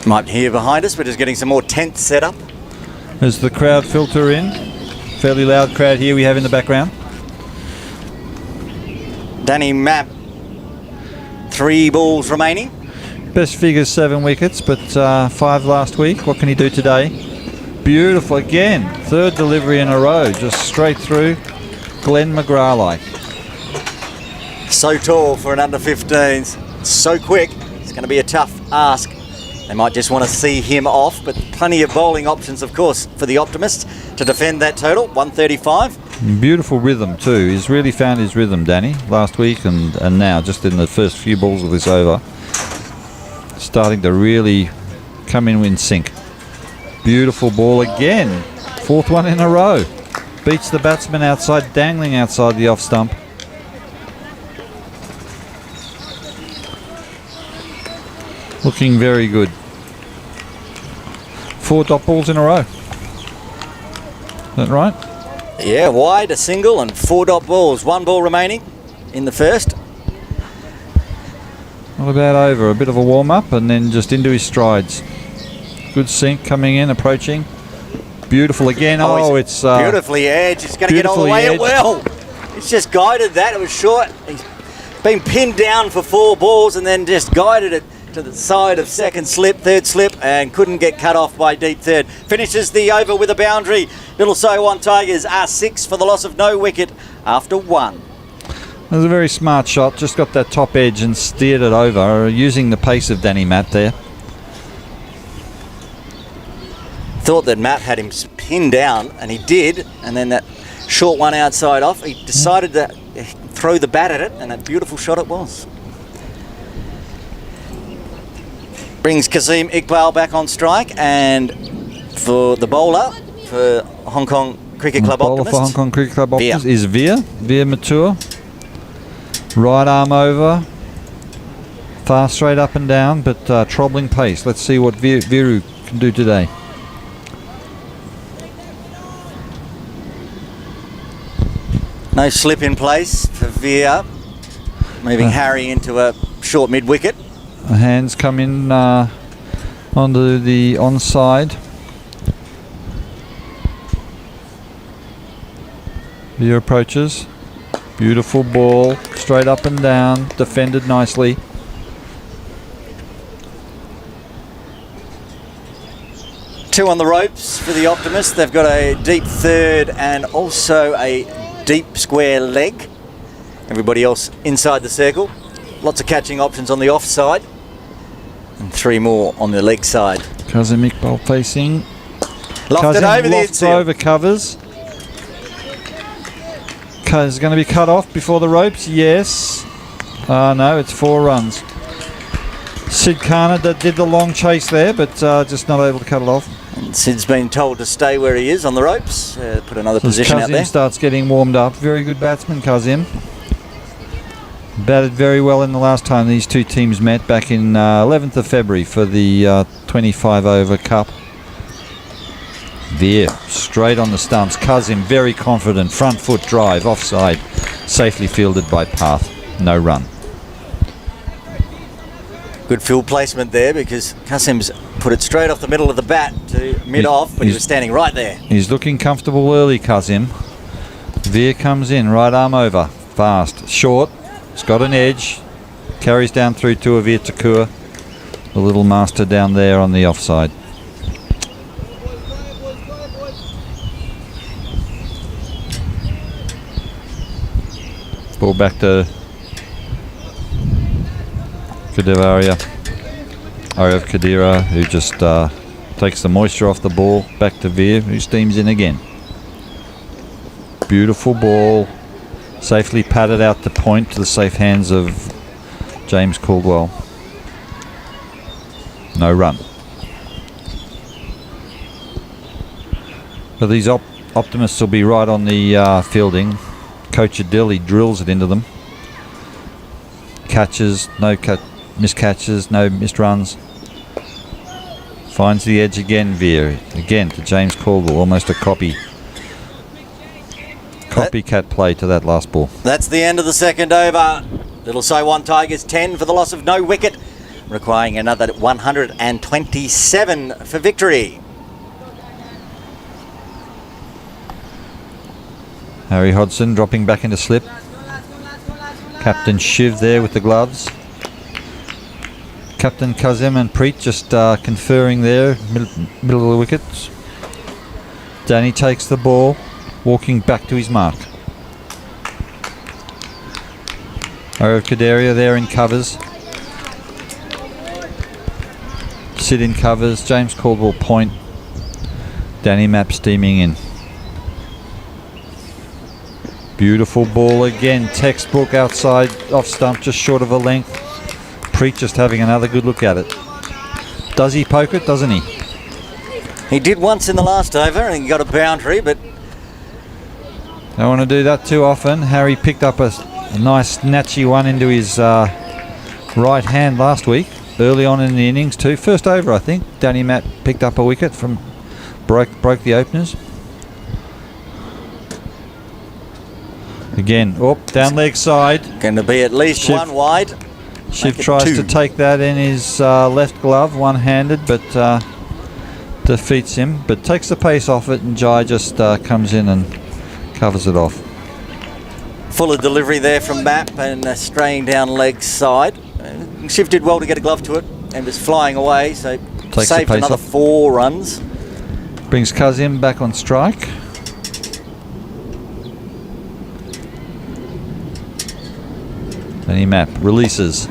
Might hear behind us, we're just getting some more tents set up. As the crowd filter in, fairly loud crowd here we have in the background. Danny Mapp, 3 balls remaining. Best figures 7 wickets, but 5 last week. What can he do today? Beautiful again, 3rd delivery in a row, just straight through. Glenn McGrath-like. So tall for an under 15s, so quick. It's going to be a tough ask. They might just want to see him off, but plenty of bowling options, of course, for the Optimists to defend that total, 135. Beautiful rhythm too. He's really found his rhythm, Danny, last week and now, just in the first few balls of this over. Starting to really come in sync. Beautiful ball again. 4th one in a row. Beats the batsman outside, dangling outside the off stump. Looking very good. 4 dot balls in a row. Is that right? Yeah, wide, a single and 4 dot balls. 1 ball remaining in the first. Not about over. A bit of a warm-up and then just into his strides. Good sink coming in, approaching. Beautiful again. It's beautifully edged. It's going to get all the way. Well, he's just guided that. It was short. He's been pinned down for 4 balls and then just guided it to the side of second slip, third slip, and couldn't get cut off by deep third. Finishes the over with a boundary. Little So One Tigers are 6 for the loss of no wicket after 1. It was a very smart shot. Just got that top edge and steered it over, using the pace of Danny Mapp there. Thought that Matt had him pinned down, and he did, and then that short one outside off, he decided to throw the bat at it, and a beautiful shot it was. Brings Kasim Iqbal back on strike, and for the bowler for Hong Kong Cricket Club Optimists. For Hong Kong Cricket Club Optimists is Veer Mature. Right arm over, fast straight up and down, but troubling pace. Let's see what Viru can do today. No slip in place for Veer, moving Harry into a short mid-wicket. Hands come in onto the onside. Veer approaches. Beautiful ball, straight up and down, defended nicely. Two on the ropes for the Optimists. They've got a deep third and also a deep square leg. Everybody else inside the circle. Lots of catching options on the offside. And 3 more on the leg side. Kazim Iqbal facing. Lofted over the infield. Over covers. Is going to be cut off before the ropes? Yes. No, it's 4 runs. Sid Kana did the long chase there, but just not able to cut it off. And Sid's been told to stay where he is on the ropes. Put another position out there. Kazim starts getting warmed up. Very good batsman, Kazim. Batted very well in the last time these two teams met back in 11th of February for the 25 over cup. Veer straight on the stumps. Kazim very confident. Front foot drive offside. Safely fielded by Path. No run. Good field placement there because Kazim's put it straight off the middle of the bat to mid-off, but he was standing right there. He's looking comfortable early, Kazim. Veer comes in, right arm over. Fast. Short. It's got an edge. Carries down through to Avir Takur. The little master down there on the offside. Ball back to Aryav Kadira, who just takes the moisture off the ball. Back to Veer, who steams in again. Beautiful ball. Safely patted out to point to the safe hands of James Caldwell. No run. But these Optimists will be right on the fielding. Coach Adil, he drills it into them. Catches, miscatches, no missed runs. Finds the edge again, Veer. Again to James Caldwell, almost a copycat play to that last ball. That's the end of the second over. Little So One Tigers 10 for the loss of no wicket, requiring another 127 for victory. Harry Hodson dropping back into slip. Captain Shiv there with the gloves. Captain Kazim and Preet just conferring there, middle of the wickets. Danny takes the ball, walking back to his mark. Arav Kadaria there in covers. Sid in covers, James Caldwell point. Danny Mapp steaming in. Beautiful ball again, textbook outside, off stump, just short of a length. Preet just having another good look at it. Does he poke it, doesn't he? He did once in the last over and he got a boundary, but... Don't want to do that too often. Harry picked up a nice snatchy one into his right hand last week, early on in the innings too. First over, I think. Danny Mapp picked up a wicket from, broke the openers. Again, down leg side. Going to be at least one wide. Shiv Make it tries 2. to take that in his left glove, one-handed, but defeats him. But takes the pace off it, and Jai just comes in and covers it off. Fuller delivery there from Map and straying down leg side. Shiv did well to get a glove to it and was flying away, so Takes saved the pace another off. 4 runs. Brings Kazim back on strike. Then he Map releases.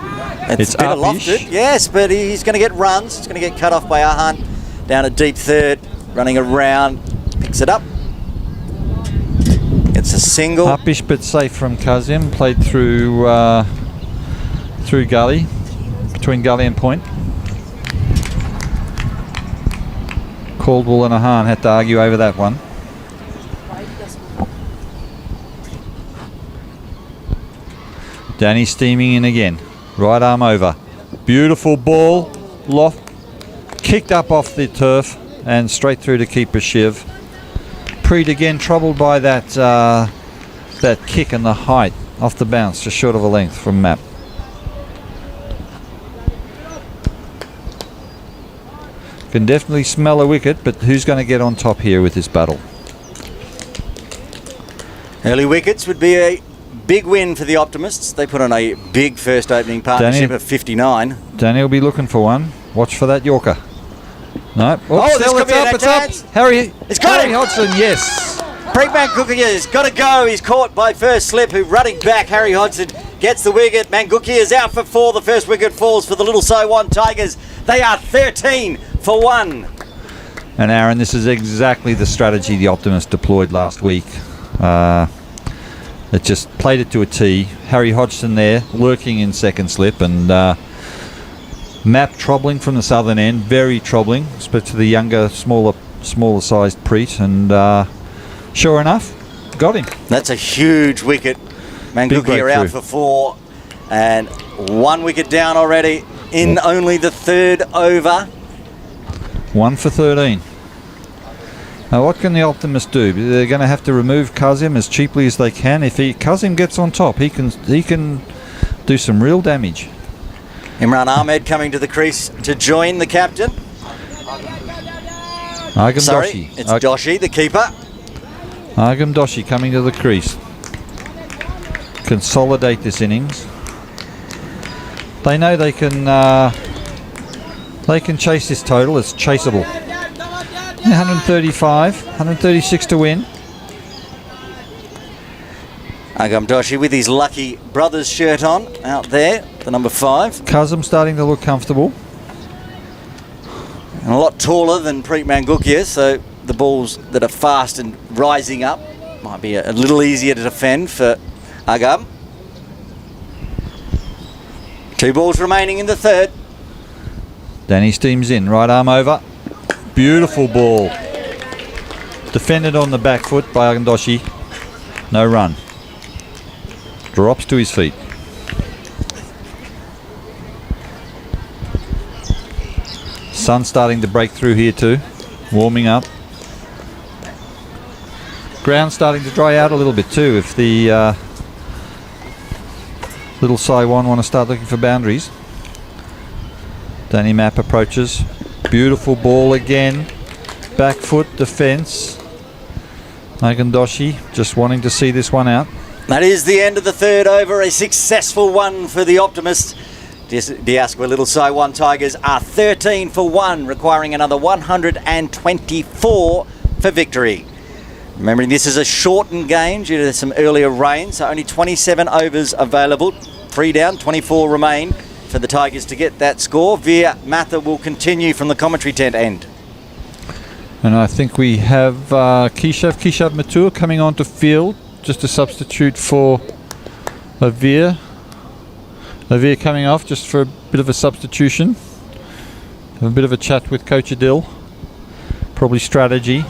It's a bit lofted, yes, but he's going to get runs. It's going to get cut off by Ahan. Down a deep third, running around, picks it up. It's a single. Uppish but safe from Kazim. Played through through gully, between gully and point. Caldwell and Ahan had to argue over that one. Danny steaming in again. Right arm over. Beautiful ball. Loft. Kicked up off the turf and straight through to keeper Shiv. Preet again troubled by that that kick and the height off the bounce, just short of a length from Map. Can definitely smell a wicket, but who's going to get on top here with this battle? Early wickets would be a big win for the Optimists. They put on a big first opening partnership of 59. Danny will be looking for one. Watch for that Yorker. No. Oops, Oh, this still could be an it's chance. up. Harry got it. Hodgson, yes. Preet Mangukia's got to go. He's caught by first slip, who running back. Harry Hodgson gets the wicket. Mangukia is out for 4. The first wicket falls for the Little Saiwan Tigers. They are 13 for 1. And Aaron, this is exactly the strategy the Optimists deployed last week. It just played it to a tee. Harry Hodgson there, lurking in second slip, and Map troubling from the southern end, very troubling, especially to the younger, smaller sized Preet, and sure enough, got him. That's a huge wicket. Mangukia out for 4, and 1 wicket down already in only the 3rd over. 1 for 13. Now what can the Optimists do? They're going to have to remove Kazim as cheaply as they can. If Kazim gets on top, he can do some real damage. Imran Ahmed coming to the crease to join the captain. Agam Sorry, Doshi. it's Doshi, the keeper. Agam Doshi coming to the crease. Consolidate this innings. They know they can chase this total. It's chaseable. 135, 136 to win. Agam Doshi with his lucky brothers shirt on out there, the number 5. Kazim starting to look comfortable. And a lot taller than Preet Mangukia, so the balls that are fast and rising up might be a little easier to defend for Agam. 2 balls remaining in the 3rd. Danny steams in, right arm over. Beautiful ball. Defended on the back foot by Agandoshi. No run. Drops to his feet. Sun starting to break through here too. Warming up. Ground starting to dry out a little bit too if the Little Saiwan want to start looking for boundaries. Danny Map approaches. Beautiful ball again. Back foot defence. Agandoshi just wanting to see this one out. That is the end of the 3rd over. A successful one for the Optimists. Diaspora Little Saiwan Tigers are 13 for 1, requiring another 124 for victory. Remembering this is a shortened game due to some earlier rain, so only 27 overs available. 3 down, 24 remain for the Tigers to get that score. Veer Matha will continue from the commentary tent end. And I think we have Keshav Matur coming onto field, just a substitute for Avir. Avir coming off just for a bit of a substitution. Have a bit of a chat with Coach Adil. Probably strategy.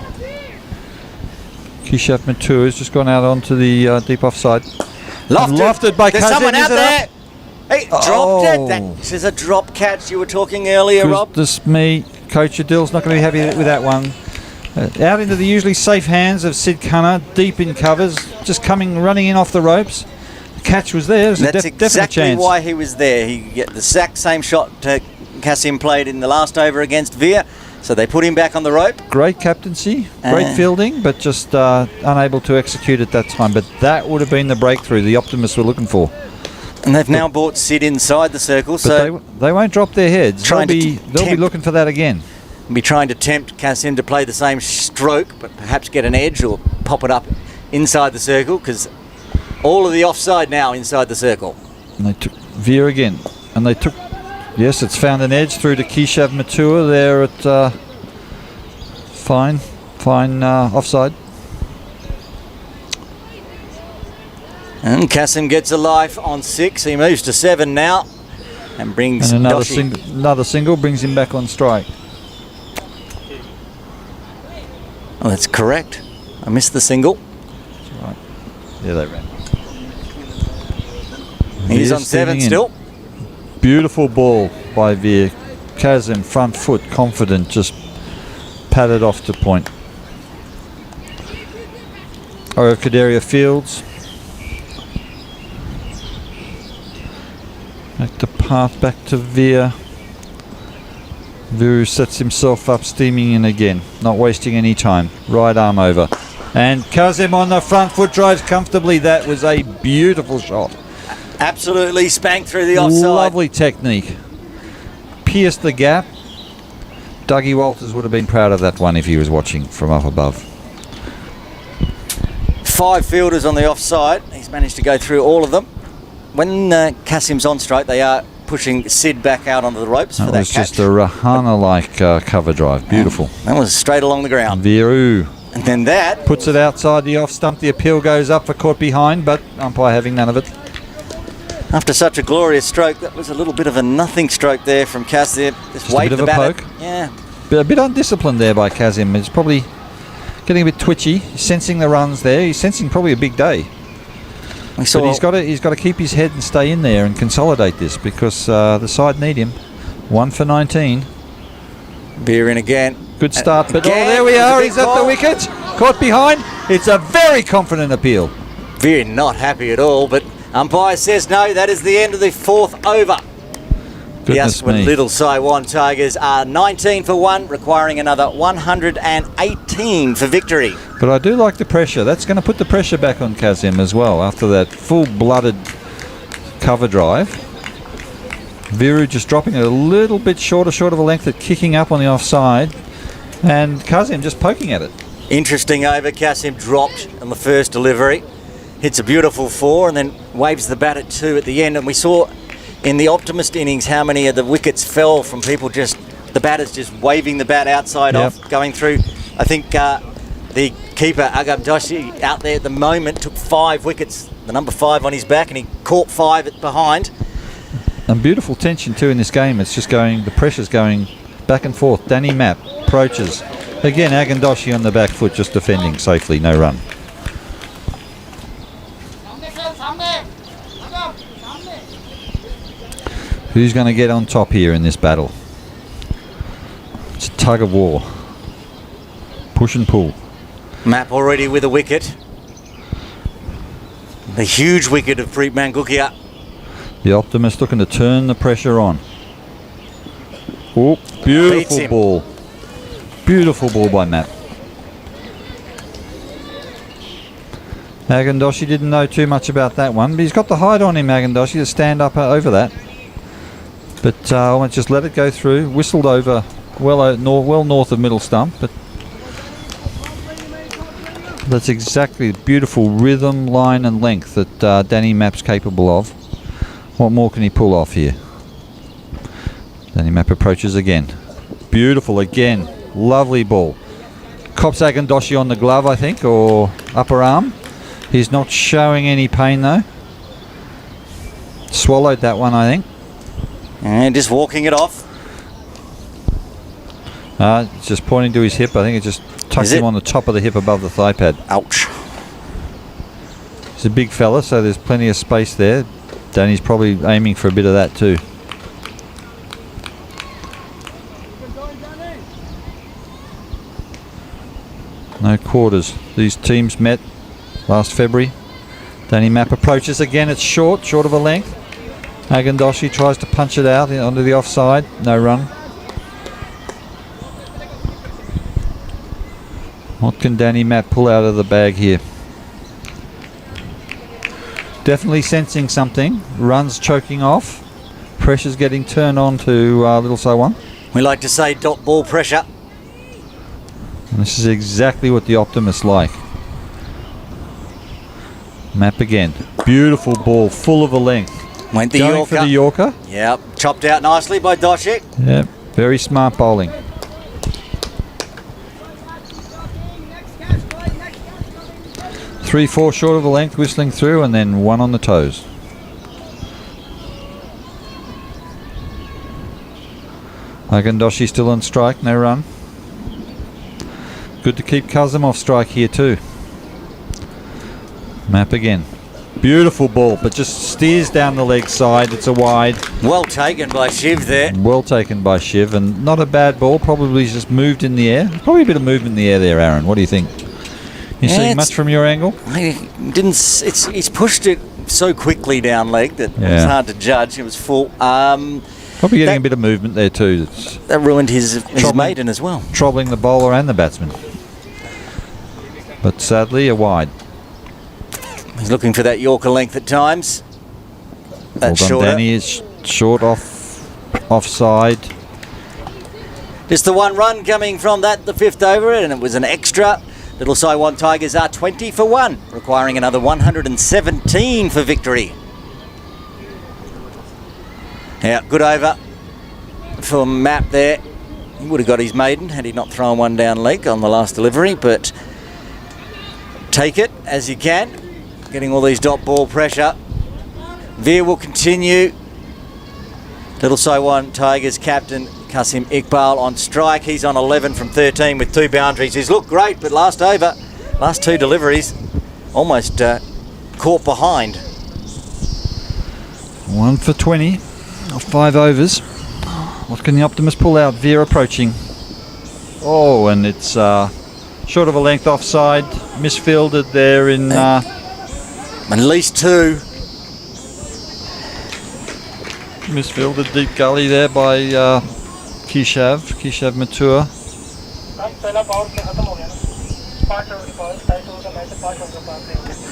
Keshav Matur has just gone out onto the deep offside. Lofted by There's Kazim. someone out there. Hey, dropped it. Oh. That is a drop catch you were talking earlier, Rob. Goodness me, Coach Adil's not going to be happy with that one. Out into the usually safe hands of Sid Khanna, deep in covers, just running in off the ropes. catch was there. There's That's a definite exactly chance. why he was there. He get the exact same shot Kasim played in the last over against Veer. So they put him back on the rope. Great captaincy, great fielding, but just unable to execute at that time. But that would have been the breakthrough the Optimists were looking for. And they've now brought Sid inside the circle. But So they won't drop their heads. They'll be tempt. looking for that again. be trying to tempt Kasim to play the same stroke, but perhaps get an edge or pop it up inside the circle, because all of the offside now inside the circle. And they took Veer again. And they took... Yes, it's found an edge through to Keshav Matua there at fine offside. And Kasim gets a life on 6. He moves to 7 now and brings And Doshi. another single brings him back on strike. Oh, that's correct. I missed the single. That's right. Yeah, they ran. He's Veer on 7 steaming in. still. Beautiful ball by Veer. Kasim, front foot, confident, just patted off to point. Orikaderia Fields. Back to path, back to Veer. Viru sets himself up, steaming in again, not wasting any time. Right arm over. And Kasim on the front foot, drives comfortably. That was a beautiful shot. Absolutely spanked through the offside. Lovely technique. Pierced the gap. Dougie Walters would have been proud of that one if he was watching from up above. 5 fielders on the offside. He's managed to go through all of them. When Kasim's on strike, they are pushing Sid back out onto the ropes for That that was catch. just a Rahana-like cover drive. Beautiful. That was straight along the ground. Viru And then that puts it outside the off stump. The appeal goes up for caught behind, but umpire having none of it. after such a glorious stroke, that was a little bit of a nothing stroke there from Kasim. Just a waved bit the of a bat. poke. Yeah. But a bit undisciplined there by Kasim. He's probably getting a bit twitchy. He's sensing the runs there. He's sensing probably a big day. We saw But he's got to keep his head and stay in there and consolidate this, because the side need him. 1 for 19. Beer in again. Good start, but Again, there we it was a are. big He's at the ball. wicket. Caught behind. It's a very confident appeal. Veer not happy at all, but umpire says no, that is the end of the 4th over. The Goodness Aswan me. Little Saiwan Tigers are 19 for 1, requiring another 118 for victory. But I do like the pressure. That's going to put the pressure back on Kasim as well after that full-blooded cover drive. Viru just dropping it a little bit short of a length at kicking up on the offside, and Kasim just poking at it. Interesting over. Kasim dropped on the first delivery, hits a beautiful 4 and then waves the bat at 2 at the end. And we saw in the Optimist innings how many of the wickets fell from people just, the batters just waving the bat outside Yep. off, going through. I think the keeper, Agam Doshi, out there at the moment, took 5 wickets, the number 5 on his back, and he caught 5 at behind. And beautiful tension too in this game. It's just going, the pressure's going back and forth. Danny Mapp approaches. Again, Agandoshi on the back foot, just defending safely, no run. Who's going to get on top here in this battle? It's a tug of war. Push and pull. Map already with a wicket. The huge wicket of Preet Mangukia. The Optimist looking to turn the pressure on. Oh, Beats beautiful him. ball. Beautiful ball by Matt. Agandoshi didn't know too much about that one, but he's got the height on him, Agandoshi, to stand up over that. But almost just let it go through. Whistled over well north of middle stump, but that's exactly the beautiful rhythm, line and length that Danny Mapp's capable of. What more can he pull off here? Danny Mapp approaches again. Beautiful again. Lovely ball. Cops Agandoshi on the glove, I think, or upper arm. He's not showing any pain though. Swallowed that one, I think. And just walking it off. It's just pointing to his hip. I think it just tucks Is it? him on the top of the hip above the thigh pad. Ouch. He's a big fella, so there's plenty of space there. Danny's probably aiming for a bit of that too. No quarters. These teams met last February. Danny Map approaches again. It's short of a length. Agandoshi tries to punch it out onto the offside. No run. What can Danny Map pull out of the bag here? Definitely sensing something. Runs choking off. Pressure's getting turned on to Little Saiwan. We like to say dot ball pressure. And this is exactly what the Optimists like. Map again. Beautiful ball, full of a length. Went the Going Yorker. for the Yorker. Yep, chopped out nicely by Doshik. Yep, very smart bowling. Three, four short of a length, whistling through, and then one on the toes. Agandoshi still on strike, no run. Good to keep Kazim off strike here too. Map again. Beautiful ball, but just steers down the leg side. It's a wide. Well taken by Shiv there. Well taken by Shiv, and not a bad ball. Probably just moved in the air. Probably a bit of movement in the air there, Aaron. What do you think? You seeing much from your angle? He's pushed it so quickly down leg that it's hard to judge. It was full. Probably getting a bit of movement there too. That ruined his maiden as well. Troubling the bowler and the batsman. But sadly, a wide. He's looking for that Yorker length at times. That's well done, shorter. Danny is short offside. Just the one run coming from that, the fifth over, and it was an extra. Little Saiwan Tigers are 20 for 1, requiring another 117 for victory. Yeah, good over for Map there. He would have got his maiden had he not thrown one down leg on the last delivery, but take it as you can. Getting all these dot ball pressure. Veer will continue. Little Saiwan Tigers captain Kasim Iqbal on strike. He's on 11 from 13 with 2 boundaries. He's looked great, but last over, last 2 deliveries, almost caught behind. 1 for 20 of 5 overs. What can the Optimists pull out? Veer approaching. Oh, and it's short of a length offside. Misfielded there in... At least 2. Misfielded deep gully there by Keshav Matua.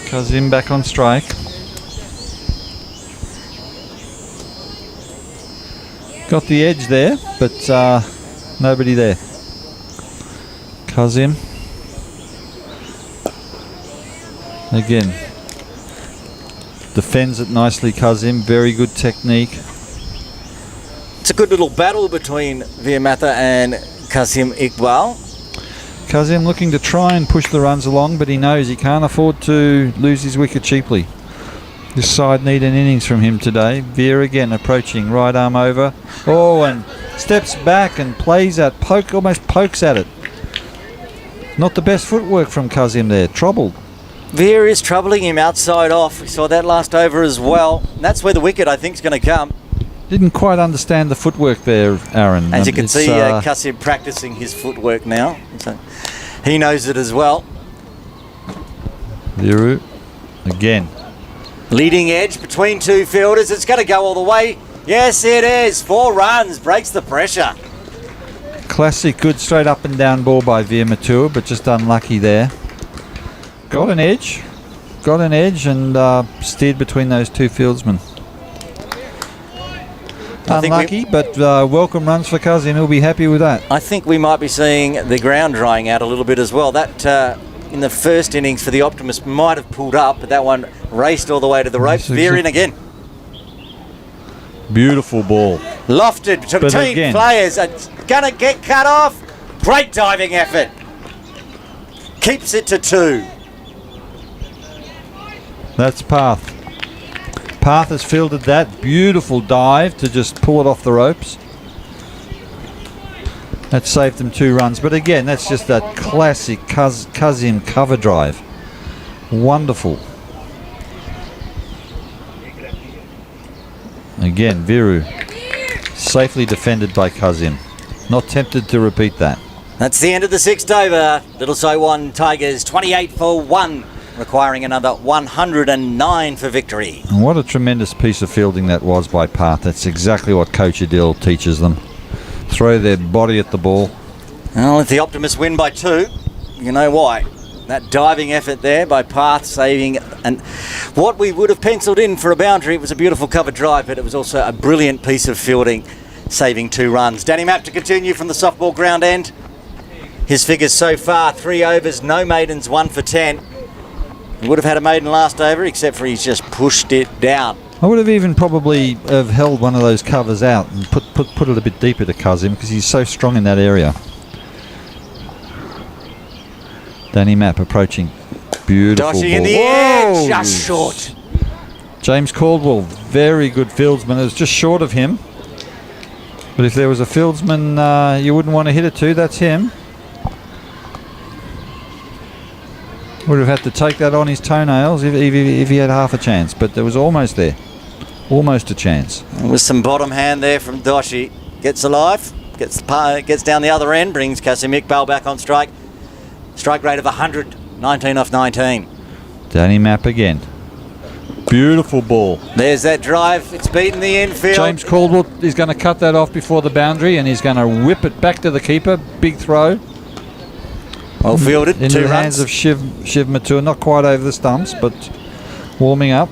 Kazim back on strike. Got the edge there, but nobody there. Kazim. Again. Defends it nicely, Kazim. Very good technique. It's a good little battle between Veer Matha and Kasim Iqbal. Kazim looking to try and push the runs along, but he knows he can't afford to lose his wicket cheaply. This side need an innings from him today. Veer again approaching, right arm over. Oh, and steps back and plays at almost pokes at it. Not the best footwork from Kazim there. Troubled. Veer is troubling him outside off. We saw that last over as well. And that's where the wicket, I think, is going to come. Didn't quite understand the footwork there, Aaron. As you can see, Kasim practicing his footwork now. So he knows it as well. Viru again. Leading edge between 2 fielders. It's going to go all the way. Yes, it is. 4 runs. Breaks the pressure. Classic good straight up and down ball by Veer Matua, but just unlucky there. Got an edge and steered between those 2 fieldsmen. Unlucky, but welcome runs for Kazim. He'll be happy with that. I think we might be seeing the ground drying out a little bit as well. That in the first innings for the Optimists might have pulled up, but that one raced all the way to the ropes. Veer in again. Beautiful ball. Lofted between players. It's going to get cut off. Great diving effort. Keeps it to 2. That's Path. Path has fielded that. Beautiful dive to just pull it off the ropes. That saved them 2 runs. But again, that's just that classic Kazim cover drive. Wonderful. Again, Viru. Safely defended by Kazim. Not tempted to repeat that. That's the end of the 6th over. Little Saiwan Tigers 28 for 1. requiring another 109 for victory. And what a tremendous piece of fielding that was by Parth. That's exactly what Coach Adil teaches them. Throw their body at the ball. Well, if the Optimists win by 2, you know why. That diving effort there by Parth saving, and what we would have penciled in for a boundary. It was a beautiful cover drive, but it was also a brilliant piece of fielding, saving 2 runs. Danny Mapp to continue from the softball ground end. His figures so far, 3 overs, no maidens, 1 for 10. He would have had a maiden last over, except for he's just pushed it down. I would have even probably have held one of those covers out and put it a bit deeper to Kazim, because he's so strong in that area. Danny Mapp approaching. Beautiful Doshi ball. in the air, just short. James Caldwell, very good fieldsman. It was just short of him. But if there was a fieldsman you wouldn't want to hit it to, that's him. Would have had to take that on his toenails if he had half a chance. But there was almost there. Almost a chance. With some bottom hand there from Doshi. Gets alive, gets down the other end, brings Kasim Iqbal back on strike. Strike rate of 100, 19 off 19. Danny Mapp again. Beautiful ball. There's that drive. It's beaten the infield. James Caldwell is going to cut that off before the boundary, and he's going to whip it back to the keeper. Big throw. Well fielded. Into 2 the runs. hands of Shiv Mathur. Not quite over the stumps, but warming up.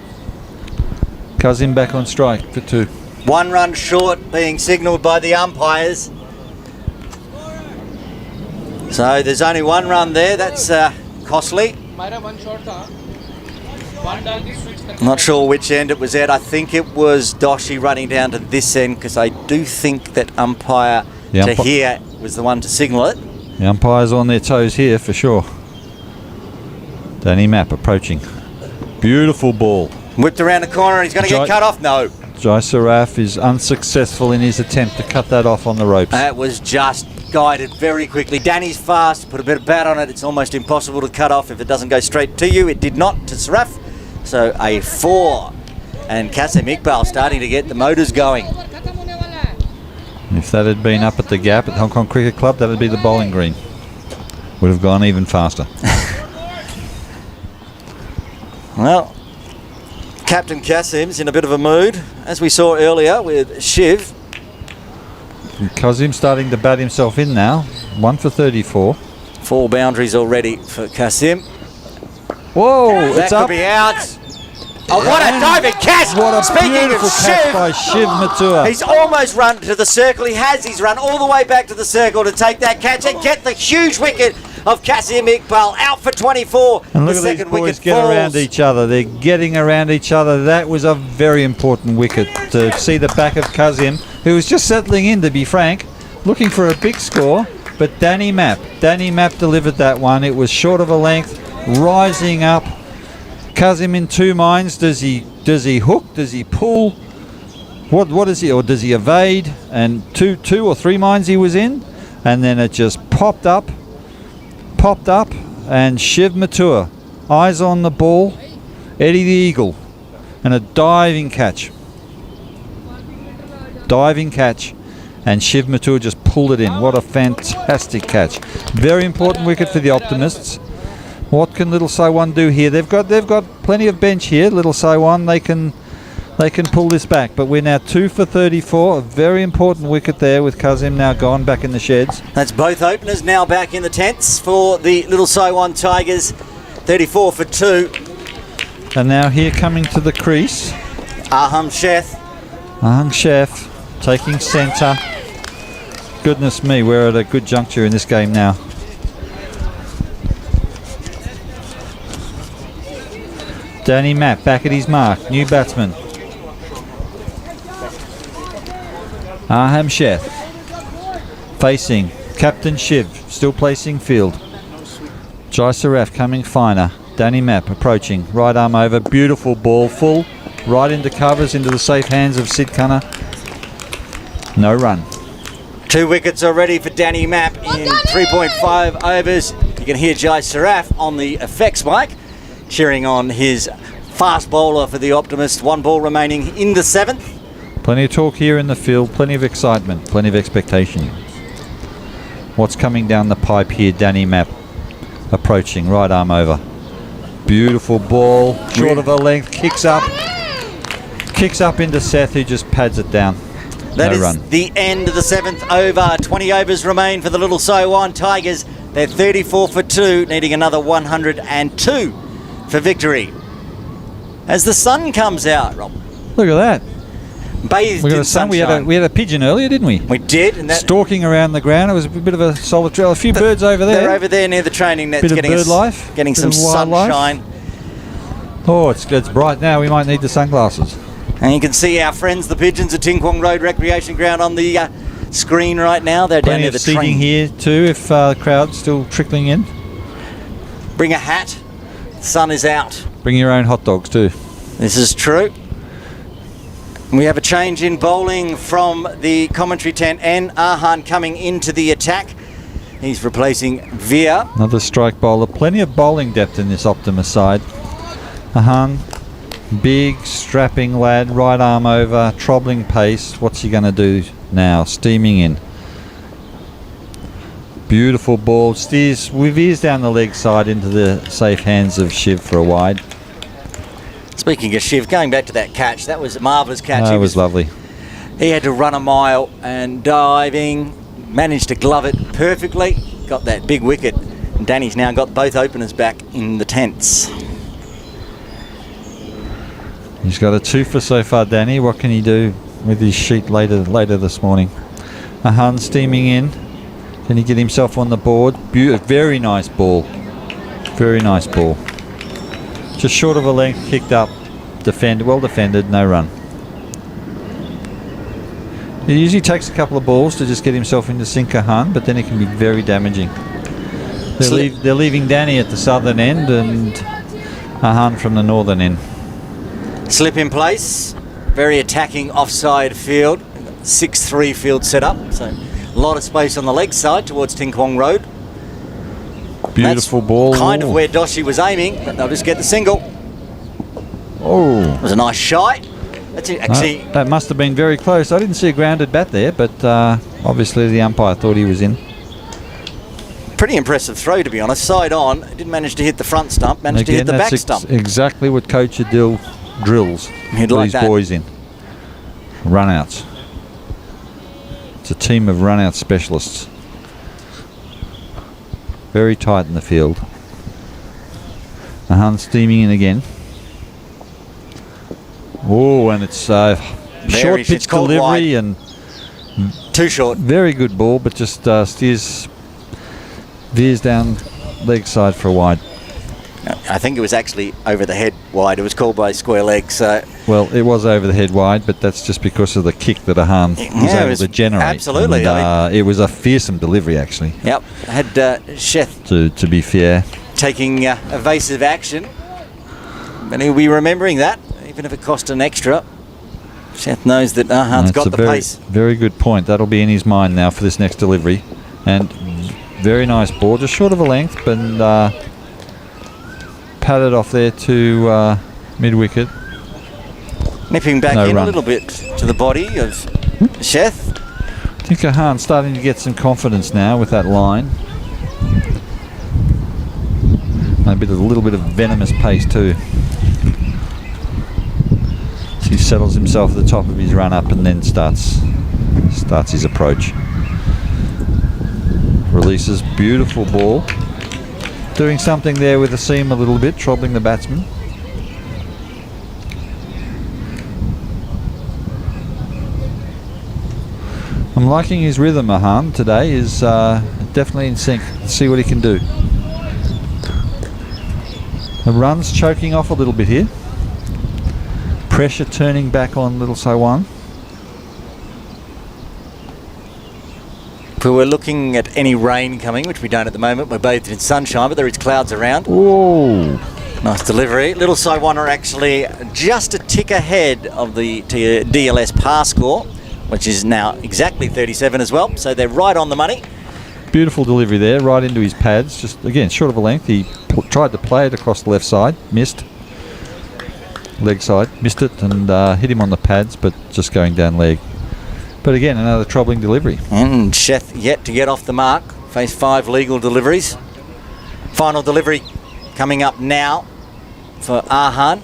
Kazim back on strike for 2. 1 run short, being signalled by the umpires. So there's only 1 run there. That's costly. Not sure which end it was at. I think it was Doshi running down to this end, because I do think that umpire Tahir was the one to signal it. The umpires on their toes here for sure. Danny Mapp approaching. Beautiful ball. Whipped around the corner and he's going to get cut off. No. Jai Saraf is unsuccessful in his attempt to cut that off on the ropes. That was just guided very quickly. Danny's fast, put a bit of bat on it. It's almost impossible to cut off if it doesn't go straight to you. It did not to Saraf. So a 4. And Kasim Iqbal starting to get the motors going. If that had been up at the gap at Hong Kong Cricket Club, that would be the bowling green. Would have gone even faster. Well, Captain Kasim's in a bit of a mood, as we saw earlier with Shiv. And Kazim starting to bat himself in now. 1 for 34. 4 boundaries already for Kasim. Whoa, That it's could up. be out. Oh, what a diving catch! What a Speaking beautiful of catch Shiv, by Shiv Mathur. he's almost run to the circle. He's run all the way back to the circle to take that catch and get the huge wicket of Kasim Iqbal out for 24. And look the at these second boys wicket get falls. around each other. They're getting around each other. That was a very important wicket to see the back of Kazim, who was just settling in, to be frank, looking for a big score. But Danny Mapp delivered that one. It was short of a length, rising up. Kazim in 2 minds. Does he hook? Does he pull? What is he? Or does he evade? And two or 3 minds he was in, and then it just popped up, and Shiv Mathur, eyes on the ball, Eddie the Eagle, and a diving catch, and Shiv Mathur just pulled it in. What a fantastic catch! Very important wicket for the Optimists. What can Little Saiwan do here? They've got plenty of bench here. Little Saiwan, they can pull this back. But we're now 2 for 34. A very important wicket there with Kazim now gone back in the sheds. That's both openers now back in the tents for the Little Saiwan Tigers. 34 for 2. And now here coming to the crease, Aham Sheth. Ahang Chef taking centre. Goodness me, we're at a good juncture in this game now. Danny Mapp back at his mark, new batsman. Aham Sheth facing Captain Shiv, still placing field. Jai Saraf coming finer. Danny Mapp approaching, right arm over, beautiful ball, full, right into covers, into the safe hands of Sid Khanna. No run. 2 wickets already for Danny Mapp in 3.5 overs. You can hear Jai Saraf on the effects mic cheering on his fast bowler for the Optimists. 1 ball remaining in the 7th. Plenty of talk here in the field, plenty of excitement, plenty of expectation. What's coming down the pipe here? Danny Mapp approaching, right arm over. Beautiful ball, short of a length, kicks up into Seth, who just pads it down. That No is run. the end of the 7th over. 20 overs remain for the Little So-On Tigers. They're 34 for 2, needing another 102 for victory. As the sun comes out, Rob, Look at that. bathed We got in a sun. sunshine. We had a pigeon earlier, didn't we? We did, and that Stalking around the ground. It was a bit of a solitary. A few birds over there. they're over there near the training nets, Bit of getting bird life, getting bit some of wildlife. sunshine. Oh, it's bright now. We might need the sunglasses. And you can see our friends, the pigeons, at Tinkwong Road Recreation Ground on the screen right now. They're down Plenty near of the seating train. here too, if the crowd's still trickling in. Bring a hat. The sun is out. Bring your own hot dogs too. This is true. We have a change in bowling from the commentary tent, and Ahan coming into the attack. He's replacing Veer. Another strike bowler. Plenty of bowling depth in this Optimist side. Ahan, big strapping lad, right arm over, troubling pace. What's he going to do now? Steaming in. Beautiful ball. Veers down the leg side into the safe hands of Shiv for a wide. Speaking of Shiv, going back to that catch, that was a marvellous catch. That was lovely. He had to run a mile and diving, managed to glove it perfectly, got that big wicket. And Danny's now got both openers back in the tents. He's got a 2 for so far, Danny. What can he do with his sheet later this morning? Ahan steaming in. Can he get himself on the board? Very nice ball. Very nice ball. Just short of a length, kicked up, well defended, no run. He usually takes a couple of balls to just get himself into sink Ahan, but then it can be very damaging. They're leaving Danny at the southern end and Ahan from the northern end. Slip in place, very attacking offside field, 6-3 field set up, so a lot of space on the leg side towards Tinkwong Road. Beautiful That's ball. kind of where Doshi was aiming, but they'll just get the single. Oh, It was a nice shot. That's it, actually. that must have been very close. I didn't see a grounded bat there, but obviously the umpire thought he was in. Pretty impressive throw, to be honest. Side on, didn't manage to hit the front stump, managed to hit the back stump. Exactly what Coach Adil drills. He'd Put like his that. boys in. Run-outs. It's a team of run-out specialists. Very tight in the field. Ahan steaming in again. Oh, and it's short it's pitch called delivery and Too short. very good ball, but just veers down leg side for a wide. I think it was actually over the head wide. It was called by square leg, so Well, it was over the head wide, but that's just because of the kick that Ahan was Yeah, it able was to generate. absolutely. And, it was a fearsome delivery, actually, yep. Had Sheth to be fair. taking evasive action. And he'll be remembering that, even if it cost an extra. Sheth knows that Ahan's That's got the very, pace. very good point. That'll be in his mind now for this next delivery. And very nice ball, just short of a length, but padded off there to mid-wicket. Nipping back No in run. a little bit to the body of Sheth. I think Ahan's starting to get some confidence now with that line. And a little bit of venomous pace too. So he settles himself at the top of his run up and then starts his approach. Releases, beautiful ball. Doing something there with the seam a little bit, troubling the batsman. I'm liking his rhythm, Ahan, today. Is definitely in sync. Let's see what he can do. The run's choking off a little bit here. Pressure turning back on Little So-On. If we were looking at any rain coming, which we don't at the moment, we're bathed in sunshine, but there is clouds around. Whoa! Nice delivery. Little So-On are actually just a tick ahead of the DLS par score, which is now exactly 37 as well, so they're right on the money. Beautiful delivery there, right into his pads. Just again, short of a length. He tried to play it across the left side, missed. Leg side, missed it and hit him on the pads, but just going down leg. But again, another troubling delivery. And Sheth yet to get off the mark. Face 5 legal deliveries. Final delivery coming up now. for Arhan.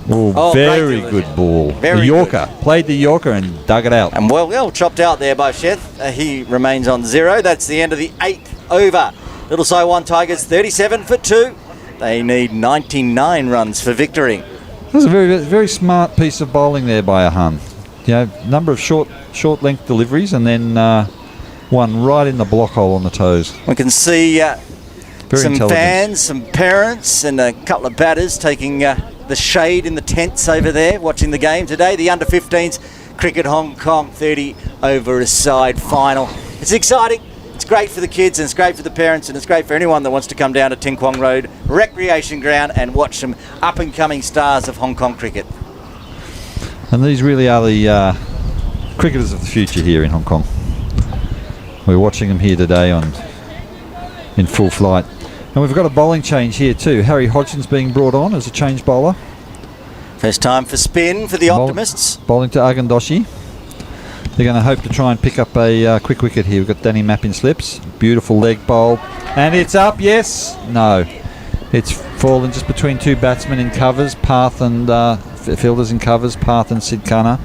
Oh, great very delivery. good ball. Very the Yorker. Played the Yorker and dug it out. And well chopped out there by Sheth. He remains on 0. That's the end of the 8th over. Little Saiwan Tigers 37 for 2. They need 99 runs for victory. That was a very, very smart piece of bowling there by Ahan. You know, number of short length deliveries and then one right in the block hole on the toes. We can see Very some intelligent. fans, some parents and a couple of batters taking the shade in the tents over there watching the game today. The under-15s Cricket Hong Kong 30 over a side final. It's exciting. It's great for the kids and it's great for the parents and it's great for anyone that wants to come down to Ting Kwong Road Recreation Ground and watch some up-and-coming stars of Hong Kong cricket. And these really are the cricketers of the future here in Hong Kong. We're watching them here today in full flight. And we've got a bowling change here too. Harry Hodgson's being brought on as a change bowler. First time for spin for the Optimists. Bowling to Agandoshi. They're going to hope to try and pick up a quick wicket here. We've got Danny Mapp in slips. Beautiful leg bowl. And it's up, yes? No. It's fallen just between two batsmen in covers, Path and fielders in covers, Path and Sid Khanna.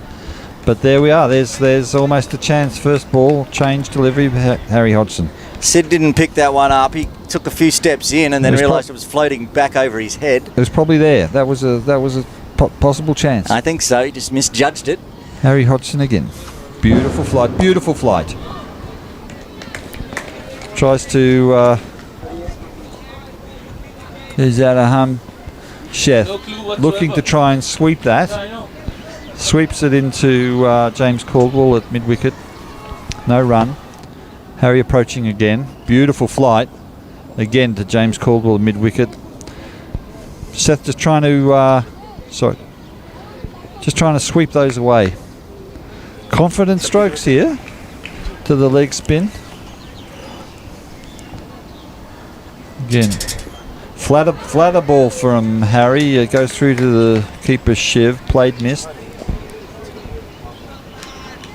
But there we are. There's almost a chance. First ball, change delivery, Harry Hodgson. Sid didn't pick that one up. He took a few steps in and then realised it was floating back over his head. It was probably there. That was a possible chance. I think so. He just misjudged it. Harry Hodgson again. Beautiful flight. Beautiful flight. Tries to. Is that a Sheth looking to try and sweep that. Sweeps it into James Caldwell at mid-wicket. No run. Harry approaching again. Beautiful flight. Again to James Caldwell at mid-wicket. Seth just trying to... just trying to sweep those away. Confident strokes here to the leg spin. Again. Flatter ball from Harry. It goes through to the keeper's Shiv. Played missed.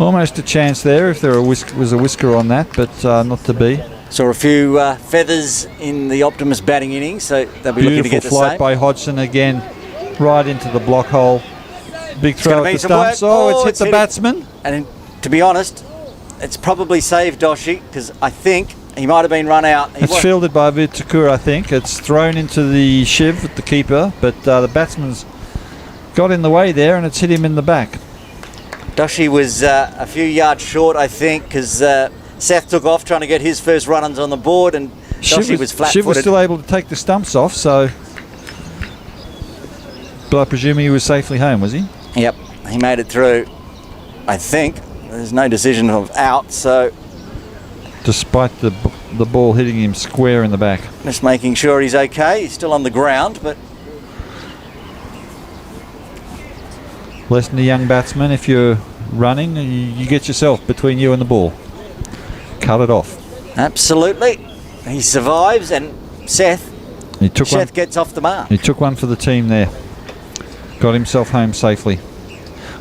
Almost a chance there if there was a whisker on that, but not to be. Saw a few feathers in the Optimist batting innings, so they'll be looking to get the Beautiful flight same. by Hodgson again, right into the block hole. Big throw gonna at be the some stumps. work. Oh, Oh, it's hit it's the hit it. batsman. And to be honest, it's probably saved Doshi because I think he might have been run out. It's fielded by Vitakur, I think. It's thrown into the Shiv at the keeper, but the batsman's got in the way there and it's hit him in the back. Doshi was a few yards short, I think, because Seth took off trying to get his first run-ins on the board and Doshi was flat-footed. Shiv was still able to take the stumps off, so... But I presume he was safely home, was he? Yep, he made it through, I think. There's no decision of out, so Despite the ball hitting him square in the back. just making sure he's okay. He's still on the ground, but Less than a young batsman, if you're running, you get yourself between you and the ball. Cut it off. absolutely. He survives and Seth gets off the mark. He took one for the team there. Got himself home safely.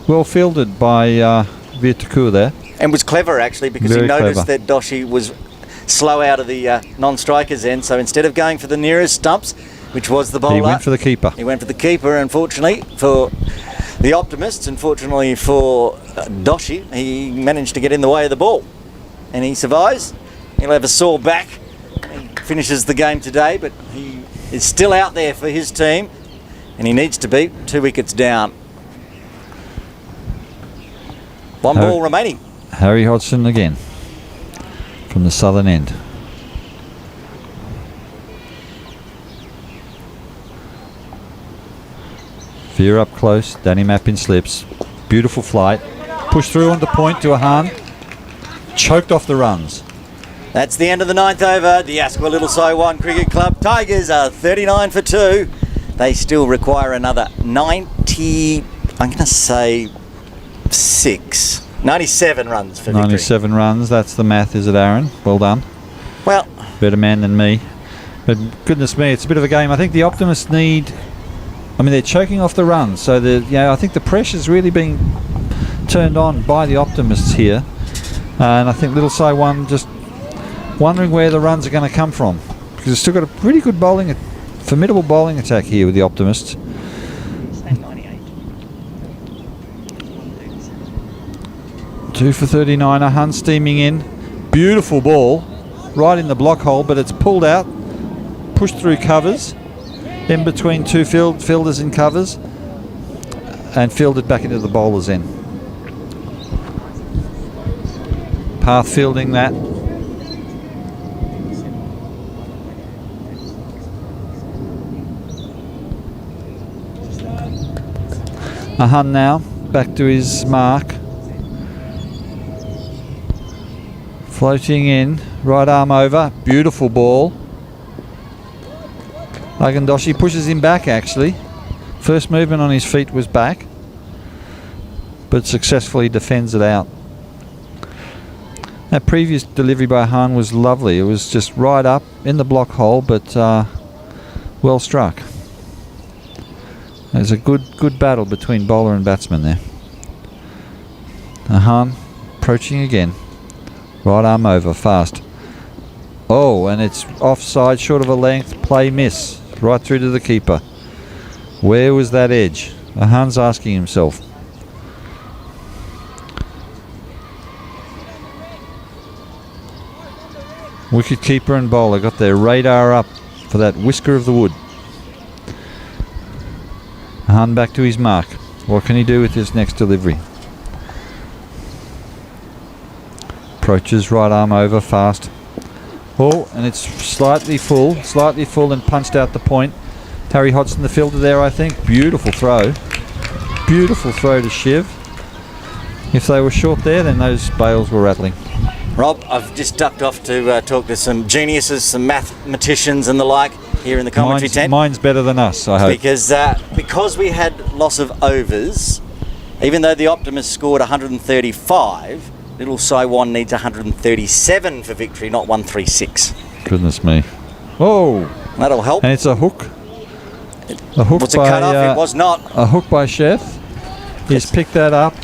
Well fielded by Vitakur there. And was clever actually because Very he noticed clever. that Doshi was slow out of the non-strikers end, so instead of going for the nearest stumps, which was the bowler, He went for the keeper. he went for the keeper. Unfortunately for the Optimists, unfortunately for Doshi, he managed to get in the way of the ball and he survives. He'll have a sore back and finishes the game today, but he is still out there for his team and he needs to beat 2 wickets down. One ball remaining. Harry Hodgson again from the southern end. Veer up close, Danny Mapp in slips. Beautiful flight. Push through onto point to Ahan. Choked off the runs. That's the end of the 9th over. The Asqua Little Saiwan Cricket Club Tigers are 39 for 2. They still require another 90, I'm going to say 97 runs for victory. 97 runs, that's the math, is it, Aaron? Well done. Well, Better man than me. But goodness me, it's a bit of a game. I think the Optimists need... they're choking off the runs, so I think the pressure's really being turned on by the Optimists here. And I think Little Saiwan just wondering where the runs are going to come from. Because it's still got a pretty good bowling formidable bowling attack here with the Optimists. 2 for 39, a Hun steaming in. Beautiful ball, right in the block hole, but it's pulled out, pushed through covers, in between two fielders in covers, and fielded back into the bowler's end. Path fielding that. A Hun now, back to his mark. Floating in, right arm over, beautiful ball. Agandoshi pushes him back actually. First movement on his feet was back, but successfully defends it out. That previous delivery by Hun was lovely. It was just right up in the block hole, but well struck. There's a good battle between bowler and batsman there. Hun approaching again. Right arm over, fast. Oh, and it's offside, short of a length, play miss. Right through to the keeper. Where was that edge? Hun's asking himself. Wicket keeper and bowler got their radar up for that whisker of the wood. Hun back to his mark. What can he do with his next delivery? Approaches, right arm over, fast. Oh, and it's slightly full and punched out the point. Harry Hodgson, the fielder there, I think. Beautiful throw. Beautiful throw to Shiv. If they were short there, then those bails were rattling. Rob, I've just ducked off to talk to some geniuses, some mathematicians and the like here in the commentary tent. Mine's better than us, I hope. Because we had loss of overs, even though the Optimists scored 135, Little Saiwan needs 137 for victory, not 136. Goodness me. Oh! That'll help. And it's a hook. A hook was it by, cut off? It was not. A hook by Chef. He's picked that up.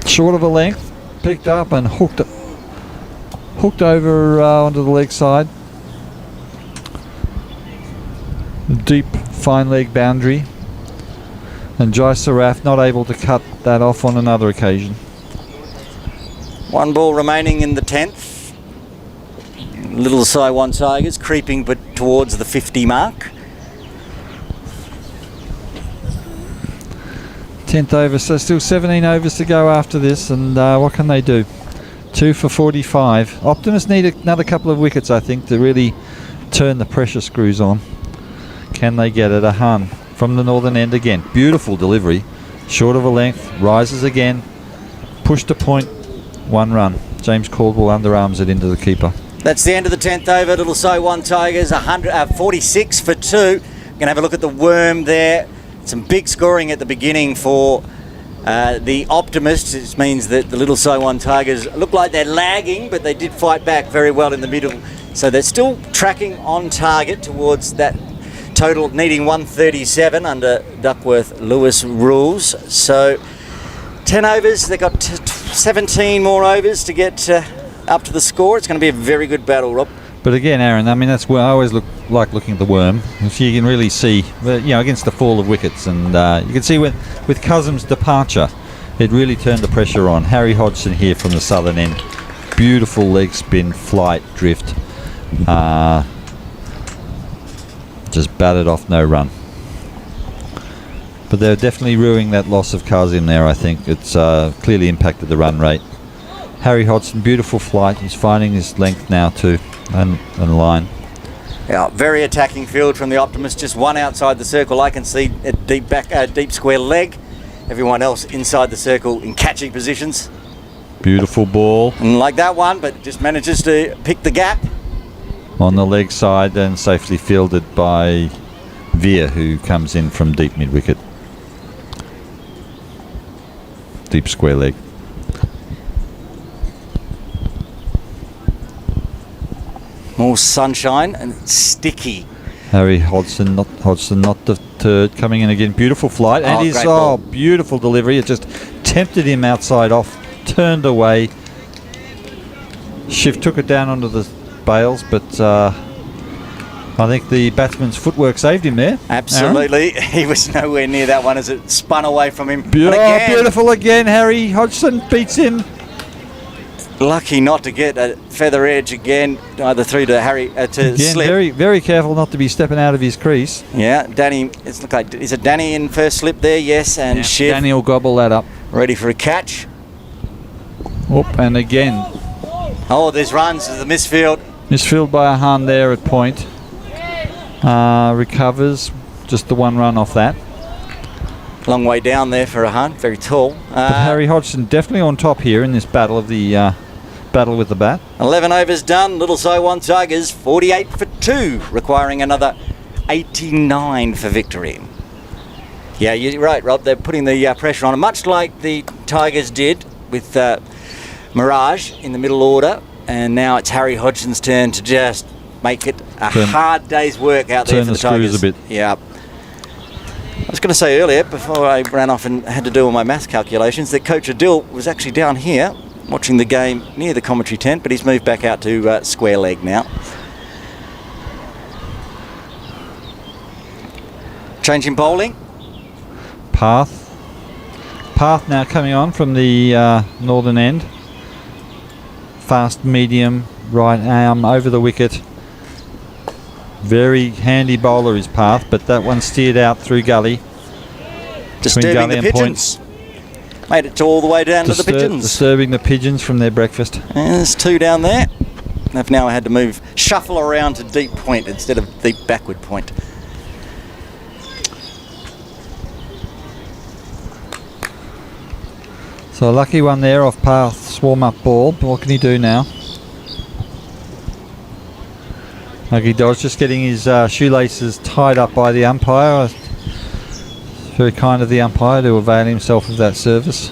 Short of a length. Picked up and hooked over onto the leg side. Deep, fine leg boundary. And Jai Saraf not able to cut that off on another occasion. One ball remaining in the 10th. Little Saiwan Tigers creeping but towards the 50 mark. 10th over, so still 17 overs to go after this, and what can they do? 2 for 45. Optimists need another couple of wickets, I think, to really turn the pressure screws on. Can they get it? A Hun from the northern end again. Beautiful delivery. Short of a length, rises again. Push to point, 1 run. James Caldwell underarms it into the keeper. That's the end of the 10th over. Little Saiwan Tigers 46 for 2. Going to have a look at the worm there. Some big scoring at the beginning for the Optimists. It means that the Little Saiwan Tigers look like they're lagging, but they did fight back very well in the middle. So they're still tracking on target towards that total, needing 137 under Duckworth-Lewis rules. So 10 overs, they've got 17 more overs to get up to the score. It's going to be a very good battle, Rob. But again, Aaron, I mean, that's where I always like looking at the worm. If you can really see, against the fall of wickets, and you can see with Cosm's departure, it really turned the pressure on. Harry Hodgson here from the southern end. Beautiful leg spin, flight, drift. Just batted off, no run. But they're definitely ruining that loss of Kazim there, I think. It's clearly impacted the run rate. Harry Hodgson, beautiful flight. He's finding his length now too, and line. Yeah, very attacking field from the Optimists. Just one outside the circle. I can see a deep square leg. Everyone else inside the circle in catching positions. Beautiful ball. And like that one, but just manages to pick the gap. On the leg side and safely fielded by Veer, who comes in from deep mid-wicket. Deep square leg. More sunshine and it's sticky. Harry Hodgson not deterred, coming in again. Beautiful flight, and beautiful delivery. It just tempted him outside off, turned away. Shiv took it down onto the bails, but I think the batsman's footwork saved him there. Absolutely. He was nowhere near that one as it spun away from him. Beautiful again. Harry Hodgson beats him. Lucky not to get a feather edge again, either through to Harry to Again, slip. very, very careful not to be stepping out of his crease. Yeah, Danny. It's look like, is it Danny in first slip there? Yes, and Shiv Danny will gobble that up. ready for a catch. Whoop, and again, Oh, there's runs to the misfield. misfilled by a Hahn there at point. Recovers, just the one run off that. Long way down there for a hunt, very tall. But Harry Hodgson definitely on top here in this battle of the battle with the bat. 11 overs done. Little Saiwan Tigers 48 for 2, requiring another 89 for victory. Yeah, you're right, Rob. They're putting the pressure on, much like the Tigers did with Mirage in the middle order. And now it's Harry Hodgson's turn to just make it a hard day's work out there for the Tigers. A bit. Yeah. I was going to say earlier, before I ran off and had to do all my maths calculations, that Coach Adil was actually down here watching the game near the commentary tent, but he's moved back out to square leg now. Changing bowling. Path now coming on from the northern end. Fast medium, right arm over the wicket. Very handy bowler is Path, but that one steered out through gully. Disturbing gully the pigeons. Made it to all the way down to the pigeons. Disturbing the pigeons from their breakfast. And there's 2 down there. They've now had to shuffle around to deep point instead of deep backward point. So a lucky one there off Path's warm-up ball. But what can he do now? Lucky Dodge just getting his shoelaces tied up by the umpire. Very kind of the umpire to avail himself of that service.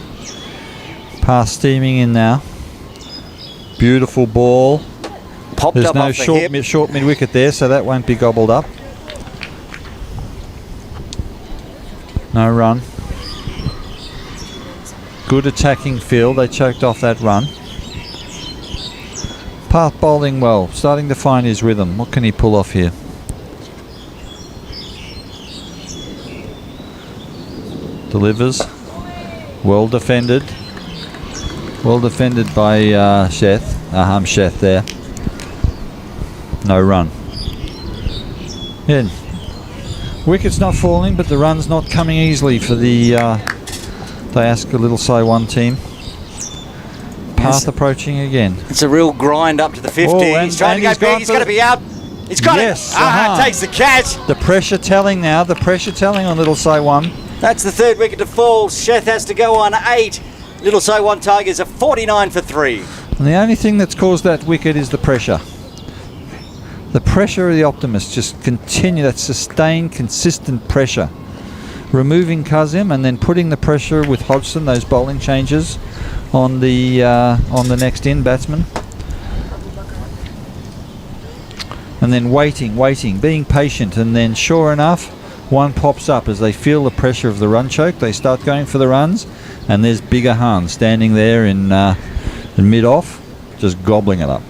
Path steaming in now. Beautiful ball. Popped There's up no off the hip. short mid wicket there, so that won't be gobbled up. No run. Good attacking field. They choked off that run. Path bowling well, starting to find his rhythm. What can he pull off here? Delivers. Well defended. Well defended by Aham Sheth there. No run. Yeah. Wicket's not falling, but the run's not coming easily for the Dyaska Little Saiwan team. Path approaching again. It's a real grind up to the 50. He's trying to go big. He's going to be out. He's got it. Takes the catch. The pressure telling now. The pressure telling on Little Saiwan. That's the 3rd wicket to fall. Sheth has to go on 8. Little Saiwan Tigers are 49 for 3. And the only thing that's caused that wicket is the pressure. The pressure of the Optimists just continue, that sustained, consistent pressure. Removing Kazim and then putting the pressure with Hodgson, those bowling changes on the next in batsman. And then waiting, being patient, and then sure enough, one pops up as they feel the pressure of the run choke. They start going for the runs, and there's Bigger Han standing there in mid-off, just gobbling it up.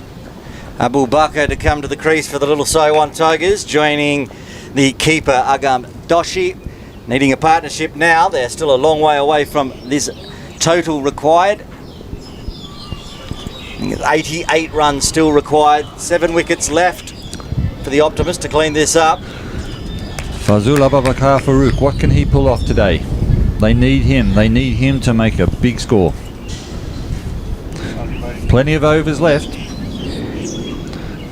Abu Bakr to come to the crease for the Little Saiwan Tigers, joining the keeper Agam Doshi. Needing a partnership now. They're still a long way away from this total required. 88 runs still required. 7 wickets left for the Optimists to clean this up. Fazul Abubakar Farouk, what can he pull off today? They need him. They need him to make a big score. Plenty of overs left.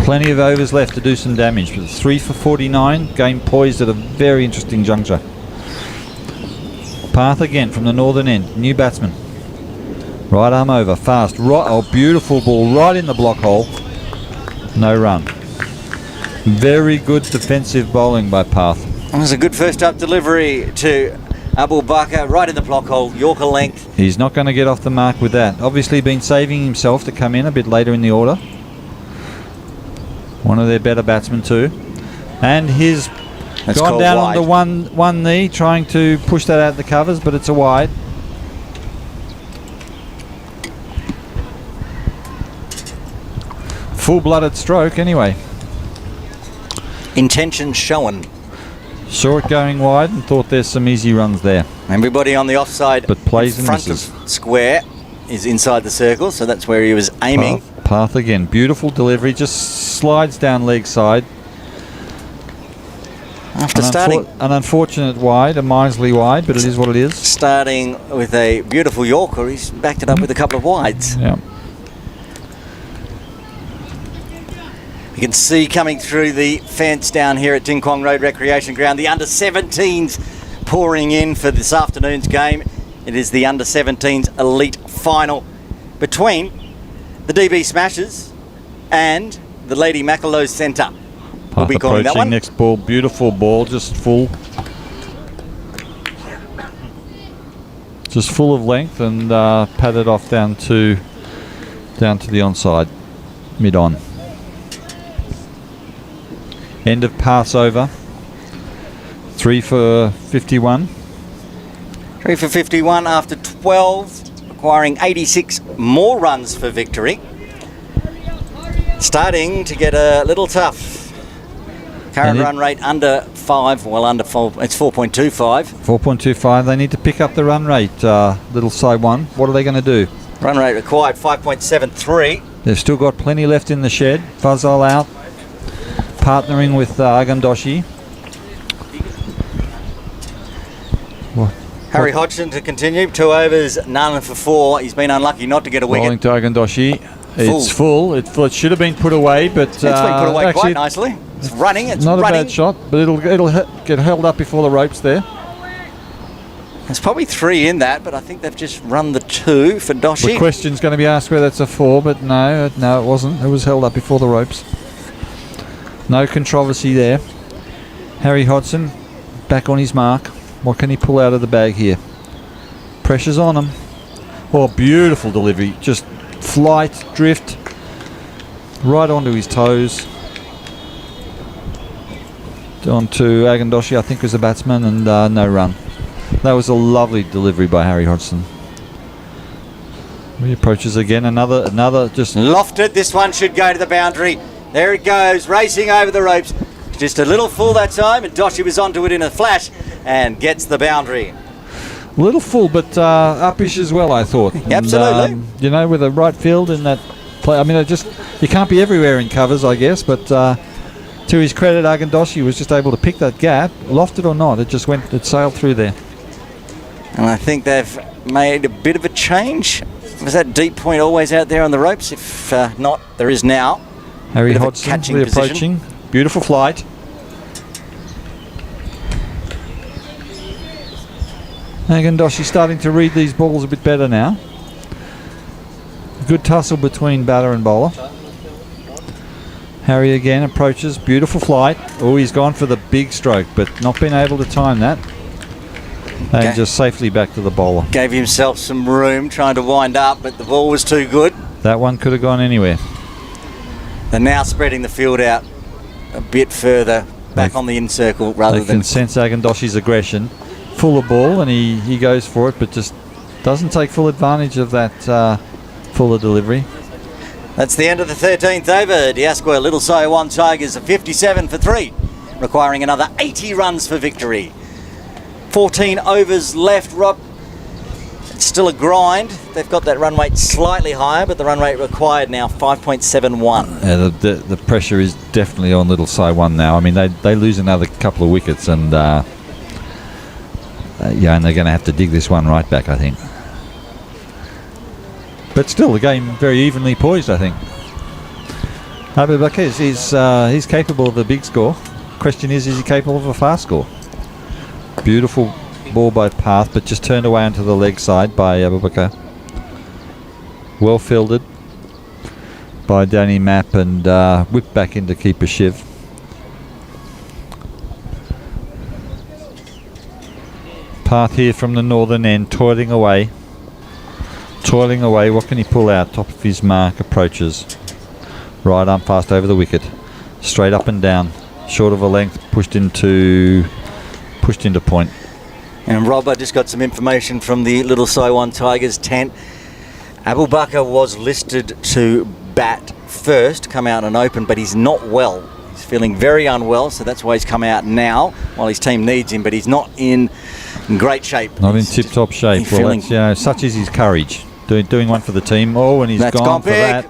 Plenty of overs left to do some damage. But 3 for 49. Game poised at a very interesting juncture. Path again from the northern end. New batsman. Right arm over. Fast. Right. Oh, beautiful ball. Right in the block hole. No run. Very good defensive bowling by Path. It was a good first up delivery to Abu Bakr. Right in the block hole. Yorker length. He's not going to get off the mark with that. Obviously been saving himself to come in a bit later in the order. One of their better batsmen too. And his... That's gone down wide. on the one knee, trying to push that out of the covers, but it's a wide. Full-blooded stroke anyway. Intention shown. Saw it going wide and thought there's some easy runs there. Everybody on the offside, But plays in and front misses. of square, is inside the circle, so that's where he was aiming. Path again. Beautiful delivery. Just slides down leg side. After starting An unfortunate wide, a miserly wide, but it is what it is. starting with a beautiful Yorker, he's backed it up with a couple of wides. Yeah. You can see coming through the fence down here at Ting Kwong Road Recreation Ground, the under-17s pouring in for this afternoon's game. It is the under-17s elite final between the DB Smashers and the Lady Macalow Centre. We'll Path be calling that approaching one. next ball. Beautiful ball, just full. Just full of length and padded off down to the onside, mid-on. End of pass over. 3 for 51. 3 for 51 after 12, requiring 86 more runs for victory. Starting to get a little tough. Current run rate under 5, well under 4, it's 4.25. 4.25. They need to pick up the run rate, little side one. What are they going to do? Run rate required 5.73. They've still got plenty left in the shed. Fazal out, partnering with Agandoshi. Harry Hodgson to continue, 2 overs, none for 4. He's been unlucky not to get a Rolling wicket. to Agandoshi. It's full. It should have been put away, but It's been put away actually, quite nicely. It's running, it's not running. a bad shot, but it'll get held up before the ropes there. There's probably 3 in that, but I think they've just run the 2 for The Doshi. question's going to be asked whether it's a 4, but no, it wasn't. It was held up before the ropes. No controversy there. Harry Hodgson back on his mark. What can he pull out of the bag here? Pressure's on him. Oh, beautiful delivery. Just flight, drift, right onto his toes. Onto Agandoshi, I think was the batsman, and no run. That was a lovely delivery by Harry Hodgson. He approaches again. Another just Lofted, this one should go to the boundary. There it goes, racing over the ropes. Just a little full that time, and Doshi was onto it in a flash and gets the boundary. little full, but uppish as well, I thought. And, Absolutely. you know, with a right field in that play. I mean, you can't be everywhere in covers, I guess, but to his credit, Agandoshi was just able to pick that gap, lofted or not. It sailed through there. And I think they've made a bit of a change. Was that deep point always out there on the ropes? If not, there is now. Harry Bit of a Hodgson catching approaching. Beautiful flight. Agandoshi starting to read these balls a bit better now. Good tussle between batter and bowler. Harry again approaches. Beautiful flight. Oh, he's gone for the big stroke, but not been able to time that. And just safely back to the bowler. Gave himself some room trying to wind up, but the ball was too good. That one could have gone anywhere. They're now spreading the field out a bit further back on the in circle rather They than... can sense Agandoshi's aggression. Full of ball, and he goes for it, but just doesn't take full advantage of that fuller delivery. That's the end of the 13th over. Diasqua Little Siwan Tigers are 57 for 3, requiring another 80 runs for victory. 14 overs left, Rob. It's still a grind. They've got that run rate slightly higher, but the run rate required now 5.71. The pressure is definitely on Little Siwan now. I mean, they lose another couple of wickets, and and they're going to have to dig this one right back, I think. But still, the game very evenly poised, I think. Abu Bakr he's capable of a big score. Question is he capable of a fast score? Beautiful ball by Path, but just turned away onto the leg side by Abu Bakr. Well fielded by Danny Mapp and whipped back into keeper Shiv. Path here from the northern end, toiling away. What can he pull out? Top of his mark, approaches. Right arm fast over the wicket. Straight up and down. Short of a length, pushed into point. And Rob, I just got some information from the Little Siwan Tigers tent. Abu Bakr was listed to bat first, come out and open, but he's not well. He's feeling very unwell, so that's why he's come out now while his team needs him, but he's not in great shape. Not in tip-top shape. he's Well, feeling- that's, you know, such is his courage. Doing one for the team. Oh, and he's That's gone for big. that.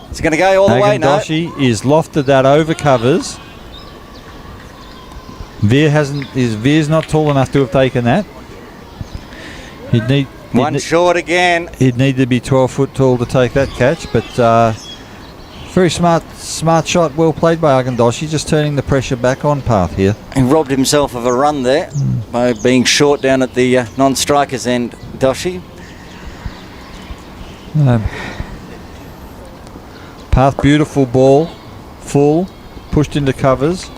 It's going to go all the way, no. Agandoshi is lofted that over covers. Veer's not tall enough to have taken that. One short again. He'd need to be 12 foot tall to take that catch, but very smart shot, well played by Agandoshi, just turning the pressure back on Path here. He robbed himself of a run there by being short down at the non-strikers end, Doshi. Path, beautiful ball, full, pushed into covers.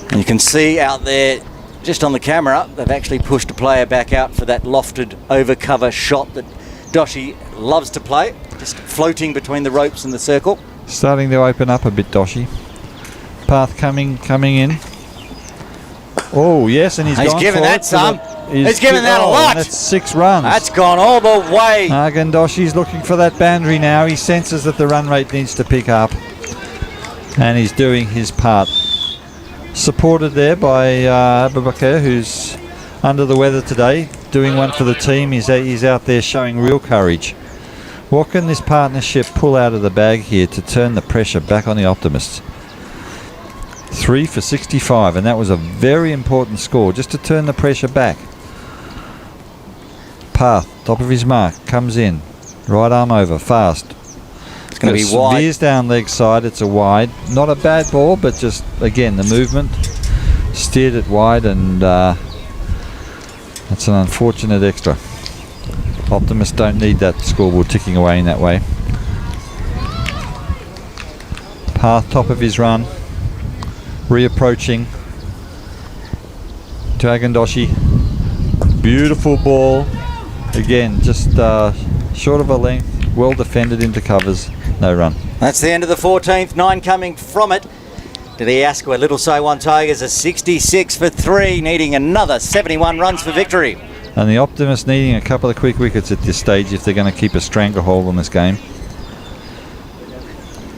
And you can see out there, just on the camera, they've actually pushed a player back out for that lofted over-cover shot that Doshi loves to play, just floating between the ropes and the circle. Starting to open up a bit, Doshi. Path coming in. Oh, yes, and he's gone given for that it. some. He's given that a lot. That's 6 runs. That's gone all the way. Agandoshi's looking for that boundary now. He senses that the run rate needs to pick up, and he's doing his part. Supported there by Abubakar, who's under the weather today, doing one for the team. He's out there showing real courage. What can this partnership pull out of the bag here to turn the pressure back on the Optimists? 3 for 65, and that was a very important score, just to turn the pressure back. Path, top of his mark, comes in. Right arm over, fast. It's going to be wide. Veers down leg side, it's a wide. Not a bad ball, but just, again, the movement. Steered it wide, and that's an unfortunate extra. Optimists don't need that scoreboard ticking away in that way. Path, top of his run. Reapproaching to Agandoshi. Beautiful ball. Again, just short of a length. Well defended into covers. No run. That's the end of the 14th. 9 coming from it. To the Asqua Little Saiwan Tigers, a 66 for 3, needing another 71 runs for victory. And the Optimists needing a couple of quick wickets at this stage if they're going to keep a stranglehold on this game.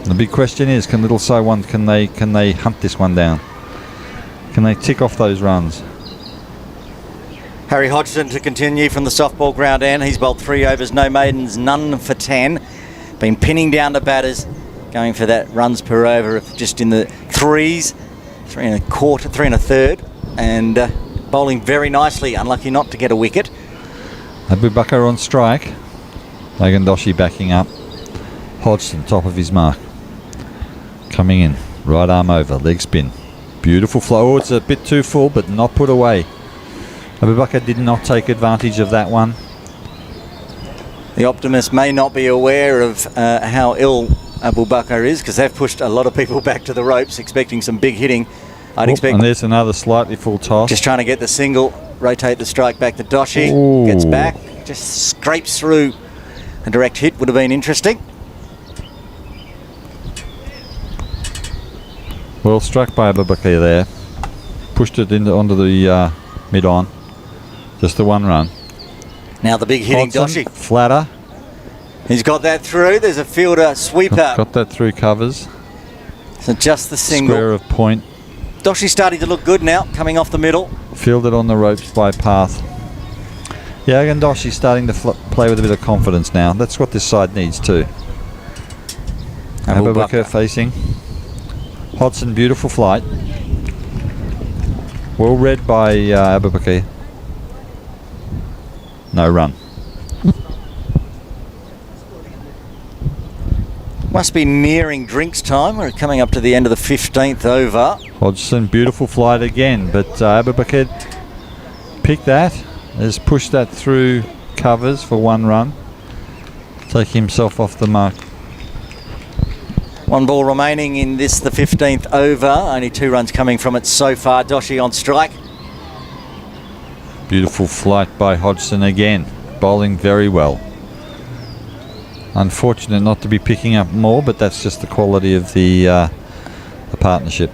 The big question is, can Little Saiwan, can they hunt this one down? Can they tick off those runs? Harry Hodgson to continue from the softball ground end. He's bowled 3 overs, no maidens, none for 10. Been pinning down the batters, going for that runs per over of just in the 3s, 3 1/4, 3 1/3, and bowling very nicely. Unlucky not to get a wicket. Abubakar on strike. Agandoshi backing up. Hodgson top of his mark. Coming in, right arm over, leg spin. Beautiful flow. Oh, it's a bit too full, but not put away. Abubakar did not take advantage of that one. The Optimists may not be aware of how ill Abubakar is, because they've pushed a lot of people back to the ropes, expecting some big hitting. I'd expect. And there's another slightly full toss. Just trying to get the single, rotate the strike back to Doshi. Ooh. Gets back, just scrapes through. A direct hit would have been interesting. Well struck by Abubakar there. Pushed it onto the mid-on. Just the 1 run. Now the big hitting Hodgson, Doshi. flatter. He's got that through. There's a fielder sweeper. Got that through covers. So just the single. Square of point. Doshi's starting to look good now, coming off the middle. Fielded on the ropes by Path. Yeah, Agandoshi's starting to play with a bit of confidence now. That's what this side needs too. Abubakar facing. Hodgson, beautiful flight. Well read by Abubakar. No run. Must be nearing drinks time. We're coming up to the end of the 15th over. Hodgson, beautiful flight again, but Abubakar picked that, has pushed that through covers for 1 run, taking himself off the mark. 1 ball remaining in this, the 15th over. Only 2 runs coming from it so far. Doshi on strike. Beautiful flight by Hodgson again, bowling very well. Unfortunate not to be picking up more, but that's just the quality of the partnership.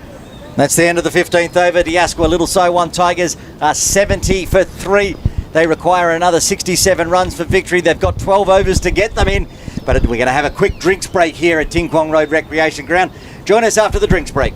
That's the end of the 15th over. The Asqua Little Saiwan Tigers are 70 for 3. They require another 67 runs for victory. They've got 12 overs to get them in. But we're going to have a quick drinks break here at Ting Kwong Road Recreation Ground. Join us after the drinks break.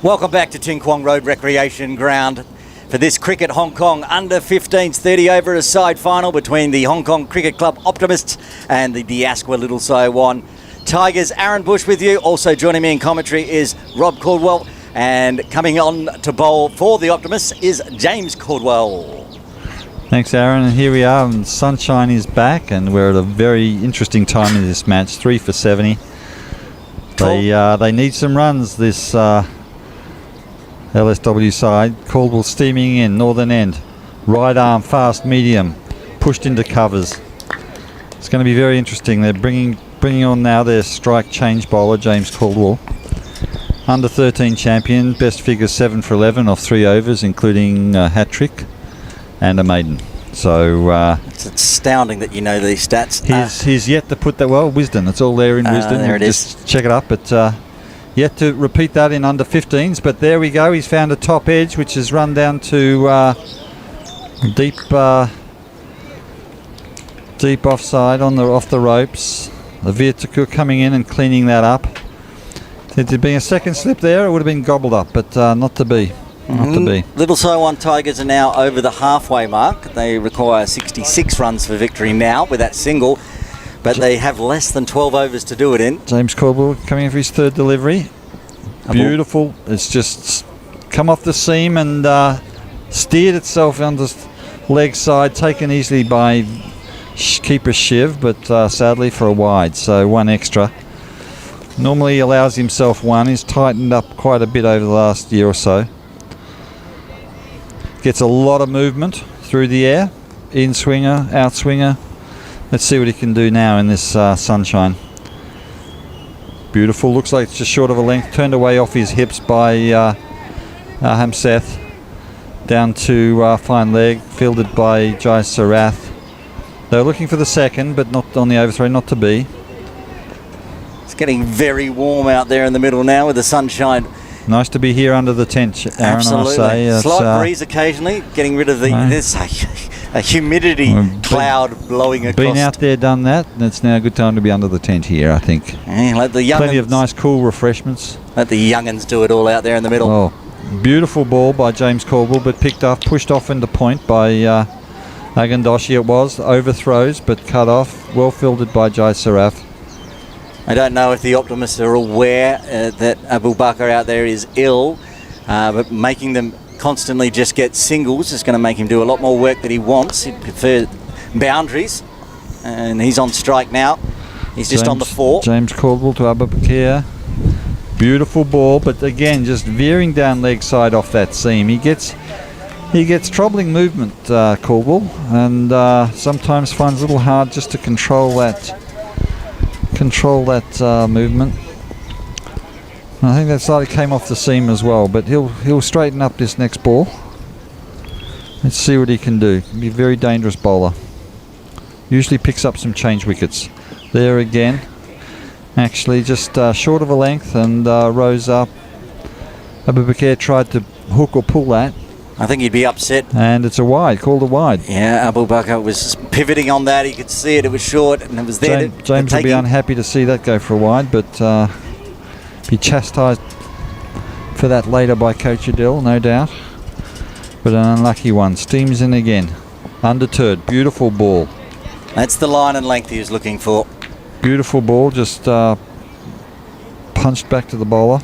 Welcome back to Ting Kwong Road Recreation Ground for this Cricket Hong Kong under 15s 30 over aside final between the Hong Kong Cricket Club Optimists and the Diasqua Little Siwan Tigers. Aaron Bush with you. Also joining me in commentary is Rob Caldwell, and coming on to bowl for the Optimists is James Caldwell. Thanks, Aaron. And here we are, and sunshine is back, and we're at a very interesting time in this match. 3 for 70. They need some runs, this LSW side. Caldwell steaming in, northern end. Right arm, fast, medium. Pushed into covers. It's going to be very interesting. They're bringing on now their strike change bowler, James Caldwell. Under 13 champion, best figure 7 for 11 off 3 overs, including a hat-trick and a maiden. So it's astounding that you know these stats. He's yet to put that, well, Wisden, it's all there in Wisden. There it just is. Check it up, but yet to repeat that in under 15s. But there we go, he's found a top edge, which has run down to deep offside off the ropes. The Vietnamese coming in and cleaning that up. If there'd been a second slip there, it would have been gobbled up, but not to be. Not to be. Little Siwan Tigers are now over the halfway mark. They require 66 runs for victory now with that single, but they have less than 12 overs to do it in. James Caldwell coming in for his third delivery. Beautiful. It's just come off the seam and steered itself on the leg side, taken easily by keeper Shiv, but sadly for a wide, so one extra. Normally he allows himself one. He's tightened up quite a bit over the last year or so. Gets a lot of movement through the air, in swinger, out swinger. Let's see what he can do now in this sunshine. Beautiful. Looks like it's just short of a length. Turned away off his hips by Hamseth. Down to fine leg. Fielded by Jai Sarath. They were looking for the second, but not on the overthrow. Not to be. It's getting very warm out there in the middle now with the sunshine. Nice to be here under the tent, Aaron. Absolutely. I say. Slight breeze occasionally, getting rid of the there's a humidity cloud blowing across. Been out there, done that, and it's now a good time to be under the tent here, I think. Yeah, let the young'uns, plenty of nice, cool refreshments. Let the young'uns do it all out there in the middle. Oh, beautiful ball by James Caldwell, but picked off, pushed off into point by Agandoshi. It was overthrows, but cut off. Well fielded by Jai Sarath. I don't know if the Optimists are aware that Abu Bakr out there is ill, but making them constantly just get singles is going to make him do a lot more work that he wants. He'd prefer boundaries, and he's on strike now. He's just on the 4. James Caldwell to Abu Bakr. Beautiful ball, but again, just veering down leg side off that seam. He gets troubling movement, Caldwell, and sometimes finds a little hard just to control that movement. I think that slightly came off the seam as well, but he'll straighten up this next ball. Let's see what he can do. Can be a very dangerous bowler. Usually picks up some change wickets. There again, actually just short of a length and rose up. Abu Bakr tried to hook or pull that. I think he'd be upset. And it's a wide, called a wide. Yeah, Abu Bakr was pivoting on that. He could see it. It was short and it was there. James will be unhappy to see that go for a wide, but be chastised for that later by Coach Adil, no doubt. But an unlucky one. Steams in again. Undeterred. Beautiful ball. That's the line and length he was looking for. Beautiful ball. Just punched back to the bowler.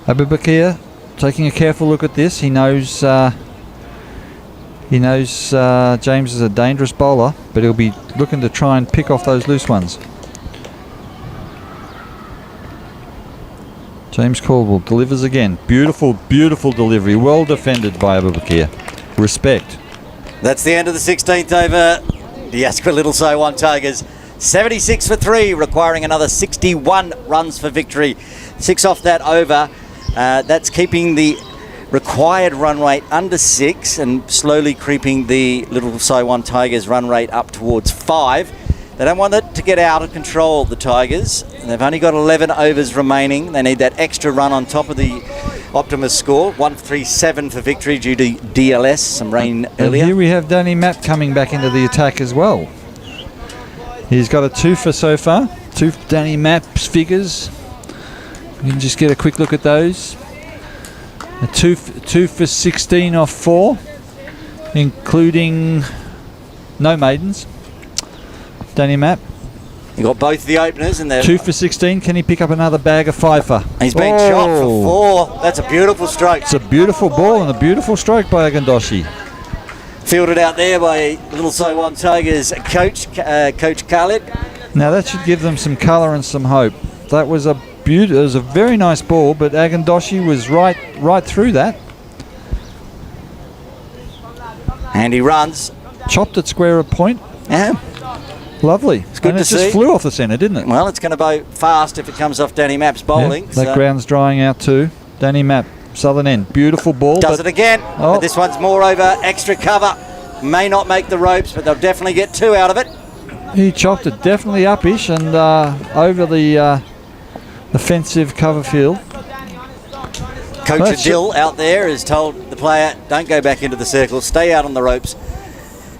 Abu Bakr taking a careful look at this. He knows James is a dangerous bowler, but he'll be looking to try and pick off those loose ones. James Caldwell delivers again. Beautiful, beautiful delivery. Well defended by Abu Bakr. Respect. That's the end of the 16th over. The Asquith Little Saiwan Tigers. 76 for 3, requiring another 61 runs for victory. 6 off that over. That's keeping the required run rate under 6 and slowly creeping the Little Saiwan Tigers run rate up towards 5. They don't want it to get out of control, the Tigers. They've only got 11 overs remaining. They need that extra run on top of the Optimist score. 137 for victory due to DLS, some rain earlier. And here we have Danny Mapp coming back into the attack as well. He's got a 2 for so far. 2 Danny Mapp's figures. You can just get a quick look at those. A 2 for 16 off 4, including no maidens. Danny Mapp. You got both the openers and they're 2 for 16. Can he pick up another bag of 5 for? He's been shot for 4. That's a beautiful stroke. It's a beautiful ball and a beautiful stroke by Agandoshi. Fielded out there by Little Saiwan Tigers coach Khalid. Now that should give them some colour and some hope. That was a it was a very nice ball, but Agandoshi was right through that. And he runs. Chopped it square of point. Yeah. Lovely. It's good and to it see. just flew off the centre, didn't it? Well, it's going to go fast if it comes off Danny Mapp's bowling. Yeah, that ground's drying out too. Danny Mapp, southern end. Beautiful ball. Does it again. Oh. But this one's more over. Extra cover. May not make the ropes, but they'll definitely get 2 out of it. He chopped it definitely upish and over the offensive cover field. Coach Adil out there has told the player, don't go back into the circle, stay out on the ropes.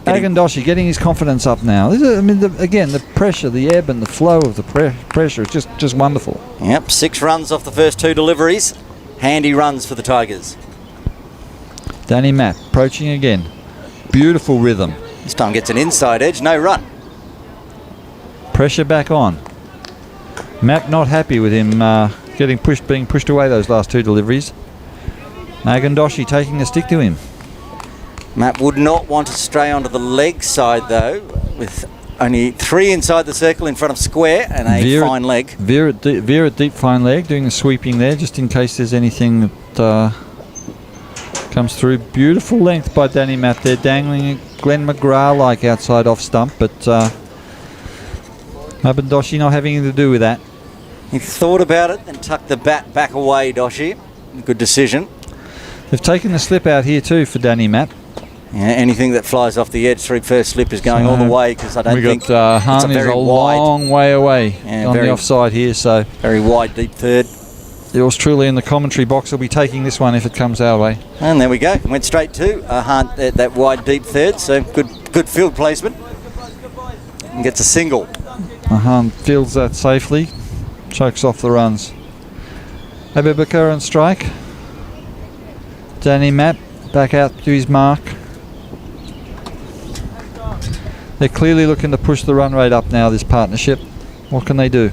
Agandoshi getting his confidence up now. Again, the pressure, the ebb and the flow of the pressure is just wonderful. Yep, 6 runs off the first 2 deliveries. Handy runs for the Tigers. Danny Mapp approaching again. Beautiful rhythm. This time gets an inside edge, no run. Pressure back on. Matt not happy with him being pushed away those last two deliveries. Agandoshi taking the stick to him. Matt would not want to stray onto the leg side though, with only 3 inside the circle in front of square and a fine leg. Veer at deep fine leg, doing the sweeping there just in case there's anything that comes through. Beautiful length by Danny Matt there, dangling it Glenn McGrath-like outside off stump, but Agandoshi not having anything to do with that. He thought about it and tucked the bat back away, Doshi. Good decision. They've taken the slip out here too for Danny Matt. Yeah, anything that flies off the edge through first slip is going all the way, because I don't think Hahn is a long way away on the offside here, so very wide deep third. Yours truly in the commentary box will be taking this one if it comes our way. And there we go. Went straight to Hahn at that wide deep third, so good field placement. And gets a single. Hahn fields that safely, chokes off the runs. Abubakar on strike. Danny Matt back out to his mark. They're clearly looking to push the run rate up now, this partnership. What can they do?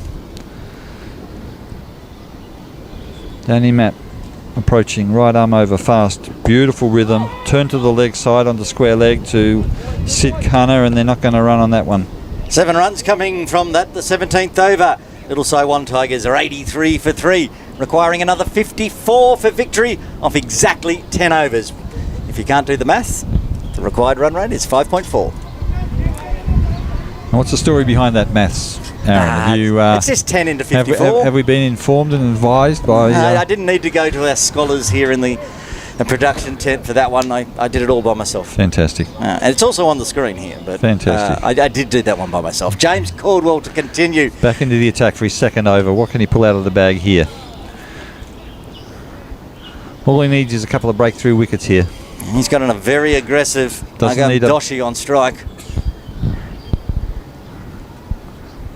Danny Matt approaching, right arm over fast. Beautiful rhythm. Turn to the leg side onto square leg to sit Cunner, and they're not going to run on that one. 7 runs coming from that, the 17th over. Little Saiwan Tigers are 83 for 3, requiring another 54 for victory off exactly 10 overs. If you can't do the maths, the required run rate is 5.4. And what's the story behind that maths, Aaron? It's just 10 into 54. Have we been informed and advised by... I didn't need to go to our scholars here in the production tent for that one. I did it all by myself. Fantastic. And it's also on the screen here. But fantastic. I did do that one by myself. James Caldwell to continue. Back into the attack for his second over. What can he pull out of the bag here? All he needs is a couple of breakthrough wickets here. He's got a very aggressive Doshi on strike.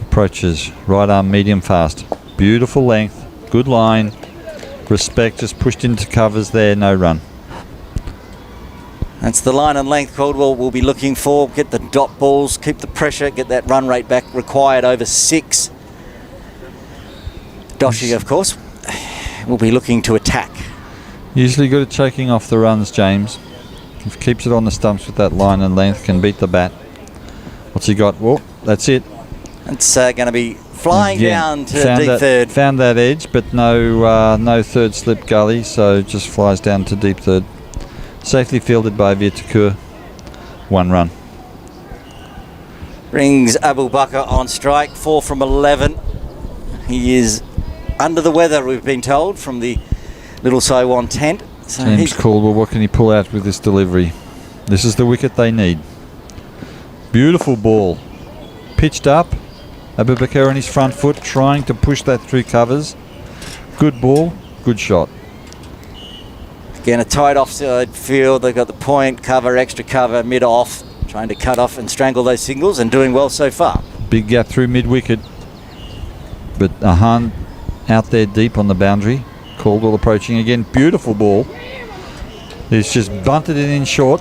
Approaches, right arm medium fast. Beautiful length, good line. Respect, just pushed into covers there, no run. That's the line and length Caldwell will be looking for. Get the dot balls, keep the pressure, get that run rate back required over 6. Doshi, of course, will be looking to attack. Usually good at choking off the runs, James. If he keeps it on the stumps with that line and length, can beat the bat. What's he got? Well, that's it. It's going to be flying down to deep third. Found that edge, but no third slip gully, so just flies down to deep third. Safely fielded by Vitakur. 1 run. Brings Abu Bakr on strike, 4 from 11. He is under the weather, we've been told, from the Little Saiwan tent. So James Caldwell, what can he pull out with this delivery? This is the wicket they need. Beautiful ball. Pitched up. Abubakar on his front foot, trying to push that through covers. Good ball, good shot. Again, a tight offside field. They've got the point, cover, extra cover, mid-off. Trying to cut off and strangle those singles and doing well so far. Big gap through mid-wicket. But Hahn out there deep on the boundary. Caldwell approaching again. Beautiful ball. He's just bunted it in short.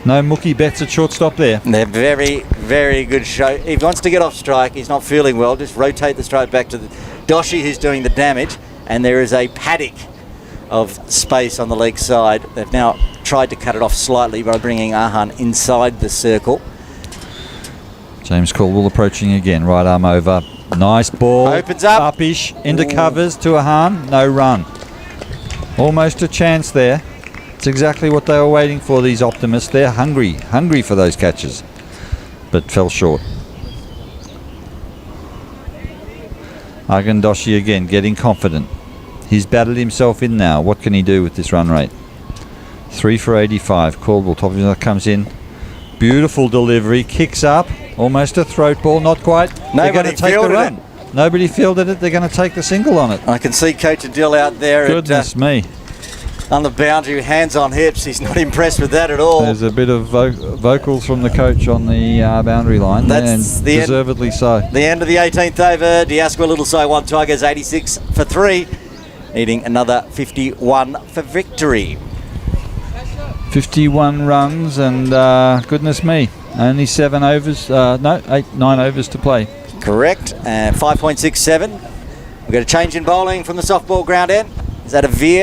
No Mookie Betts at shortstop there. They're very, very good show. If he wants to get off strike, he's not feeling well, just rotate the strike back to the Doshi who's doing the damage, and there is a paddock of space on the leg side. They've now tried to cut it off slightly by bringing Hahn inside the circle. James Caldwell approaching again, right arm over. Nice ball. Opens up. Upish into covers to Hahn. No run. Almost a chance there. It's exactly what they were waiting for, these optimists. They're hungry for those catches, but fell short. Agandoshi again, getting confident. He's batted himself in now. What can he do with this run rate? 3 for 85. Caldwell, top of it, comes in. Beautiful delivery, kicks up. Almost a throat ball, not quite. They're going to take the run. Nobody fielded it. They're going to take the single on it. I can see Coach Adil out there. Goodness me. On the boundary, hands on hips. He's not impressed with that at all. There's a bit of vocals from the coach on the boundary line. That's and deservedly so. The end of the 18th over. Diasqua Little Saiwan Tigers 86 for 3. Needing another 51 for victory. 51 runs and goodness me, only 7 overs, 9 overs to play. Correct. And 5.67. We've got a change in bowling from the softball ground end. Is that a veer?